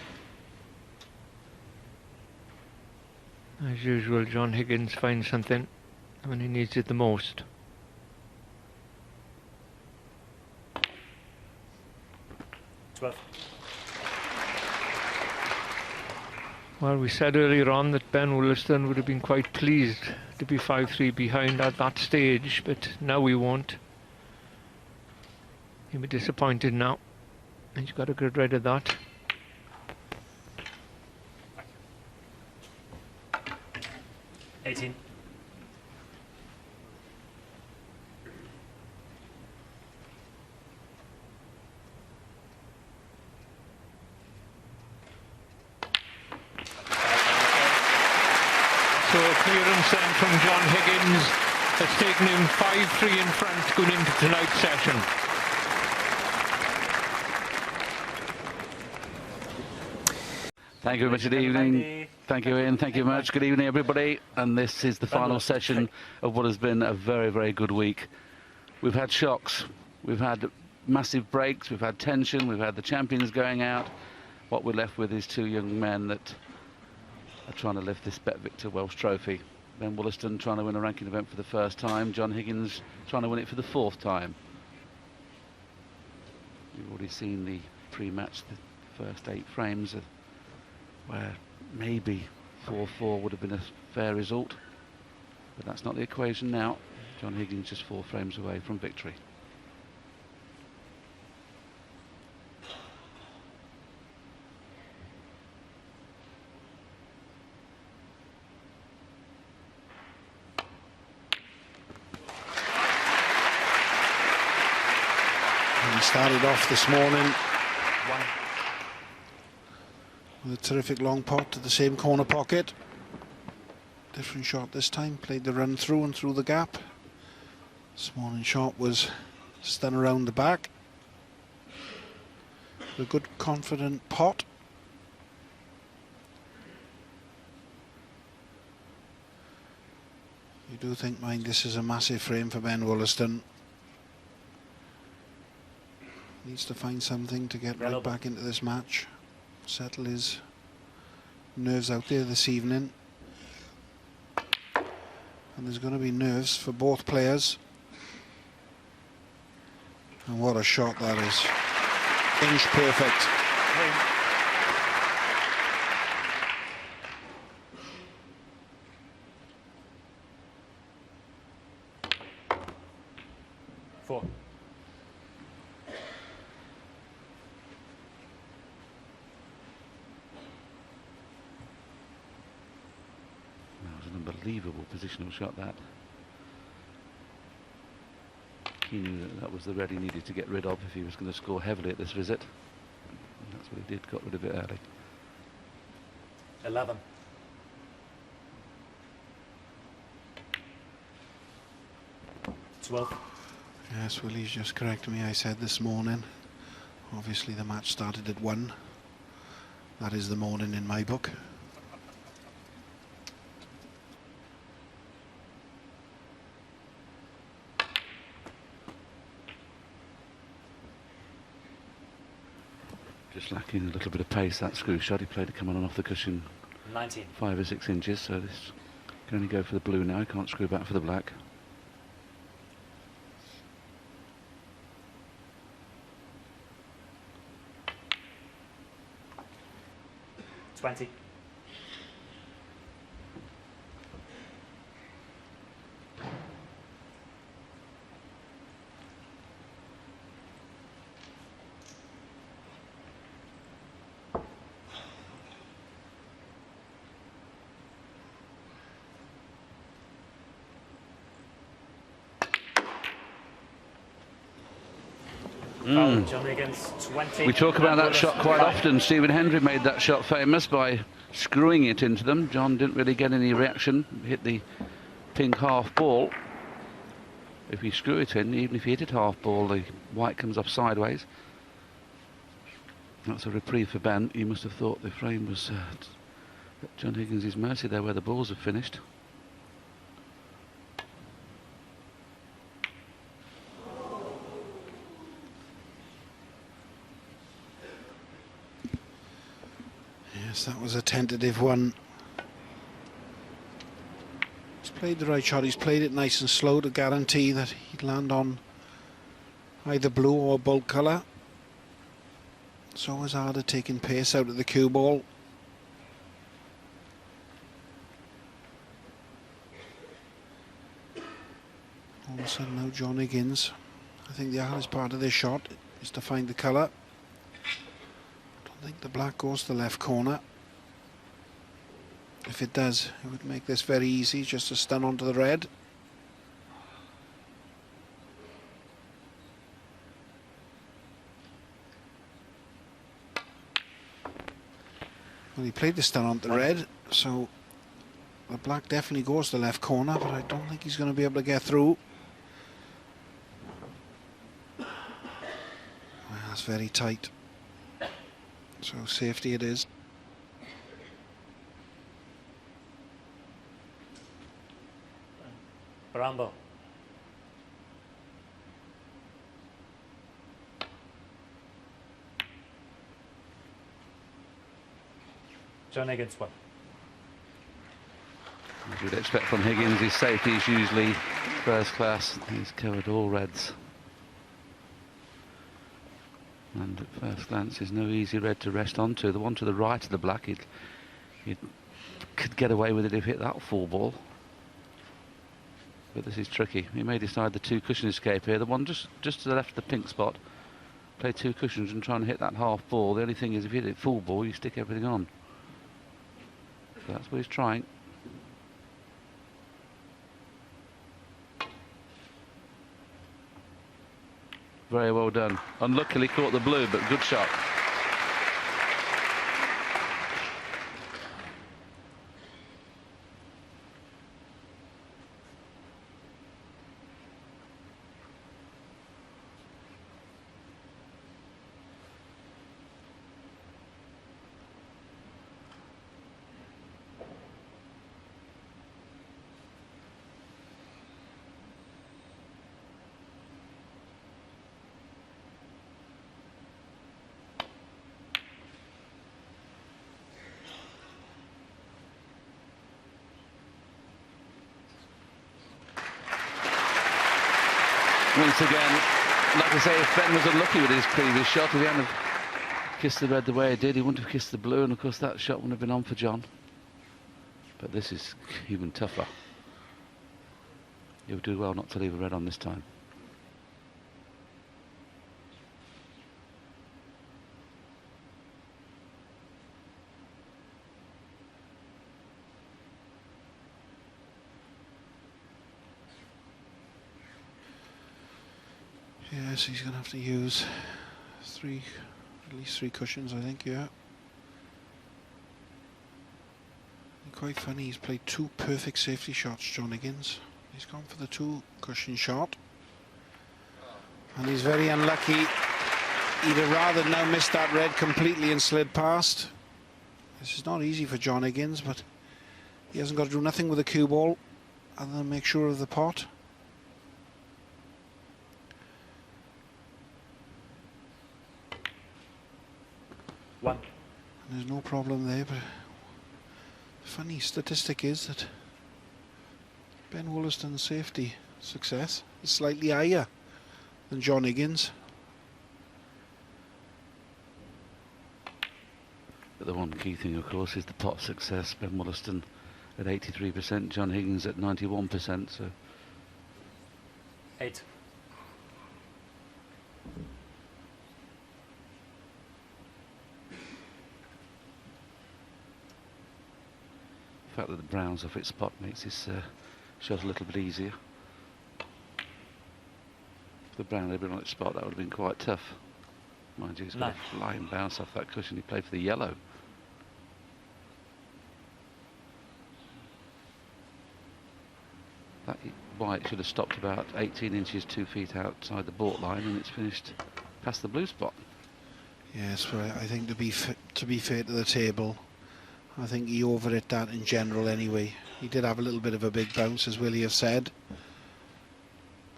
As usual, John Higgins finds something when he needs it the most. Well, we said earlier on that Ben Woollaston would have been quite pleased to be 5-3 behind at that stage, but now we won't. He'll be disappointed now, and he's got to get rid of that. So a clearance then from John Higgins has taken him 5-3 in front going into tonight's session. Thank you very much. Good evening. Thank you, Ian. Thank you very much. Good evening, everybody. And this is the final session of what has been a very, very good week. We've had shocks. We've had massive breaks. We've had tension. We've had the champions going out. What we're left with is two young men that are trying to lift this Bet Victor Welsh Trophy. Ben Woollaston trying to win a ranking event for the first time. John Higgins trying to win it for the 4th time. You've already seen the pre-match, the first 8 frames, where maybe 4-4 would have been a fair result. But that's not the equation now. John Higgins just 4 frames away from victory. He started off this morning with a terrific long pot to the same corner pocket. Different shot this time, played the run through and through the gap. This morning shot was spun around the back. A good confident pot. You do think, mind, this is a massive frame for Ben Woollaston. Needs to find something to get right back into this match. Settle his nerves out there this evening. And there's going to be nerves for both players. And what a shot that is. Inch perfect. Four. Unbelievable positional shot, that. He knew that that was the red he needed to get rid of if he was going to score heavily at this visit. And that's what he did, got rid of it early. 11. Yes, Willie's just corrected me. I said this morning, obviously the match started at 1. That is the morning in my book. Just lacking a little bit of pace, that screw shot. He played it coming on off the cushion 19. 5 or 6 inches, so this can only go for the blue now. He can't screw back for the black. $20. John Higgins, 20. We talk about that shot quite often. Stephen Hendry made that shot famous by screwing it into them. John didn't really get any reaction, hit the pink half ball. if you screw it in, even if you hit it half ball, the white comes off sideways. That's a reprieve for Ben. He must have thought the frame was at John Higgins' mercy there where the balls have finished. Yes, that was a tentative one. He's played the right shot. He's played it nice and slow to guarantee that he'd land on either blue or bulk colour. It's always harder taking pace out of the cue ball. All of a sudden now John Higgins, I think the hardest part of this shot is to find the colour. I don't think the black goes to the left corner. If it does, it would make this very easy, just to stun onto the red. Well, he played the stun onto the red, so the black definitely goes to the left corner, but I don't think he's going to be able to get through. Well, that's very tight. So safety it is. Barambo. John Higgins, 1. As you'd expect from Higgins, his safety is usually first class. He's covered all reds. And at first glance, there's no easy red to rest onto. The one to the right of the black, he could get away with it if it hit that full ball. But this is tricky. He may decide the 2 cushion escape here. The one just to the left of the pink spot. Play 2 cushions and try and hit that half ball. The only thing is, if you hit it full ball, you stick everything on. So that's what he's trying. Very well done. Unluckily caught the blue, but good shot. Once again, like I say, if Ben was unlucky with his previous shot, if he hadn't have kissed the red the way he did, he wouldn't have kissed the blue, and of course that shot wouldn't have been on for John. But this is even tougher. He would do well not to leave a red on this time. Yes, he's going to have to use at least three cushions, I think, yeah. And quite funny, he's played 2 perfect safety shots, John Higgins. He's gone for the 2 cushion shot. And he's very unlucky. He'd have rather now missed that red completely and slid past. This is not easy for John Higgins, but he hasn't got to do nothing with the cue ball other than make sure of the pot. One. And there's no problem there, but the funny statistic is that Ben Woollaston's safety success is slightly higher than John Higgins. But the one key thing, of course, is the pot success. Ben Woollaston at 83%, John Higgins at 91%. So 8. the fact that the brown's off its spot makes this shot a little bit easier. If the brown had been on its spot, that would have been quite tough. Mind you, he's got a flying bounce off that cushion. He played for the yellow. That white should have stopped about 18 inches, 2 feet outside the baulk line, and it's finished past the blue spot. Yes, but I think to be fair to the table, I think he overhit that in general anyway. He did have a little bit of a big bounce, as Willie have said.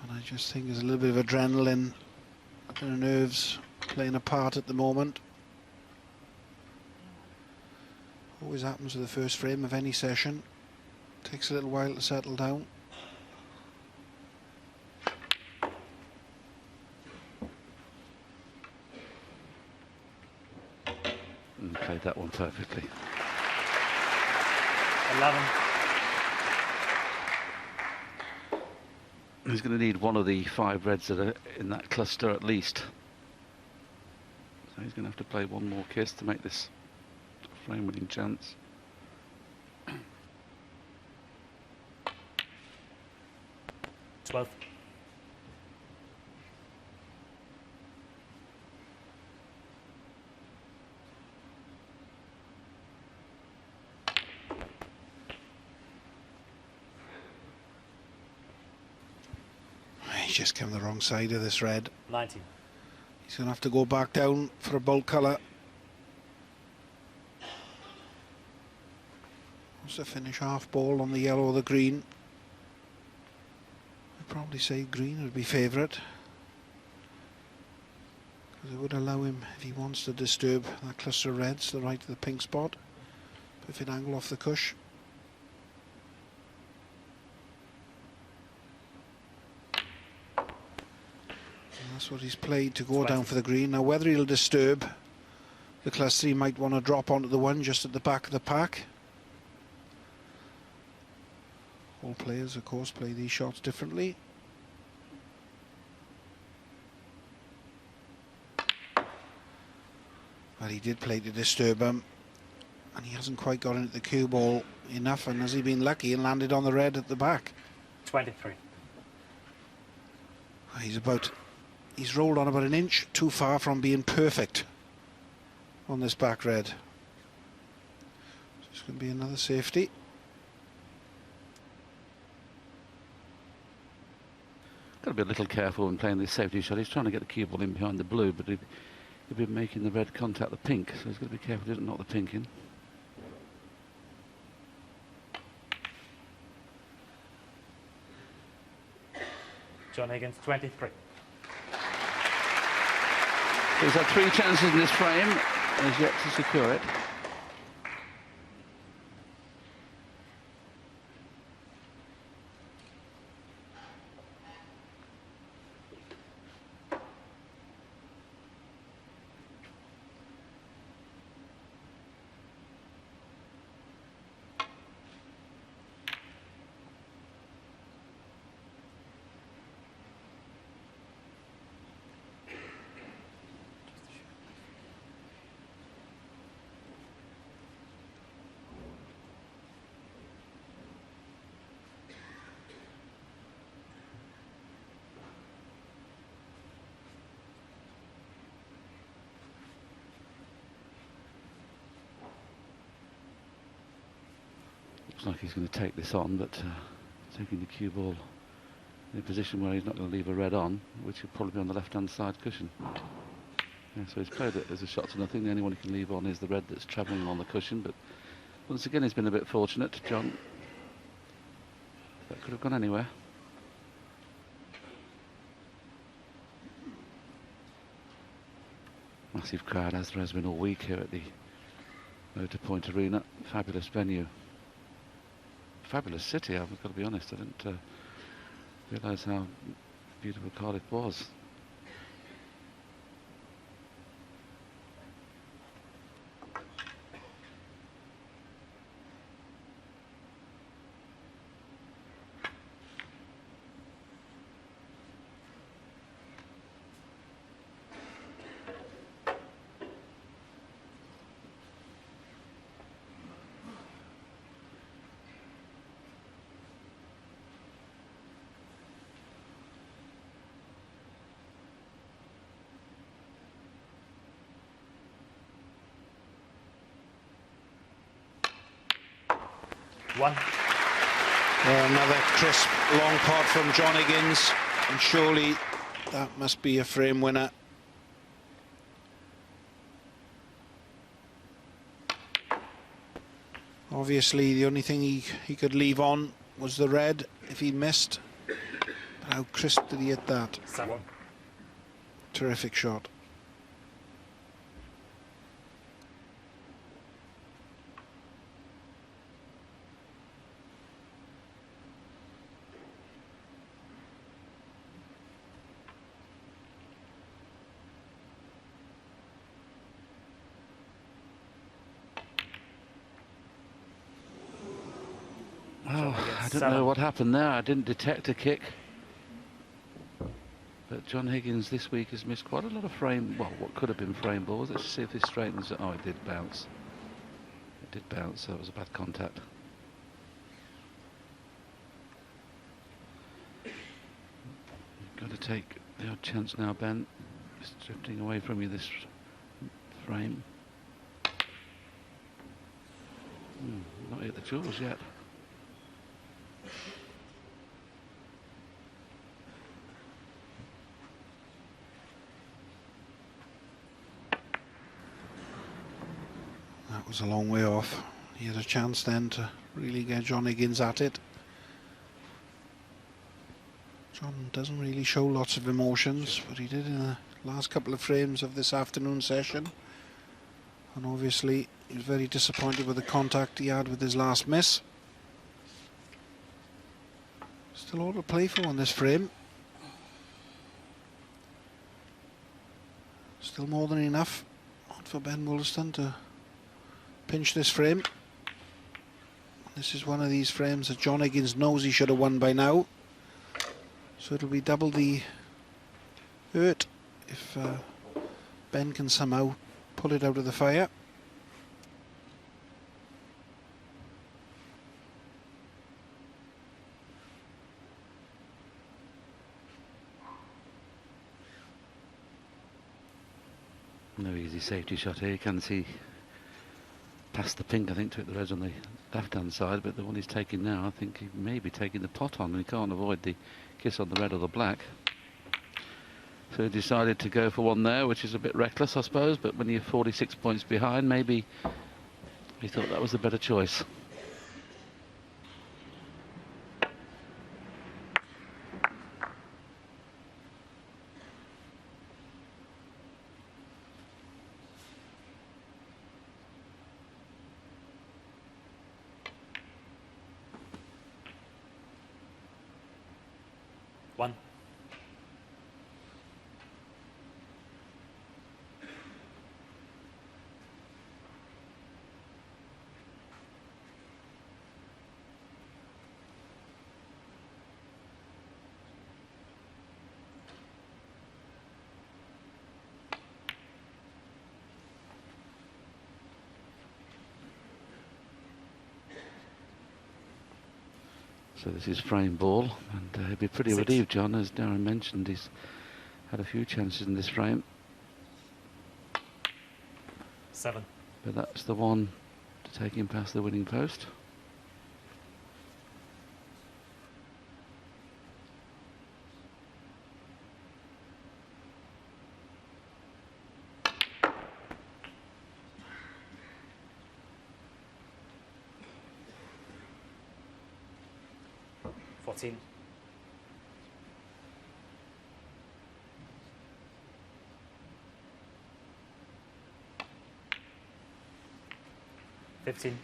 And I just think there's a little bit of adrenaline and nerves playing a part at the moment. Always happens with the first frame of any session. Takes a little while to settle down. And played that one perfectly. 11. He's going to need one of the 5 reds that are in that cluster at least. So he's going to have to play one more kiss to make this frame winning chance. 12. He's just come the wrong side of this red. 19. He's going to have to go back down for a bulk colour. Wants to finish half ball on the yellow or the green. I'd probably say green would be favourite, because it would allow him, if he wants to disturb that cluster of reds to the right of the pink spot, perfect angle off the cush. And that's what he's played to go 20. down for the green. Now whether he'll disturb the cluster, he might want to drop onto the one just at the back of the pack. All players, of course, play these shots differently. Well, he did play to disturb him, and he hasn't quite got into the cue ball enough, and has he been lucky and landed on the red at the back? 23. He's rolled on about an inch too far from being perfect on this back red. So it's going to be another safety. Got to be a little careful when playing this safety shot. He's trying to get the cue ball in behind the blue, but he'll be making the red contact the pink, so he's got to be careful he doesn't knock the pink in. John Higgins, 23. He's had 3 chances in this frame and he's yet to secure it. Looks like he's going to take this on, but taking the cue ball in a position where he's not going to leave a red on, which will probably be on the left-hand side cushion. Yeah, so he's played it as a shot to nothing. The only one he can leave on is the red that's travelling on the cushion, but once again he's been a bit fortunate, John. That could have gone anywhere. Massive crowd, as there has been all week here at the Motor Point Arena. Fabulous venue. Fabulous city, I've got to be honest. I didn't realise how beautiful Cardiff was. Another crisp long pot from John Higgins, and surely that must be a frame winner. Obviously the only thing he could leave on was the red if he missed. But how crisp did he hit that? 7. Terrific shot. Oh, I don't know what happened there. I didn't detect a kick. But John Higgins this week has missed quite a lot of frame, well, what could have been frame balls. Let's see if this straightens it. Oh, it did bounce. It did bounce, so it was a bad contact. You've got to take the odd chance now, Ben. It's drifting away from you, this frame. Not hit the jaws yet. That was a long way off. He had a chance then to really get John Higgins at it. John doesn't really show lots of emotions, but he did in the last couple of frames of this afternoon session. And obviously he was very disappointed with the contact he had with his last miss. Still all to play for on this frame. Still more than enough for Ben Woollaston to pinch this frame. This is one of these frames that John Higgins knows he should have won by now. So it'll be double the hurt if Ben can somehow pull it out of the fire. No easy safety shot here. You can see past the pink, I think, took the reds on the left-hand side, but the one he's taking now, I think he may be taking the pot on, and he can't avoid the kiss on the red or the black. So he decided to go for one there, which is a bit reckless, I suppose, but when you're 46 points behind, maybe he thought that was the better choice. One. So this is frame ball, and he'll be pretty 6. relieved, John, as Darren mentioned. He's had a few chances in this frame, 7. but that's the one to take him past the winning post. Fourteen. 15.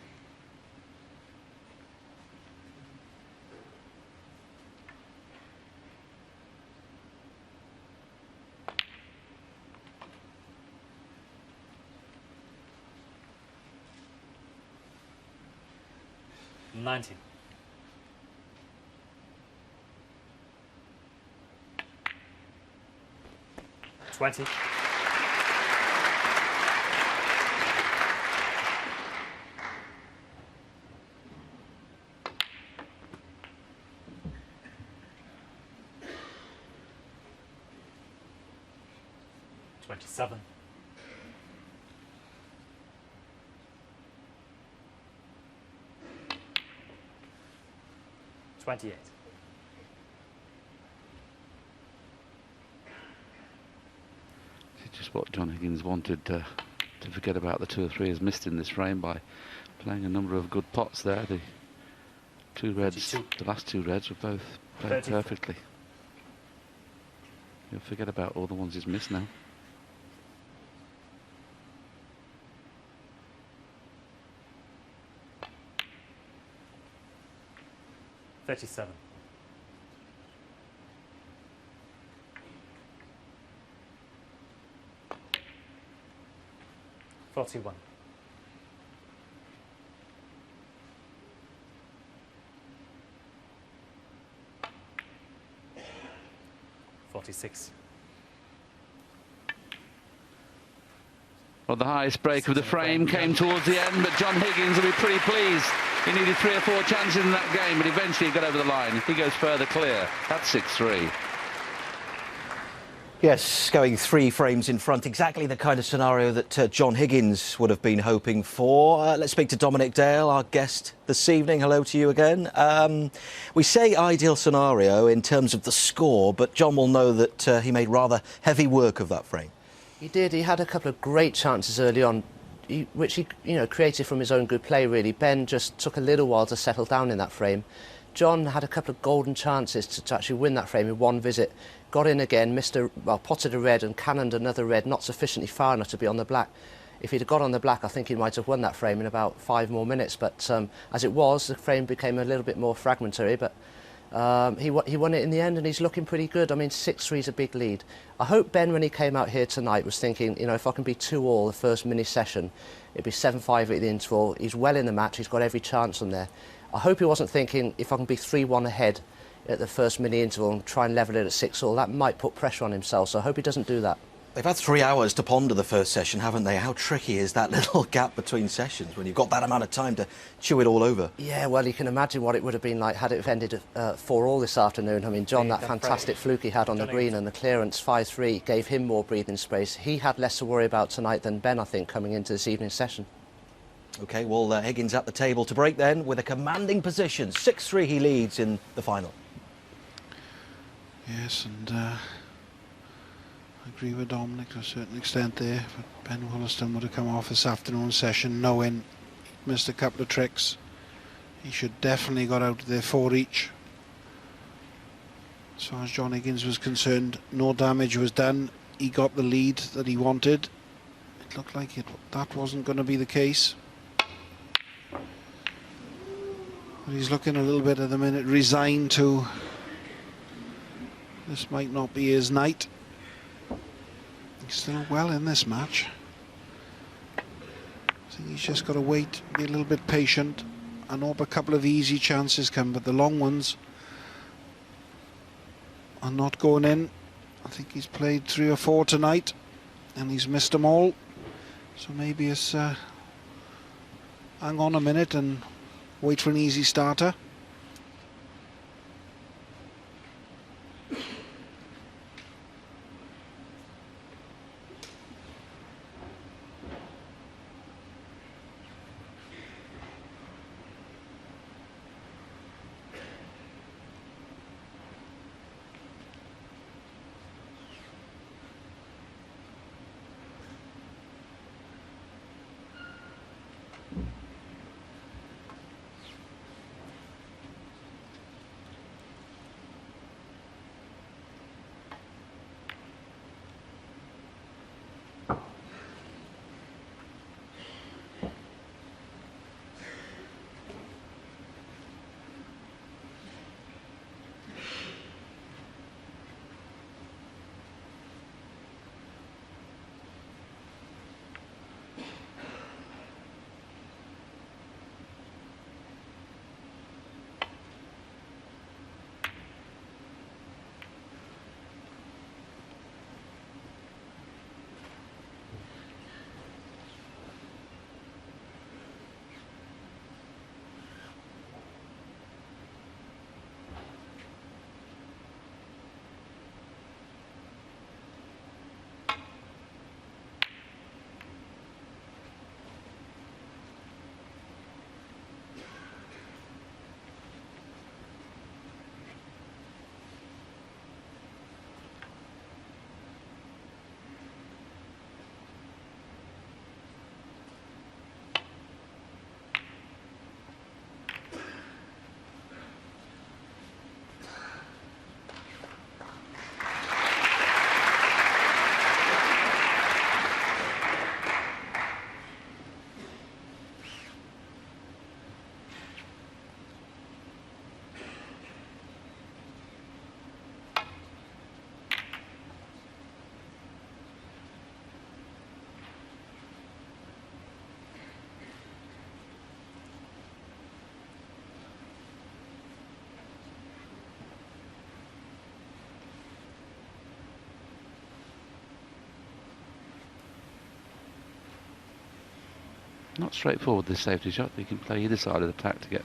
19. 20. 27. 28. It's just what John Higgins wanted to forget about the 2 or 3 he's missed in this frame by playing a number of good pots there. The 2 reds, 32. the last 2 reds were both played 34. perfectly. He'll forget about all the ones he's missed now. $37. 41. 46. Well, the highest break of the frame came towards the end, but John Higgins will be pretty pleased. He needed 3 or 4 chances in that game, but eventually he got over the line. He goes further clear. That's 6-3. Yes, going 3 frames in front, exactly the kind of scenario that John Higgins would have been hoping for. Let's speak to Dominic Dale, our guest this evening. Hello to you again. We say ideal scenario in terms of the score, but John will know that he made rather heavy work of that frame. He did. He had a couple of great chances early on, which he created from his own good play, really. Ben just took a little while to settle down in that frame. John had a couple of golden chances to actually win that frame in one visit. Got in again, potted a red and cannoned another red, not sufficiently far enough to be on the black. If he'd have got on the black, I think he might have won that frame in about 5 more minutes. But as it was, the frame became a little bit more fragmentary. But he won it in the end, and he's looking pretty good. I mean, 6-3 is a big lead. I hope Ben, when he came out here tonight, was thinking, if I can be 2-all the first mini session, it'd be 7-5 at the interval. He's well in the match. He's got every chance on there. I hope he wasn't thinking, if I can be 3-1 ahead at the first mini interval and try and level it at 6-all, that might put pressure on himself. So I hope he doesn't do that. They've had 3 hours to ponder the first session, haven't they? How tricky is that little gap between sessions when you've got that amount of time to chew it all over? Yeah, well, you can imagine what it would have been like had it ended 4-all this afternoon. I mean, John, that fantastic fluke he had on the green and the clearance 5-3 gave him more breathing space. He had less to worry about tonight than Ben, I think, coming into this evening's session. OK, well, Higgins at the table to break then with a commanding position. 6-3 he leads in the final. Yes, and I agree with Dominic to a certain extent there, but Ben Woollaston would have come off this afternoon session knowing he missed a couple of tricks. He should definitely got out there 4 each. As far as John Higgins was concerned, no damage was done. He got the lead that he wanted. It looked like that wasn't going to be the case. But he's looking a little bit at the minute resigned to this might not be his night. He's still well in this match. I think he's just got to wait, be a little bit patient, and hope a couple of easy chances come, but the long ones are not going in. I think he's played 3 or 4 tonight, and he's missed them all. So maybe it's hang on a minute and wait for an easy starter. Not straightforward, this safety shot. He can play either side of the pack to get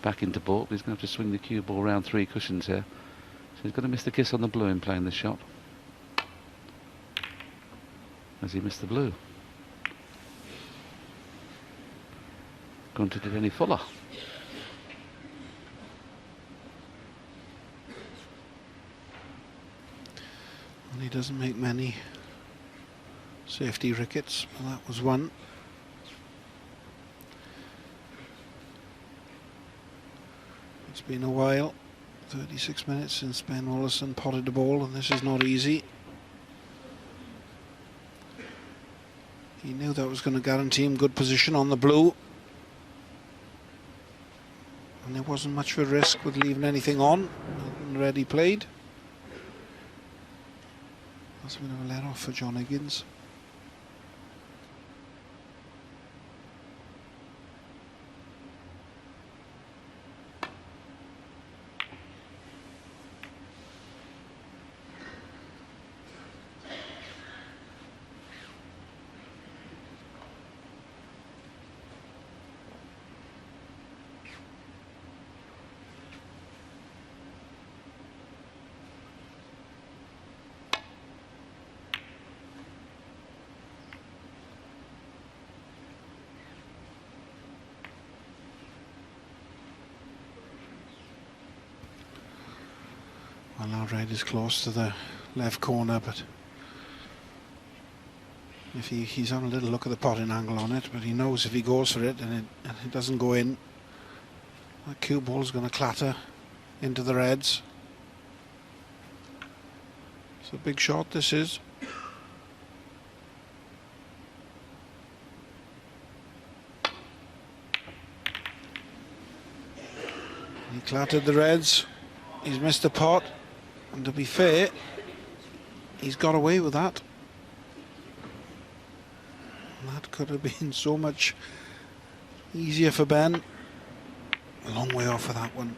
back into baulk, but he's going to have to swing the cue ball around 3 cushions here. So he's going to miss the kiss on the blue in playing this shot. As he missed the blue. Couldn't hit it any fuller. And he doesn't make many safety rickets, well, that was one. It's been a while, 36 minutes since Ben Woollaston potted the ball, and this is not easy. He knew that was going to guarantee him good position on the blue. And there wasn't much of a risk with leaving anything on. Already played. That's a bit of a let off for John Higgins. Well, now red is close to the left corner, but if he's having a little look at the potting angle on it, but he knows if he goes for it and it doesn't go in, that cue ball is going to clatter into the reds. It's a big shot, this is. He clattered the reds. He's missed a pot. And to be fair, he's got away with that. And that could have been so much easier for Ben. A long way off for that one.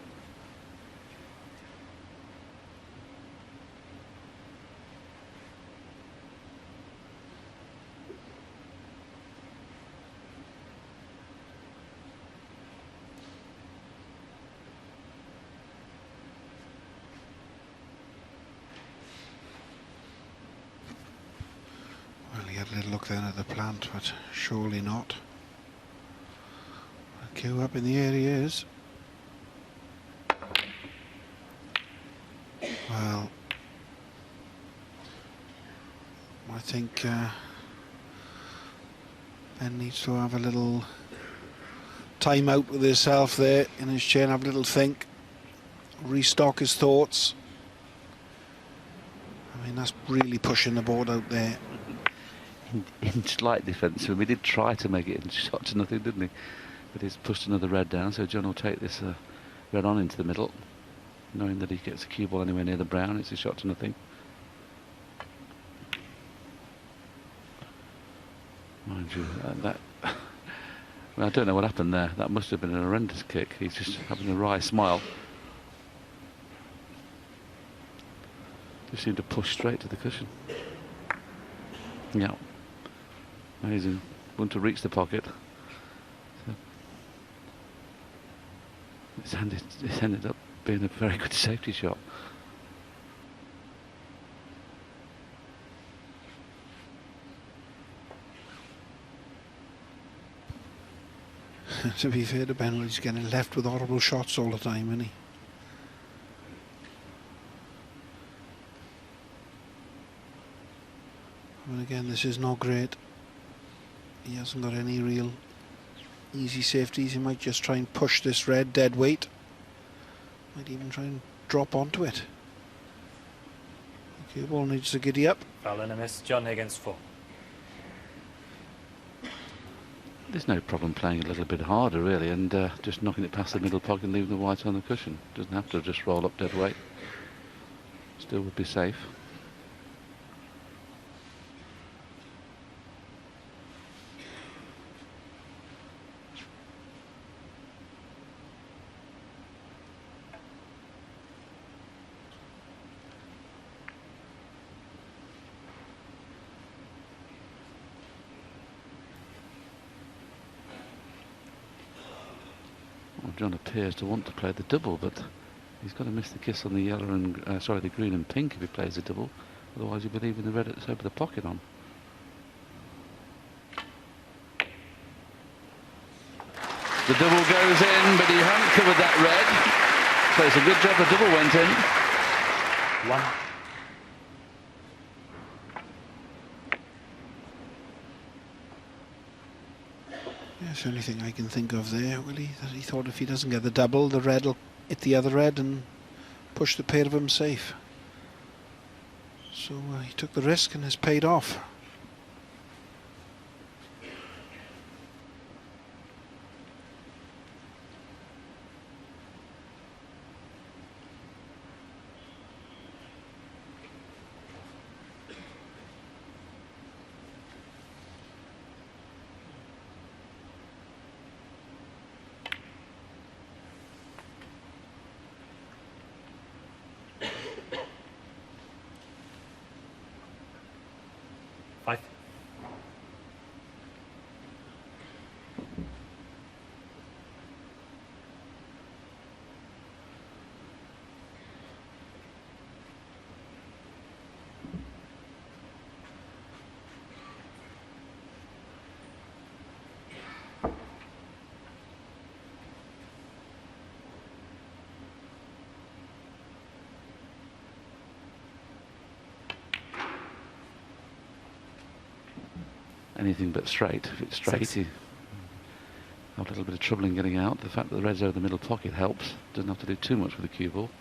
He had a little look then at the plant, but surely not. A cue up in the air he is. Well, I think Ben needs to have a little time out with himself there in his chair, have a little think, restock his thoughts. I mean, that's really pushing the board out there. In slight defence, we did try to make it in shot to nothing, didn't he? But he's pushed another red down, so John will take this red on into the middle, knowing that he gets a cue ball anywhere near the brown. It's a shot to nothing. Mind you, that well, I don't know what happened there. That must have been an horrendous kick. He's just having a wry smile. Just seemed to push straight to the cushion. Yeah. Amazing. Want to reach the pocket. So it's ended up being a very good safety shot. To be fair to Ben, he's getting left with horrible shots all the time, isn't he? And again, this is not great. He hasn't got any real easy safeties. He might just try and push this red dead weight. Might even try and drop onto it. The cue ball needs to giddy up. Foul and a miss. John Higgins 4. There's no problem playing a little bit harder, really, and just knocking it past the middle pocket and leaving the white on the cushion. Doesn't have to just roll up dead weight. Still would be safe. John appears to want to play the double, but he's got to miss the kiss on the yellow and the green and pink if he plays the double. Otherwise, you'll be leaving the red that's over the pocket on. The double goes in, but he hadn't covered that red. So it's a good job the double went in. 1. That's the only thing I can think of there, Willie, that he thought if he doesn't get the double, the red will hit the other red and push the pair of them safe. So he took the risk and it's paid off. Anything but straight. If it's straight, you have a little bit of trouble in getting out. The fact that the red's over the middle pocket helps. Doesn't have to do too much with the cue ball,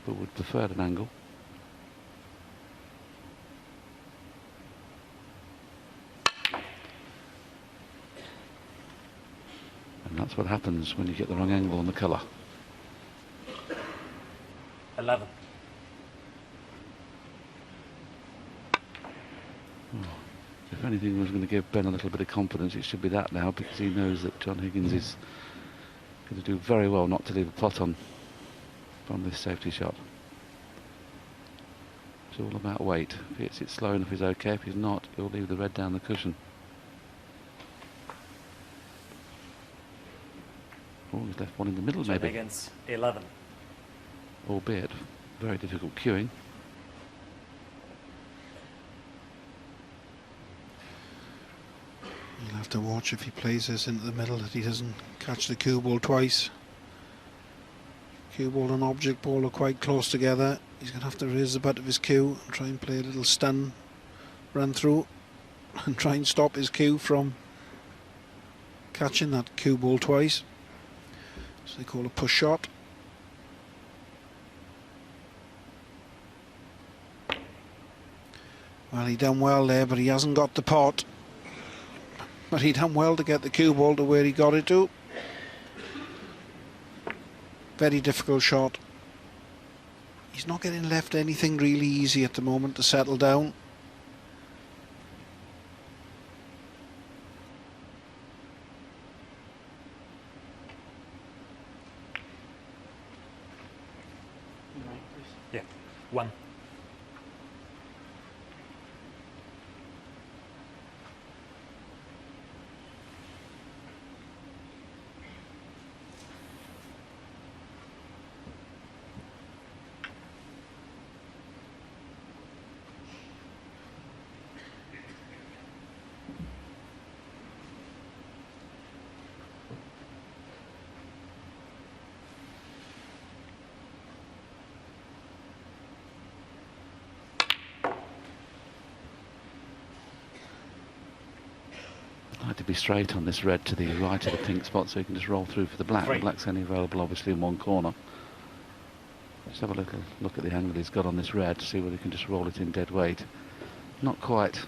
but would prefer an angle. And that's what happens when you get the wrong angle on the colour. 11. If anything was going to give Ben a little bit of confidence, it should be that now, because he knows that John Higgins is going to do very well not to leave a pot on from this safety shot. It's all about weight. If he hits it slow enough, he's okay. If he's not, he'll leave the red down the cushion. Oh, he's left one in the middle, John maybe. Higgins, 11. Albeit very difficult cueing. You'll have to watch if he plays this into the middle that he doesn't catch the cue ball twice. Cue ball and object ball are quite close together. He's going to have to raise the butt of his cue and try and play a little stun run through and try and stop his cue from catching that cue ball twice. So they call a push shot. Well, he done well there, but he hasn't got the pot. But he done well to get the cue ball to where he got it to. Very difficult shot. He's not getting left anything really easy at the moment to settle down. Yeah, 1. To be straight on this red to the right of the pink spot, so you can just roll through for the black. 3. The black's only available obviously in one corner. Just have a little look at the angle he's got on this red to see whether he can just roll it in dead weight. Not quite.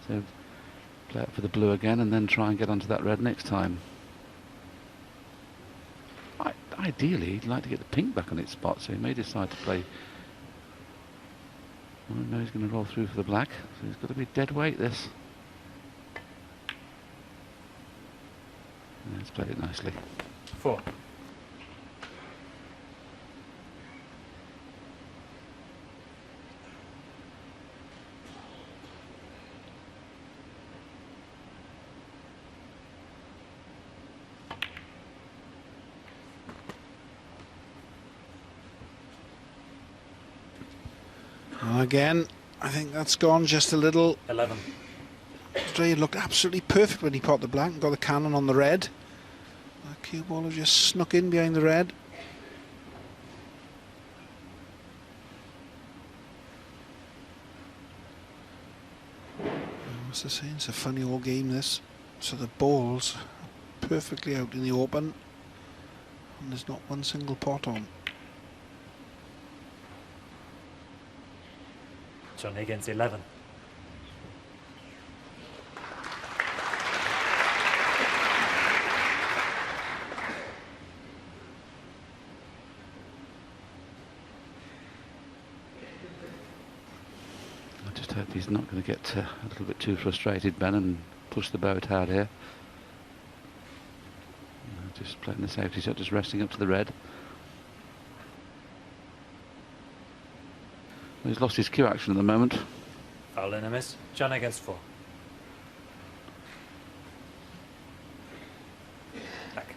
So play it for the blue again and then try and get onto that red next time. Ideally he'd like to get the pink back on its spot, so he may decide to play. Oh no, he's going to roll through for the black, so he's got to be dead weight this. He's played it nicely. 4. again. I think that's gone just a little. 11. Australia looked absolutely perfect when he popped the black and got the cannon on the red. That cue ball has just snuck in behind the red. What's I saying? It's a funny old game, this. So the balls are perfectly out in the open, and there's not one single pot on. John Higgins, 11. I just hope he's not going to get a little bit too frustrated, Ben, and push the boat hard here. Just playing the safety shot, just resting up to the red. He's lost his cue action at the moment. Foul and a miss. John Higgins, 4. Back.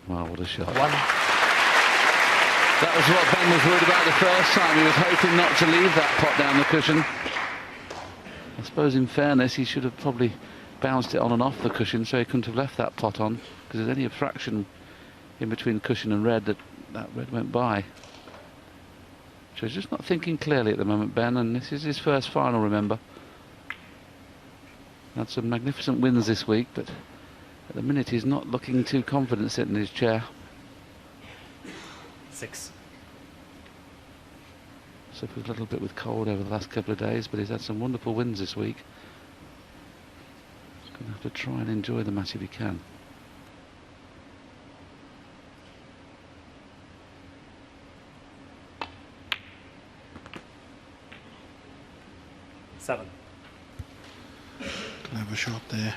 Wow, what a shot. 1. That was what Ben was worried about the first time. He was hoping not to leave that pot down the cushion. I suppose in fairness he should have probably bounced it on and off the cushion so he couldn't have left that pot on, because there's only a fraction in between cushion and red that red went by. So he's just not thinking clearly at the moment, Ben, and this is his first final, remember. Had some magnificent wins this week, but at the minute he's not looking too confident sitting in his chair. 6. Suffered a little bit with cold over the last couple of days, but he's had some wonderful wins this week. He's going to have to try and enjoy the match if he can. Seven. Clever shot there.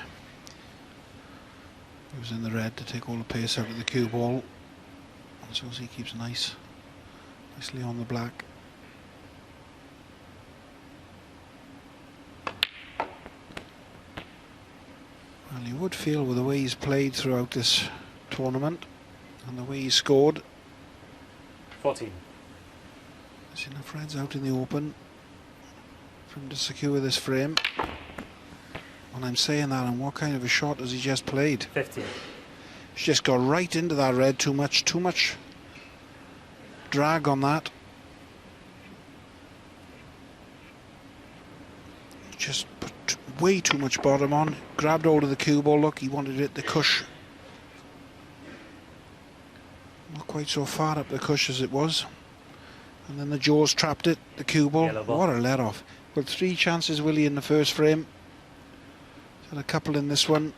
He was in the red to take all the pace out of the cue ball, and so he keeps nicely on the black. Well, you would feel with the way he's played throughout this tournament and the way he scored. 14. There's enough reds out in the open for him to secure this frame. And I'm saying that, and what kind of a shot has he just played? 15. He's just got right into that red. Too much drag on that. Just put way too much bottom on. Grabbed hold of the cue ball. Look, he wanted it the cush. Not quite so far up the cush as it was. And then the jaws trapped it, the cue ball. What a let off. Got 3 chances, Willie, in the first frame. Had a couple in this one.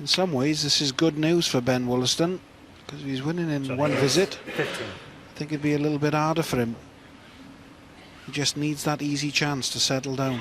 In some ways, this is good news for Ben Woollaston, because if he's winning in one visit, 15. I think it'd be a little bit harder for him. He just needs that easy chance to settle down.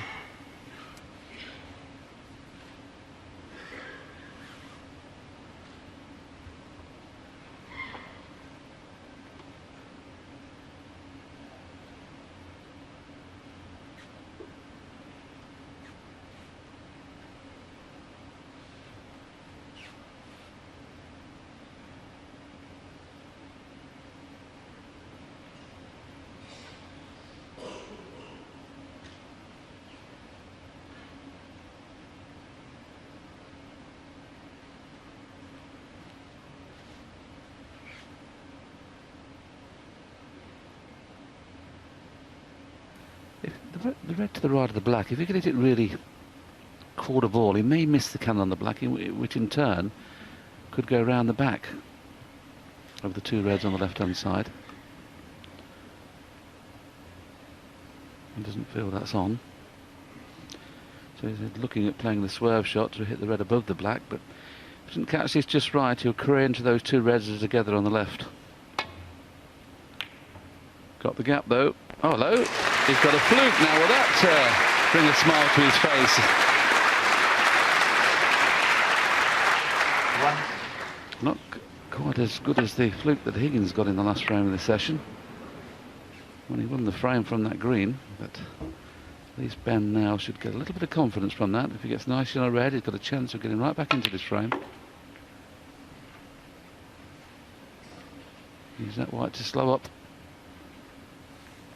The red to the right of the black, if he could hit it really quarter ball, he may miss the cannon on the black, which in turn could go round the back of the 2 reds on the left hand side. He doesn't feel that's on. So So he's looking at playing the swerve shot to hit the red above the black, but if he doesn't catch this just right, he'll career into those two reds together on the left. Got the gap though. Oh, hello. He's got a fluke now. Will that bring a smile to his face? Not quite as good as the fluke that Higgins got in the last frame of the session when he won the frame from that green, but at least Ben now should get a little bit of confidence from that. If he gets nice yellow red, he's got a chance of getting right back into this frame. Use that white to slow up.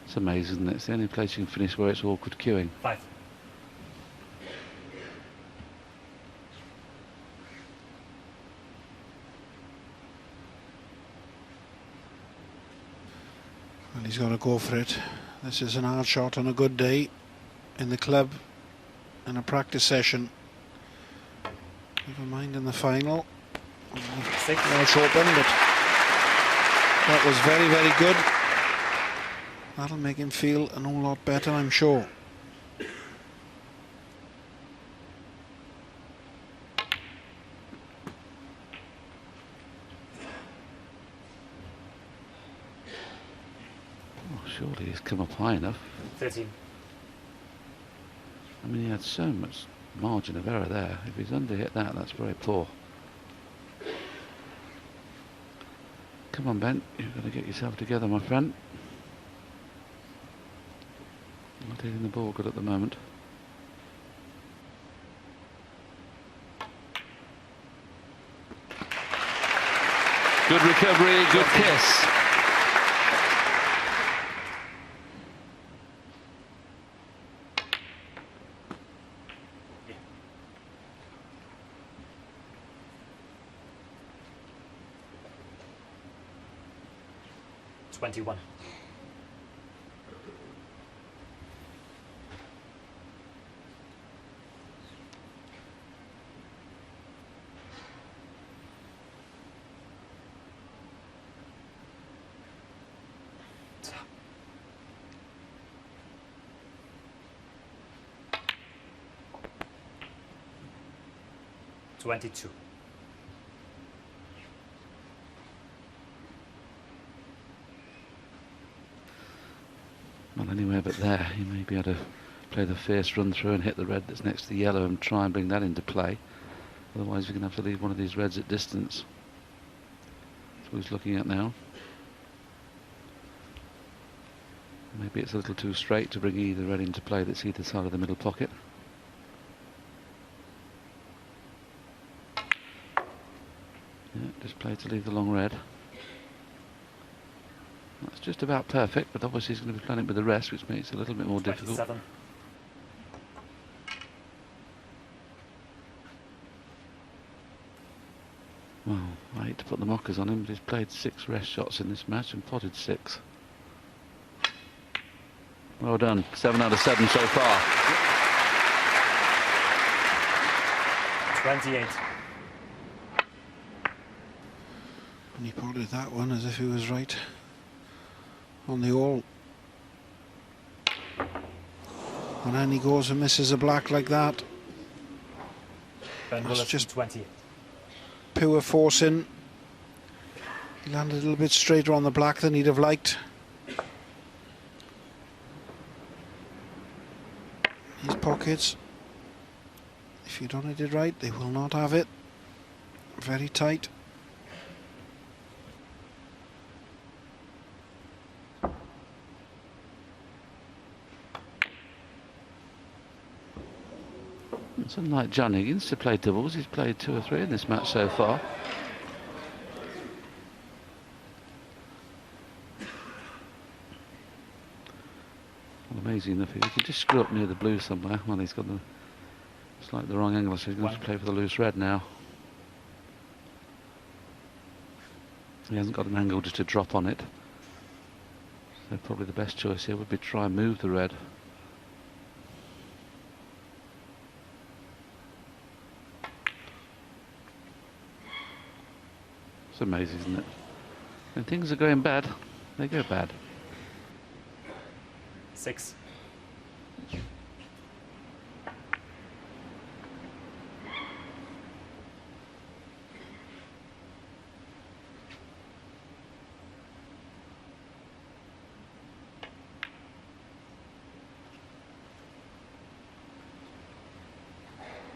It's amazing, isn't it? It's the only place you can finish where it's awkward queuing. 5. Well, he's got to go for it. This is an hard shot on a good day in the club, in a practice session. Never mind in the final. Welsh Open, but that was very, very good. That'll make him feel an whole lot better, I'm sure. Surely he's come up high enough. 13. I mean, he had so much margin of error there. If he's under-hit that, that's very poor. Come on, Ben. You've got to get yourself together, my friend. Not hitting the ball good at the moment. Good recovery, good kiss. Yeah. 21. Twenty-two. Well, anywhere but there. He may be able to play the fierce run through and hit the red that's next to the yellow and try and bring that into play. Otherwise, we're going to have to leave one of these reds at distance. That's what he's looking at now. Maybe it's a little too straight to bring either red into play that's either side of the middle pocket. Yeah, just play to leave the long red. That's just about perfect, but obviously he's going to be playing it with the rest, which makes it a little bit more difficult. 27. Well, I hate to put the mockers on him, but he's played 6 rest shots in this match and potted 6. Well done. 7 out of 7 so far. 28. And he potted that one as if he was right on the all. And then he goes and misses a black like that. Ben That's Woollaston, just 20. Pure forcing. He landed a little bit straighter on the black than he'd have liked. His pockets, if you don't hit it right, they will not have it. Very tight. It's unlike John Higgins to play doubles. He's played 2 or 3 in this match so far. Well, amazing enough, he can just screw up near the blue somewhere. Well, he's got the slightly the wrong angle, so he's going to have to play for the loose red now. He hasn't got an angle just to drop on it. So probably the best choice here would be to try and move the red. It's amazing, isn't it? When things are going bad, they go bad. 6.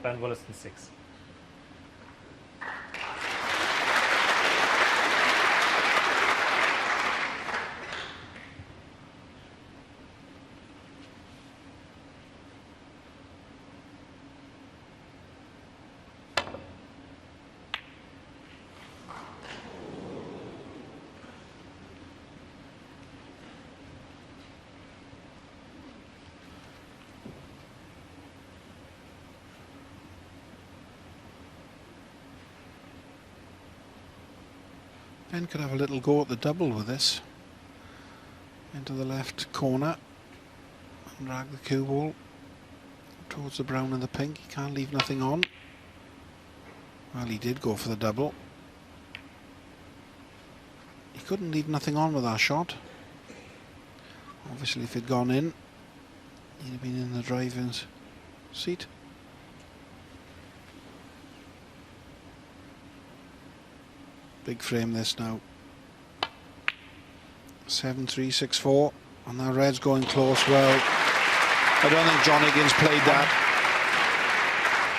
Ben Woollaston 6. Ben could have a little go at the double with this. Into the left corner and drag the cue ball towards the brown and the pink. He can't leave nothing on. Well, he did go for the double. He couldn't leave nothing on with that shot. Obviously, if it'd gone in, he'd have been in the driver's seat. Big frame this now. 7-3, 6-4, and that red's going close. Well, I don't think John Higgins played that.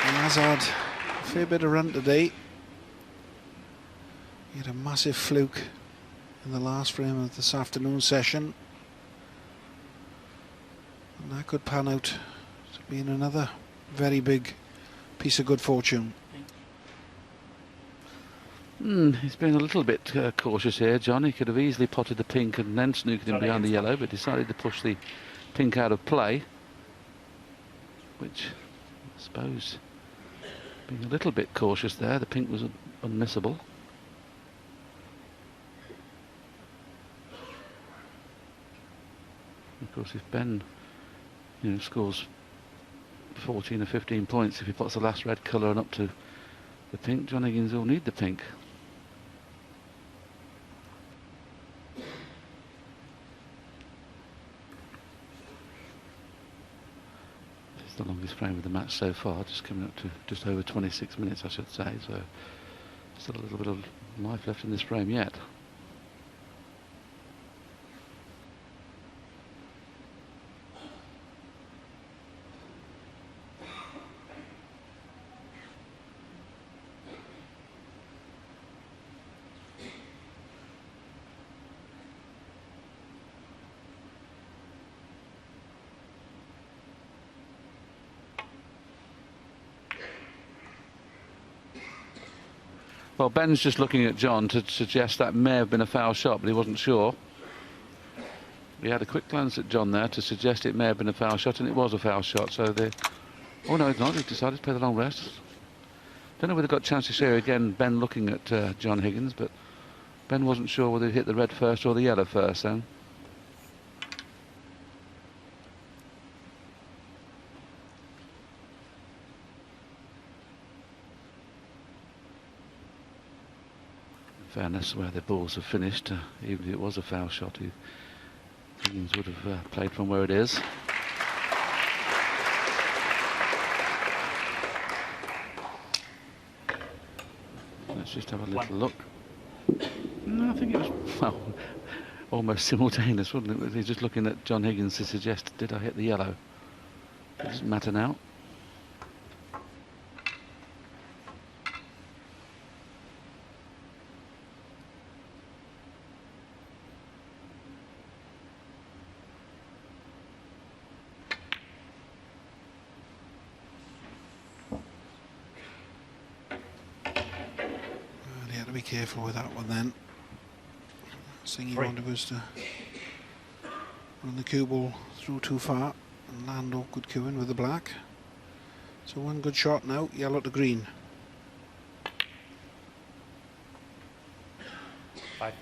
He has had a fair bit of run today. He had a massive fluke in the last frame of this afternoon session, and that could pan out to being another very big piece of good fortune. He's been a little bit cautious here, John. He could have easily potted the pink and then snookered him behind the yellow, but decided to push the pink out of play, which I suppose, being a little bit cautious there, the pink was unmissable. Of course, if Ben, scores 14 or 15 points, if he puts the last red colour and up to the pink, John Higgins will need the pink. The longest frame of the match so far, just coming up to just over 26 minutes, I should say, so still a little bit of life left in this frame yet. Well, Ben's just looking at John to suggest that may have been a foul shot, but he wasn't sure. He had a quick glance at John there to suggest it may have been a foul shot, and it was a foul shot. So they... Oh, no, it's not. He decided to play the long rest. Don't know whether they got a chance to show again Ben looking at John Higgins, but Ben wasn't sure whether he hit the red first or the yellow first then. Fairness, where the balls have finished, even if it was a foul shot, Higgins would have played from where it is. Let's just have a little look. No, I think it was, well, almost simultaneous, wasn't it? He's just looking at John Higgins to suggest, did I hit the yellow? It doesn't matter now. Be careful with that one then. Last thing you wanted was to run the cue ball through too far and land awkward cueing with the black. So one good shot now, yellow to green. 5.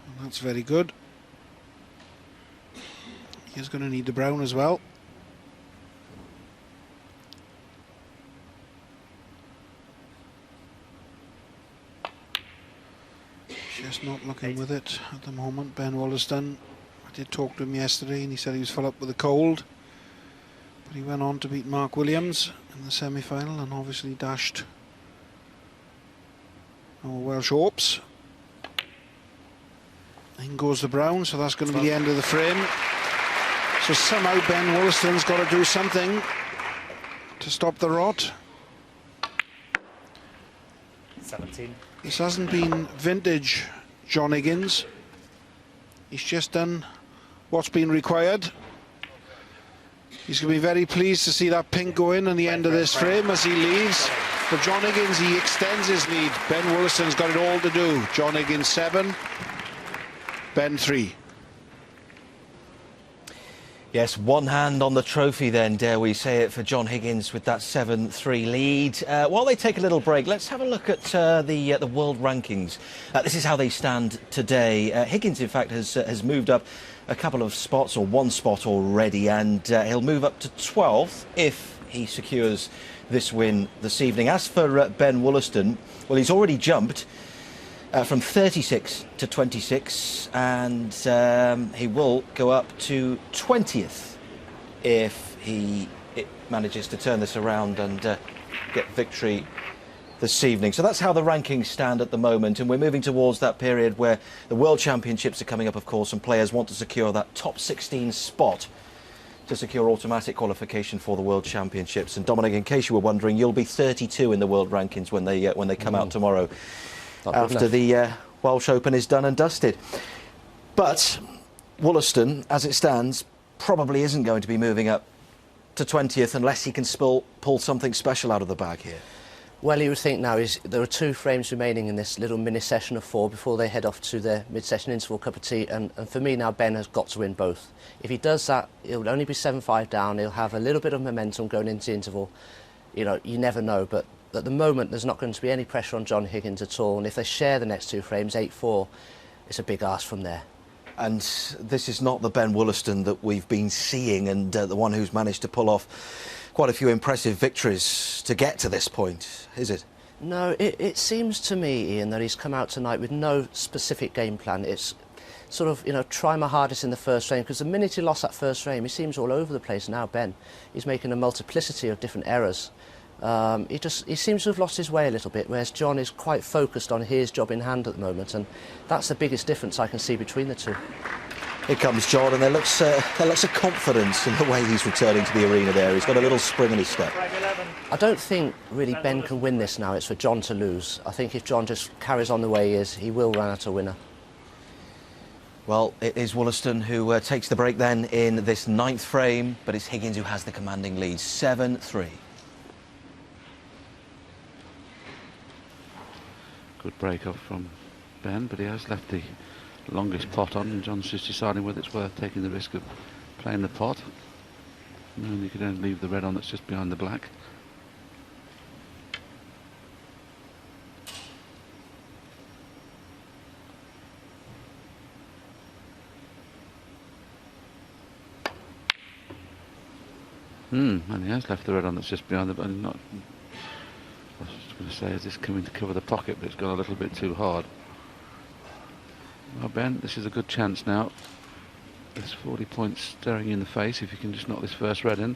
And that's very good. He's going to need the brown as well. Just not looking with it at the moment. Ben Woollaston, I did talk to him yesterday and he said he was full up with a cold, but he went on to beat Mark Williams in the semi-final and obviously dashed our Welsh hopes. In goes the brown, so that's going to be the end of the frame. So somehow Ben Woollaston's got to do something to stop the rot. 17. This hasn't been vintage John Higgins. He's just done what's been required. He's going to be very pleased to see that pink go in the end of this frame as he leaves. For John Higgins, he extends his lead. Ben Woollaston's got it all to do. John Higgins 7, Ben 3. Yes, one hand on the trophy then, dare we say it, for John Higgins with that 7-3 lead. While they take a little break, let's have a look at the world rankings. This is how they stand today. Higgins, in fact, has moved up a couple of spots, or one spot already, and he'll move up to 12th if he secures this win this evening. As for Ben Woollaston, well, he's already jumped from 36 to 26, and he will go up to 20th if he manages to turn this around and get victory this evening. So that's how the rankings stand at the moment, and we're moving towards that period where the World Championships are coming up, of course, and players want to secure that top 16 spot to secure automatic qualification for the World Championships. And Dominic, in case you were wondering, you'll be 32 in the world rankings when they come out tomorrow, after the Welsh Open is done and dusted. But Woollaston, as it stands, probably isn't going to be moving up to 20th unless he can pull something special out of the bag here. Well, you would think now there are 2 frames remaining in this little mini session of 4 before they head off to their mid-session interval cup of tea, and for me now Ben has got to win both. If he does that, he'll only be 7-5 down. He'll have a little bit of momentum going into the interval. You know, you never know, but at the moment there's not going to be any pressure on John Higgins at all, and if they share the next 2 frames, 8-4, it's a big ask from there. And this is not the Ben Woollaston that we've been seeing, and the one who's managed to pull off quite a few impressive victories to get to this point, is it? No, it seems to me, Ian, that he's come out tonight with no specific game plan. It's sort of, you know, try my hardest in the first frame, because the minute he lost that first frame, he seems all over the place now, Ben. He's making a multiplicity of different errors. He seems to have lost his way a little bit, whereas John is quite focused on his job in hand at the moment, and that's the biggest difference I can see between the two. Here comes John, and there looks a confidence in the way he's returning to the arena there. He's got a little spring in his step. I don't think really Ben can win this now. It's for John to lose. I think if John just carries on the way he is, he will run out a winner. Well, it is Woollaston who takes the break then in this 9th frame, but it's Higgins who has the commanding lead, 7-3. Good break off from Ben, but he has left the longest pot on, and John's just deciding whether it's worth taking the risk of playing the pot. And you can only leave the red on that's just behind the black. And he has left the red on that's just behind the black. I was just going to say, is this coming to cover the pocket, but it's gone a little bit too hard. Well, Ben, this is a good chance now. There's 40 points staring you in the face if you can just knock this first red in.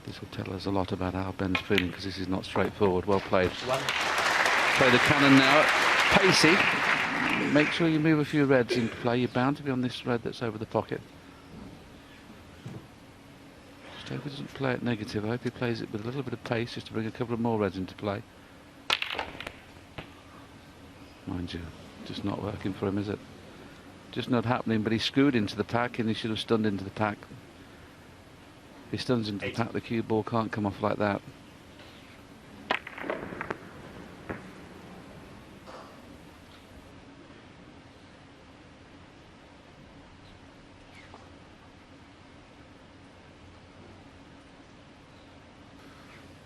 This will tell us a lot about how Ben's feeling, because this is not straightforward. Well played. Play the cannon now. Pacey. Make sure you move a few reds into play. You're bound to be on this red that's over the pocket. Just hope he doesn't play it negative. I hope he plays it with a little bit of pace, just to bring a couple of more reds into play. Mind you, just not working for him, is it? Just not happening, but he screwed into the pack, and he should have stunned into the pack. If he stuns into the pack, the cue ball can't come off like that.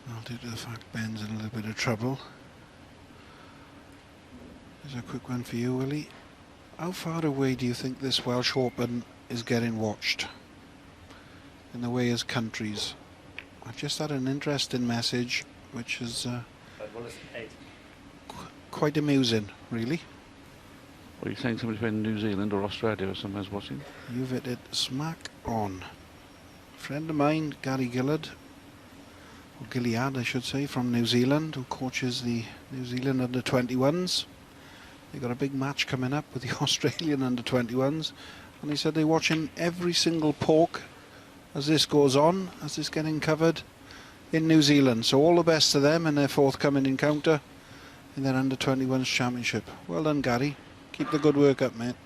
Well, due to the fact Ben's in a little bit of trouble. Here's a quick one for you, Willie. How far away do you think this Welsh Open is getting watched in the way as countries? I've just had an interesting message, which is quite amusing, really. What are you saying? Somebody from New Zealand or Australia or somewhere's watching? You've hit it smack on. A friend of mine, Gary Gillard, or Gilead, I should say, from New Zealand, who coaches the New Zealand under-21s. They've got a big match coming up with the Australian under-21s, and he said they're watching every single poke as this goes on, as it's getting covered. in New Zealand. So all the best to them in their forthcoming encounter in their under-21s championship. Well done, Gary. Keep the good work up, mate.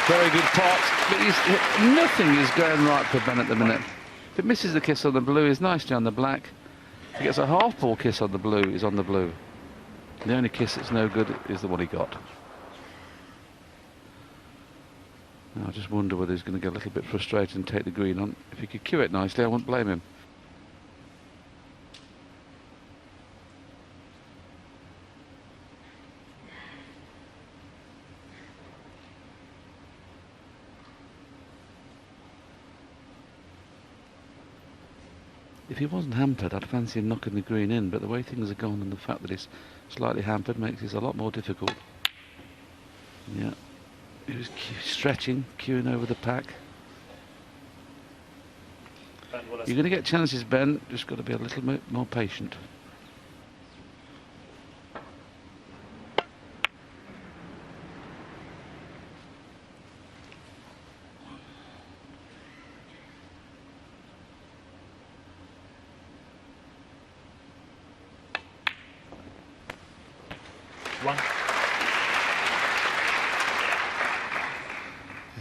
Very good pot, but nothing is going right for Ben at the minute. If it misses the kiss on the blue, he's nicely on the black. If he gets a half ball kiss on the blue, he's on the blue. The only kiss that's no good is the one he got. Now, I just wonder whether he's going to get a little bit frustrated and take the green on. If he could cue it nicely, I wouldn't blame him. If he wasn't hampered, I'd fancy him knocking the green in, but the way things are gone and the fact that he's slightly hampered makes this a lot more difficult. Yeah, he was stretching, queuing over the pack. You're going to get chances, Ben, just got to be a little bit more patient. One.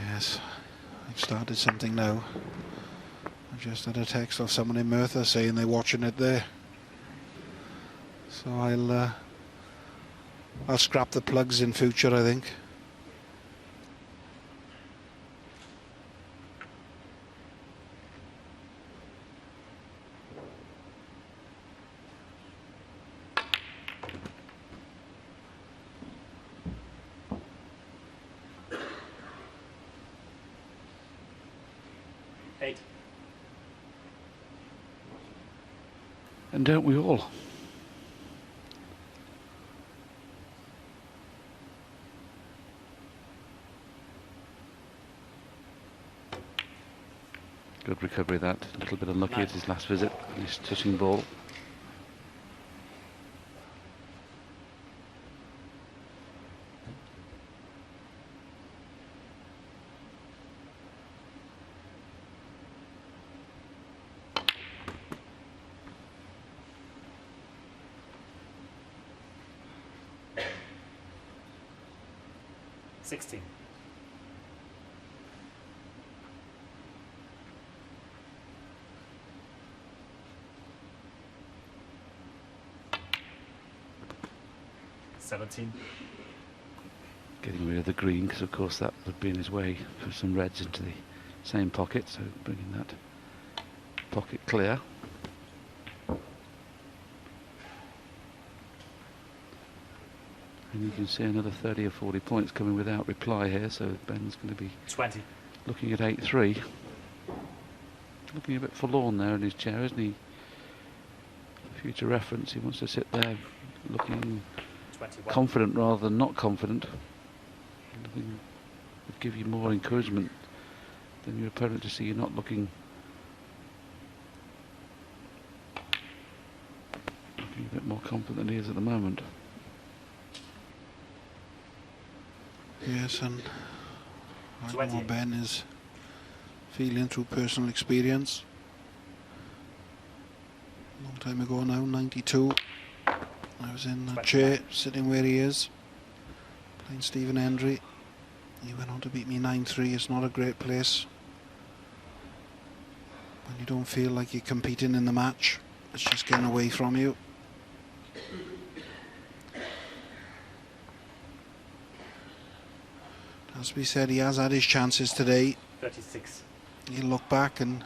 Yes, I've started something now. I've just had a text of someone in Merthyr saying they're watching it there. So I'll scrap the plugs in future, I think. Eight. And don't we all? Good recovery that. A little bit unlucky at his last visit. He's touching ball. Sixteen. Getting rid of the green, because of course that would be in his way for some reds into the same pocket, so bringing that pocket clear. And you can see another 30 or 40 points coming without reply here, so Ben's going to be 20. Looking at 8-3. Looking a bit forlorn there in his chair, isn't he? For future reference, he wants to sit there looking 21. Confident rather than not confident. Nothing would give you more encouragement than your opponent to see you not looking a bit more confident than he is at the moment. Yes, and I know what Ben is feeling through personal experience. A long time ago now, 92. I was in that chair, sitting where he is, playing Stephen Hendry. He went on to beat me 9-3. It's not a great place when you don't feel like you're competing in the match. It's just getting away from you. As we said, he has had his chances today. 36. He'll look back, and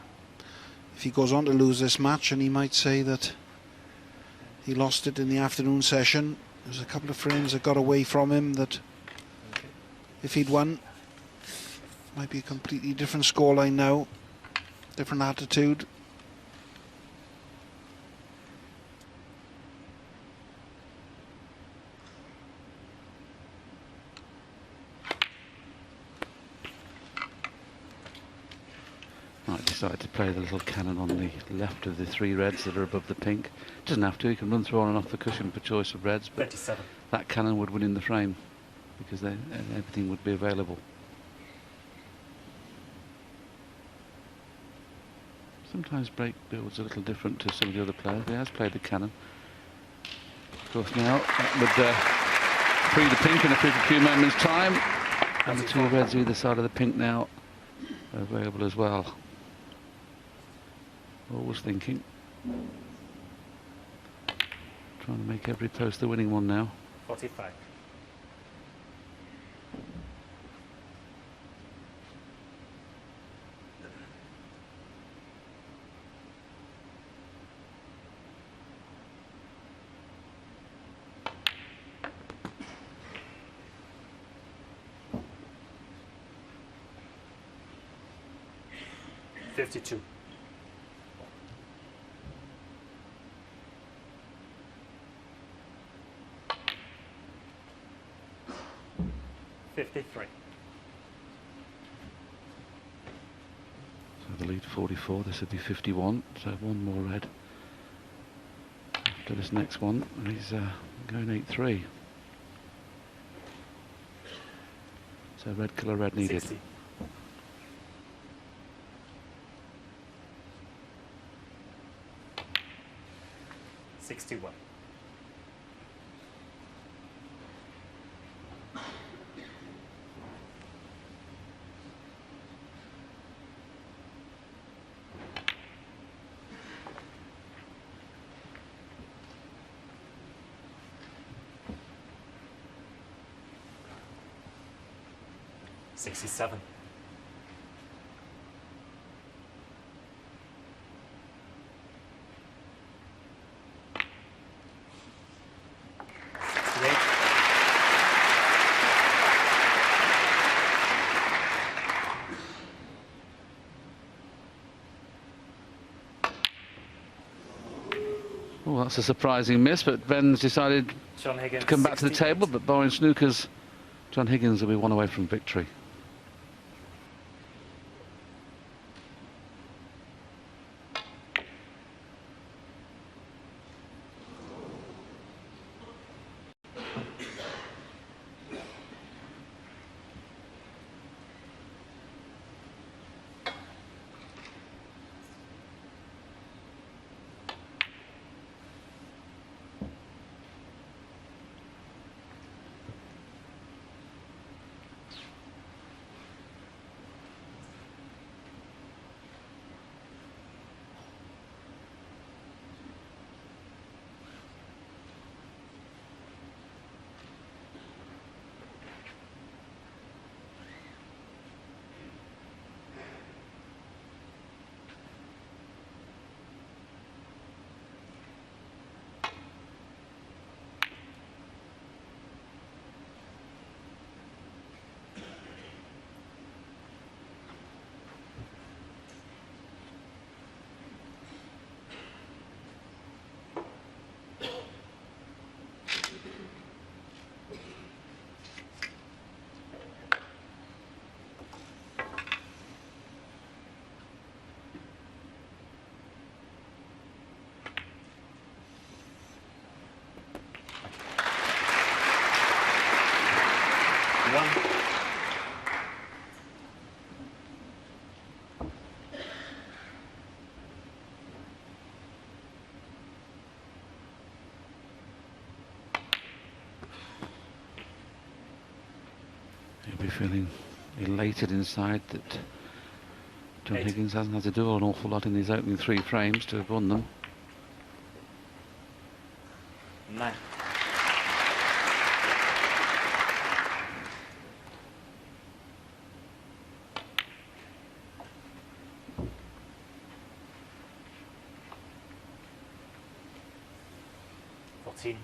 if he goes on to lose this match, and he might say that he lost it in the afternoon session. There's a couple of frames that got away from him that if he'd won, might be a completely different scoreline now, different attitude. decided to play the little cannon on the left of the 3 reds that are above the pink. Doesn't have to, he can run through on and off the cushion for choice of reds, but 27. that cannon would win in the frame because everything would be available. Sometimes break build's a little different to some of the other players. He has played the cannon. Of course now that would free the pink in a few moments time, and the 2 reds either side of the pink now are available as well. Always thinking. Trying to make every post the winning one now. 45. $52. $53. So the lead 44, this would be 51, so 1 more red after this next one, and he's going 8-3. So red colour, red needed. 60. $61. $67. Oh, that's a surprising miss, but Ben's decided John Higgins, to come back to the 68. table, but Bowen Snooker's John Higgins will be 1 away from victory. He'll be feeling elated inside that John Higgins hasn't had to do an awful lot in his opening 3 frames to have won them. 9. $14.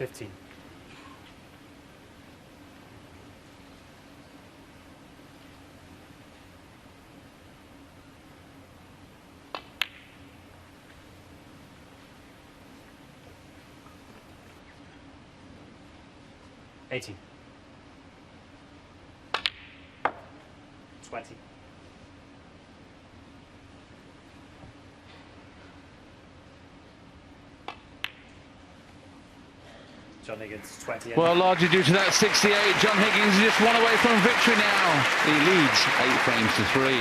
$15. $18. $20. John Higgins 20. Well, largely due to that 68, John Higgins is just one away from victory now. He leads 8 frames to 3.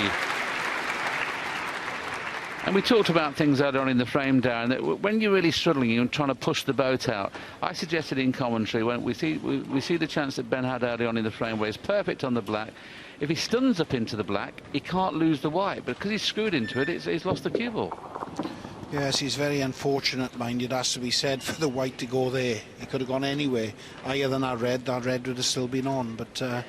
And we talked about things earlier on in the frame, Darren, that when you're really struggling and trying to push the boat out, I suggested in commentary, when we see the chance that Ben had early on in the frame where he's perfect on the black. If he stuns up into the black, he can't lose the white, but because he's screwed into it, he's lost the cue ball. Yes, he's very unfortunate, mind it has to be said, for the white to go there. He could have gone anywhere higher than that red would have still been on. But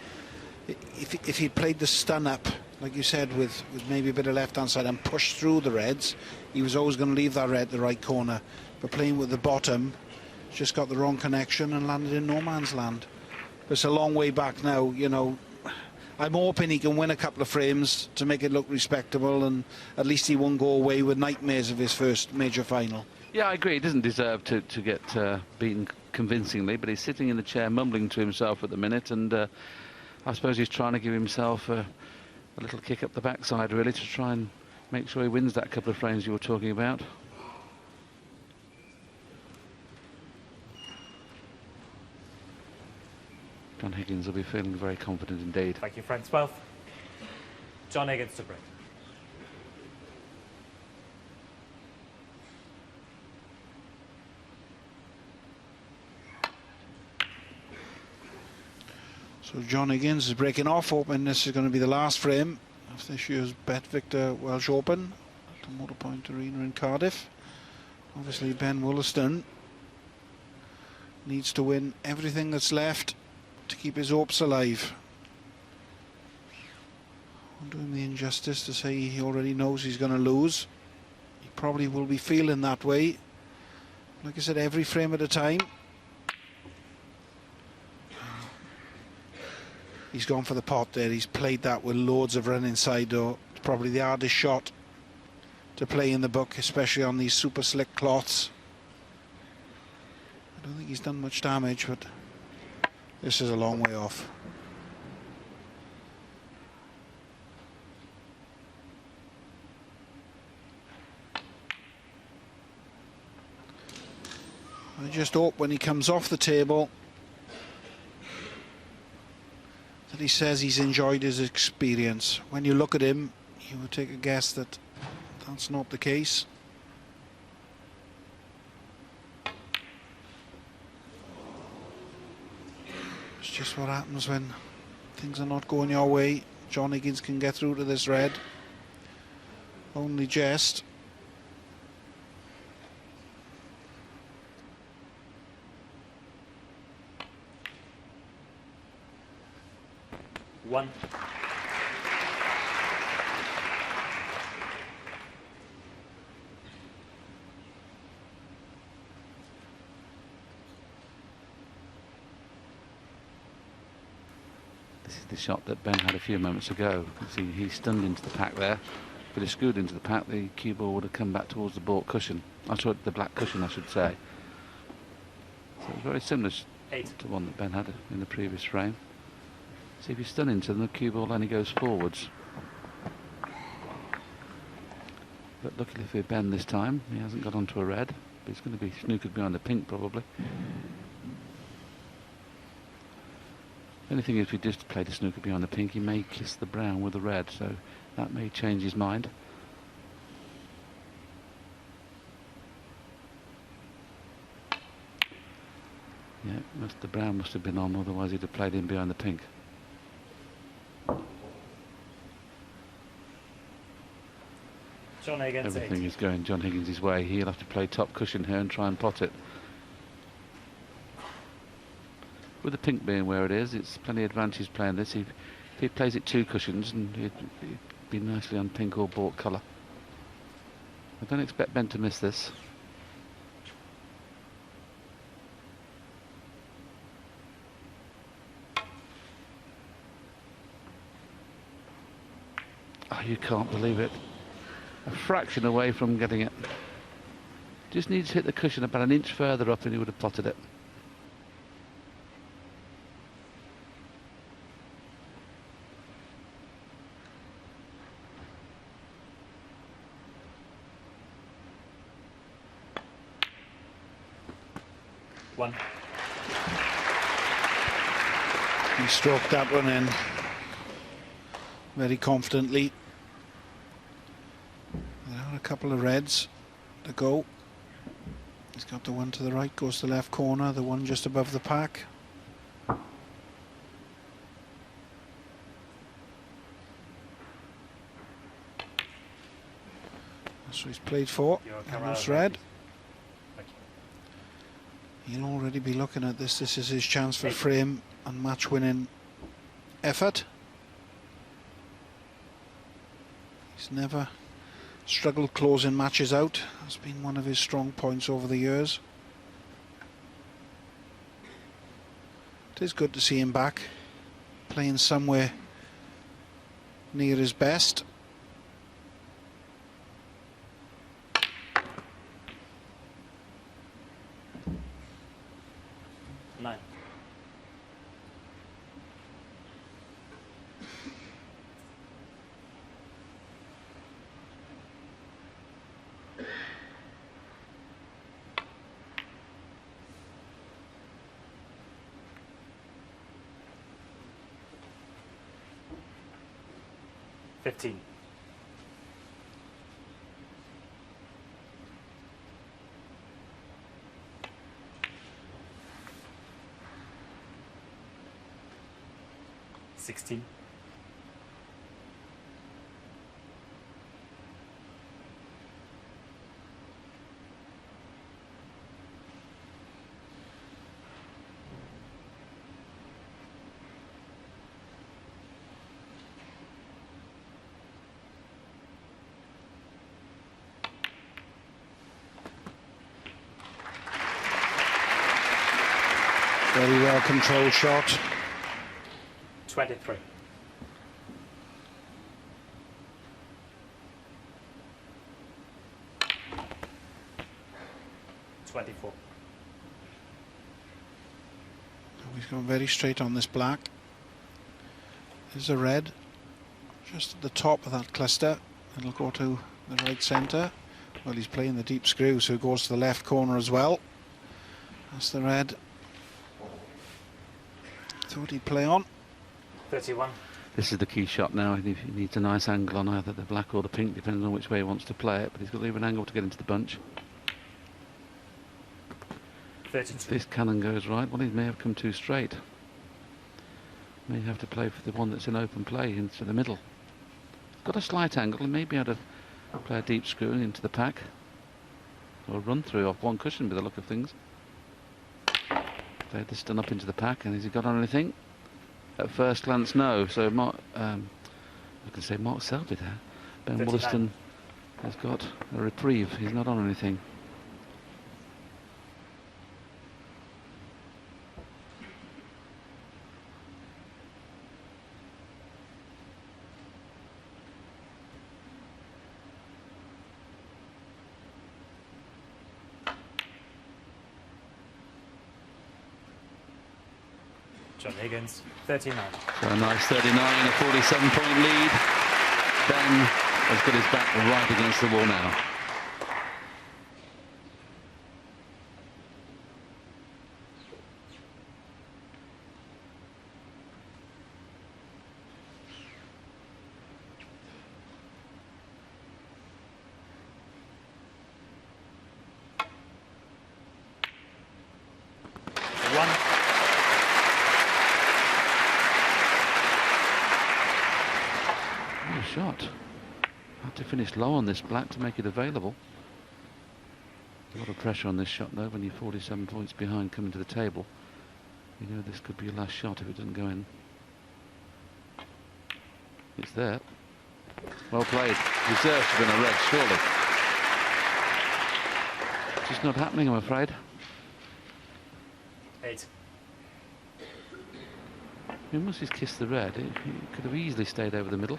if he'd played the stun up, like you said, with maybe a bit of left-hand side and pushed through the reds, he was always going to leave that red the right corner. But playing with the bottom, just got the wrong connection and landed in no man's land. But it's a long way back now, you know. I'm hoping he can win a couple of frames to make it look respectable, and at least he won't go away with nightmares of his first major final. Yeah, I agree. He doesn't deserve to get beaten convincingly, but he's sitting in the chair mumbling to himself at the minute, and I suppose he's trying to give himself a little kick up the backside, really, to try and make sure he wins that couple of frames you were talking about. John Higgins will be feeling very confident indeed. Thank you, frame 12. John Higgins to break. So John Higgins is breaking off, hoping this is going to be the last frame of this year's Bet Victor Welsh Open at the Motorpoint Arena in Cardiff. Obviously Ben Woollaston needs to win everything that's left to keep his hopes alive. I'm doing the injustice to say he already knows he's going to lose. He probably will be feeling that way. Like I said, every frame at a time. He's gone for the pot there. He's played that with loads of run inside, though. It's probably the hardest shot to play in the book, especially on these super slick cloths. I don't think he's done much damage, but this is a long way off. I just hope when he comes off the table that he says he's enjoyed his experience. When you look at him, you would take a guess that that's not the case. It's just what happens when things are not going your way. John Higgins can get through to this red. Only just. One. This is the shot that Ben had a few moments ago. You see, he stunned into the pack there. If he screwed into the pack, the cue ball would have come back towards the baulk cushion. I saw the black cushion, I should say. So it's very similar to one that Ben had in the previous frame. See, if you stun into them, the cue ball only goes forwards. But luckily for Ben this time, he hasn't got onto a red. But he's going to be snookered behind the pink, probably. The only thing is, if he just played a snooker behind the pink, he may kiss the brown with the red, so that may change his mind. Yeah, the brown must have been on, otherwise he'd have played in behind the pink. John Higgins. Everything is going John Higgins' way. He'll have to play top cushion here and try and pot it. With the pink being where it is, it's plenty of advantage playing this. If he plays it 2 cushions, and it'd be nicely on pink or baulk colour. I don't expect Ben to miss this. Oh, you can't believe it. A fraction away from getting it. Just needs to hit the cushion about an inch further up and he would have potted it. One. He stroked that one in very confidently. There are a couple of reds to go. He's got the one to the right, goes to the left corner, the one just above the pack. That's what he's played for. Almost red. He'll already be looking at this. This is his chance for frame and match winning effort. He's never struggled closing matches out. That's been one of his strong points over the years. It is good to see him back, playing somewhere near his best. Nine. $15. 16. Very well controlled shot. 23. $24. He's gone very straight on this black. There's a red just at the top of that cluster. It'll go to the right centre. Well, he's playing the deep screw, so it goes to the left corner as well. That's the red. Thought he'd play on. 31. This is the key shot now. He needs a nice angle on either the black or the pink, depending on which way he wants to play it, but he's got to leave an angle to get into the bunch. 32. If this cannon goes right, well, he may have come too straight. May have to play for the one that's in open play into the middle. Got a slight angle, he may be able to play a deep screw into the pack, or run through off one cushion by the look of things. Played this done up into the pack, and has he got on anything? At first glance, no. So Mark, I can say Mark Selby there. Ben 39. Woollaston has got a reprieve. He's not on anything. John Higgins, 39. So a nice 39, a 47-point lead. Ben has got his back right against the wall now. Shot. Had to finish low on this black to make it available. A lot of pressure on this shot though when you're 47 points behind coming to the table. You know this could be your last shot if it doesn't go in. It's there. Well played. Deserves to be a red, surely. Just not happening, I'm afraid. 8. He must have kissed the red. He could have easily stayed over the middle.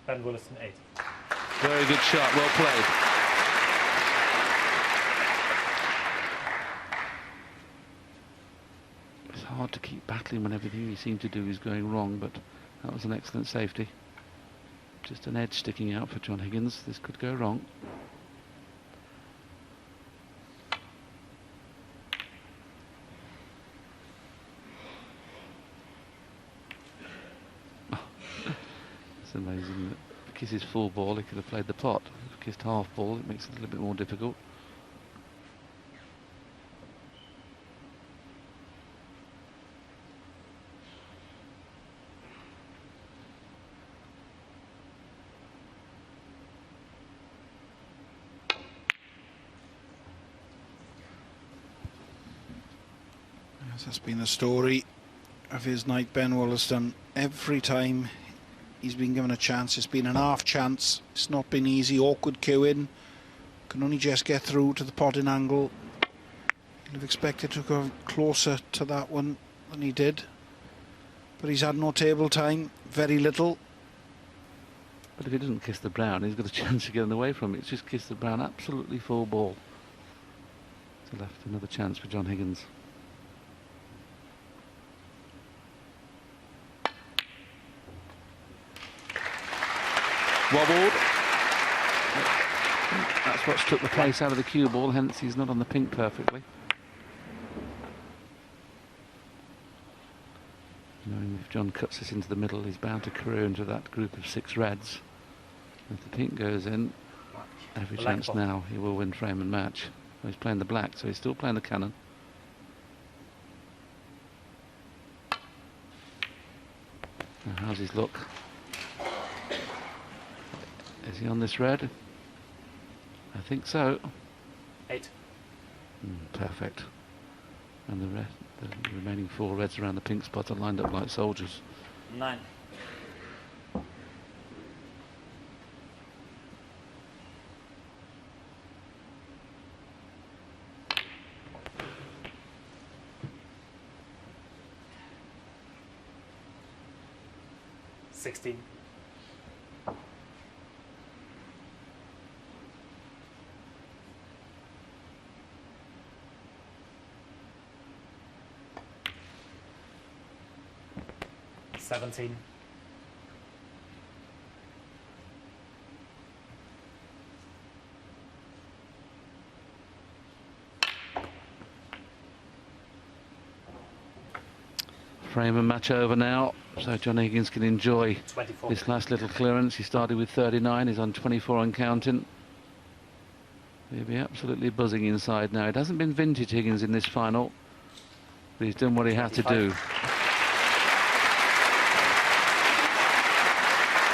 Ben Woollaston 8. Very good shot, well played. It's hard to keep battling when everything you seem to do is going wrong, but that was an excellent safety. Just an edge sticking out for John Higgins. This could go wrong. It's amazing that if he kisses full ball, he could have played the pot. If he kissed half ball, it makes it a little bit more difficult. Yes, that's been the story of his night, Ben Woollaston. Every time he's been given a chance, it's been an half chance. It's not been easy, awkward queuing. Can only just get through to the potting angle. You'd have expected to go closer to that one than he did. But he's had no table time, very little. But if he doesn't kiss the brown, he's got a chance of getting away from it. It's just kissed the brown, absolutely full ball. So left another chance for John Higgins. Wobbled. That's what's took the place out of the cue ball, hence he's not on the pink perfectly. Knowing if John cuts this into the middle, he's bound to career into that group of 6 reds. If the pink goes in, every chance now he will win frame and match. Well, he's playing the black, so he's still playing the cannon. Now, how's his look? Is he on this red? I think so. 8. Perfect. And the remaining 4 reds around the pink spot are lined up like soldiers. 9. $16. 17. 'Frame and match over now, so John Higgins can enjoy 24. this last little clearance. He started with 39, he's on 24 and counting. He'll be absolutely buzzing inside now. It hasn't been vintage Higgins in this final, but he's done what he had to do.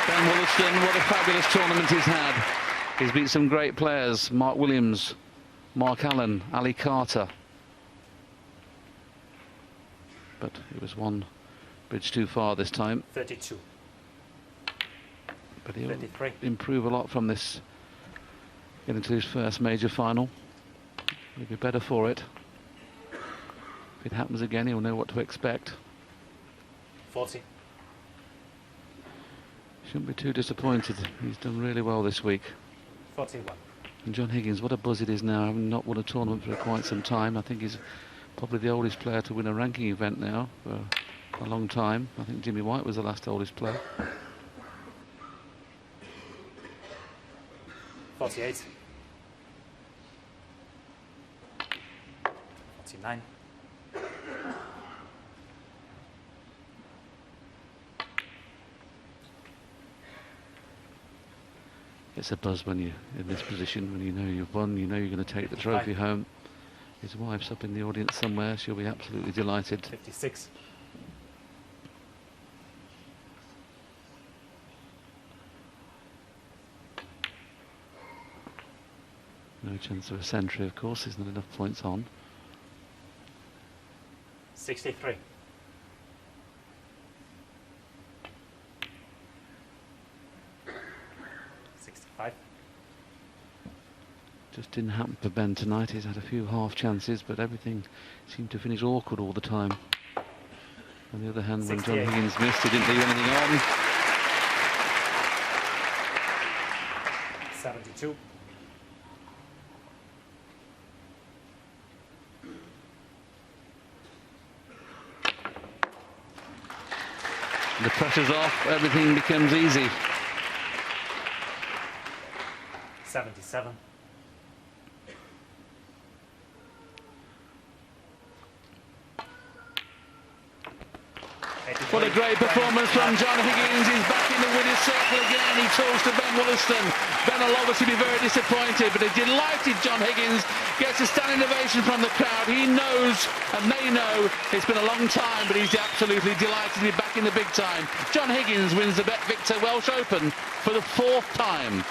Ben Woollaston, what a fabulous tournament he's had. He's beat some great players, Mark Williams, Mark Allen, Ali Carter. But it was one bridge too far this time. 32. But he'll 33. improve a lot from this, getting to his first major final. He'll be better for it. If it happens again, he'll know what to expect. 40. Shouldn't be too disappointed. He's done really well this week. 41. And John Higgins, what a buzz it is now, having not won a tournament for quite some time. I think he's probably the oldest player to win a ranking event now for a long time. I think Jimmy White was the last oldest player. 48. 49. 'It's a buzz when you're in this position, when you know you've won, you know you're going to take the trophy home. His wife's up in the audience somewhere, she'll be absolutely delighted. 56. No chance of a century, of course, there's not enough points on. 63. 65. Just didn't happen for Ben tonight. He's had a few half chances, but everything seemed to finish awkward all the time. On the other hand, when John 68. Higgins missed, he didn't leave anything on. 72. The pressure's off, everything becomes easy. 77. What a great performance from John Higgins. He's back in the winner's circle again. He talks to Ben Woollaston. Ben will obviously be very disappointed, but a delighted John Higgins gets a standing ovation from the crowd. He knows, and they know, it's been a long time, but he's absolutely delighted to be back in the big time. John Higgins wins the Bet Victor Welsh Open for the 4th time.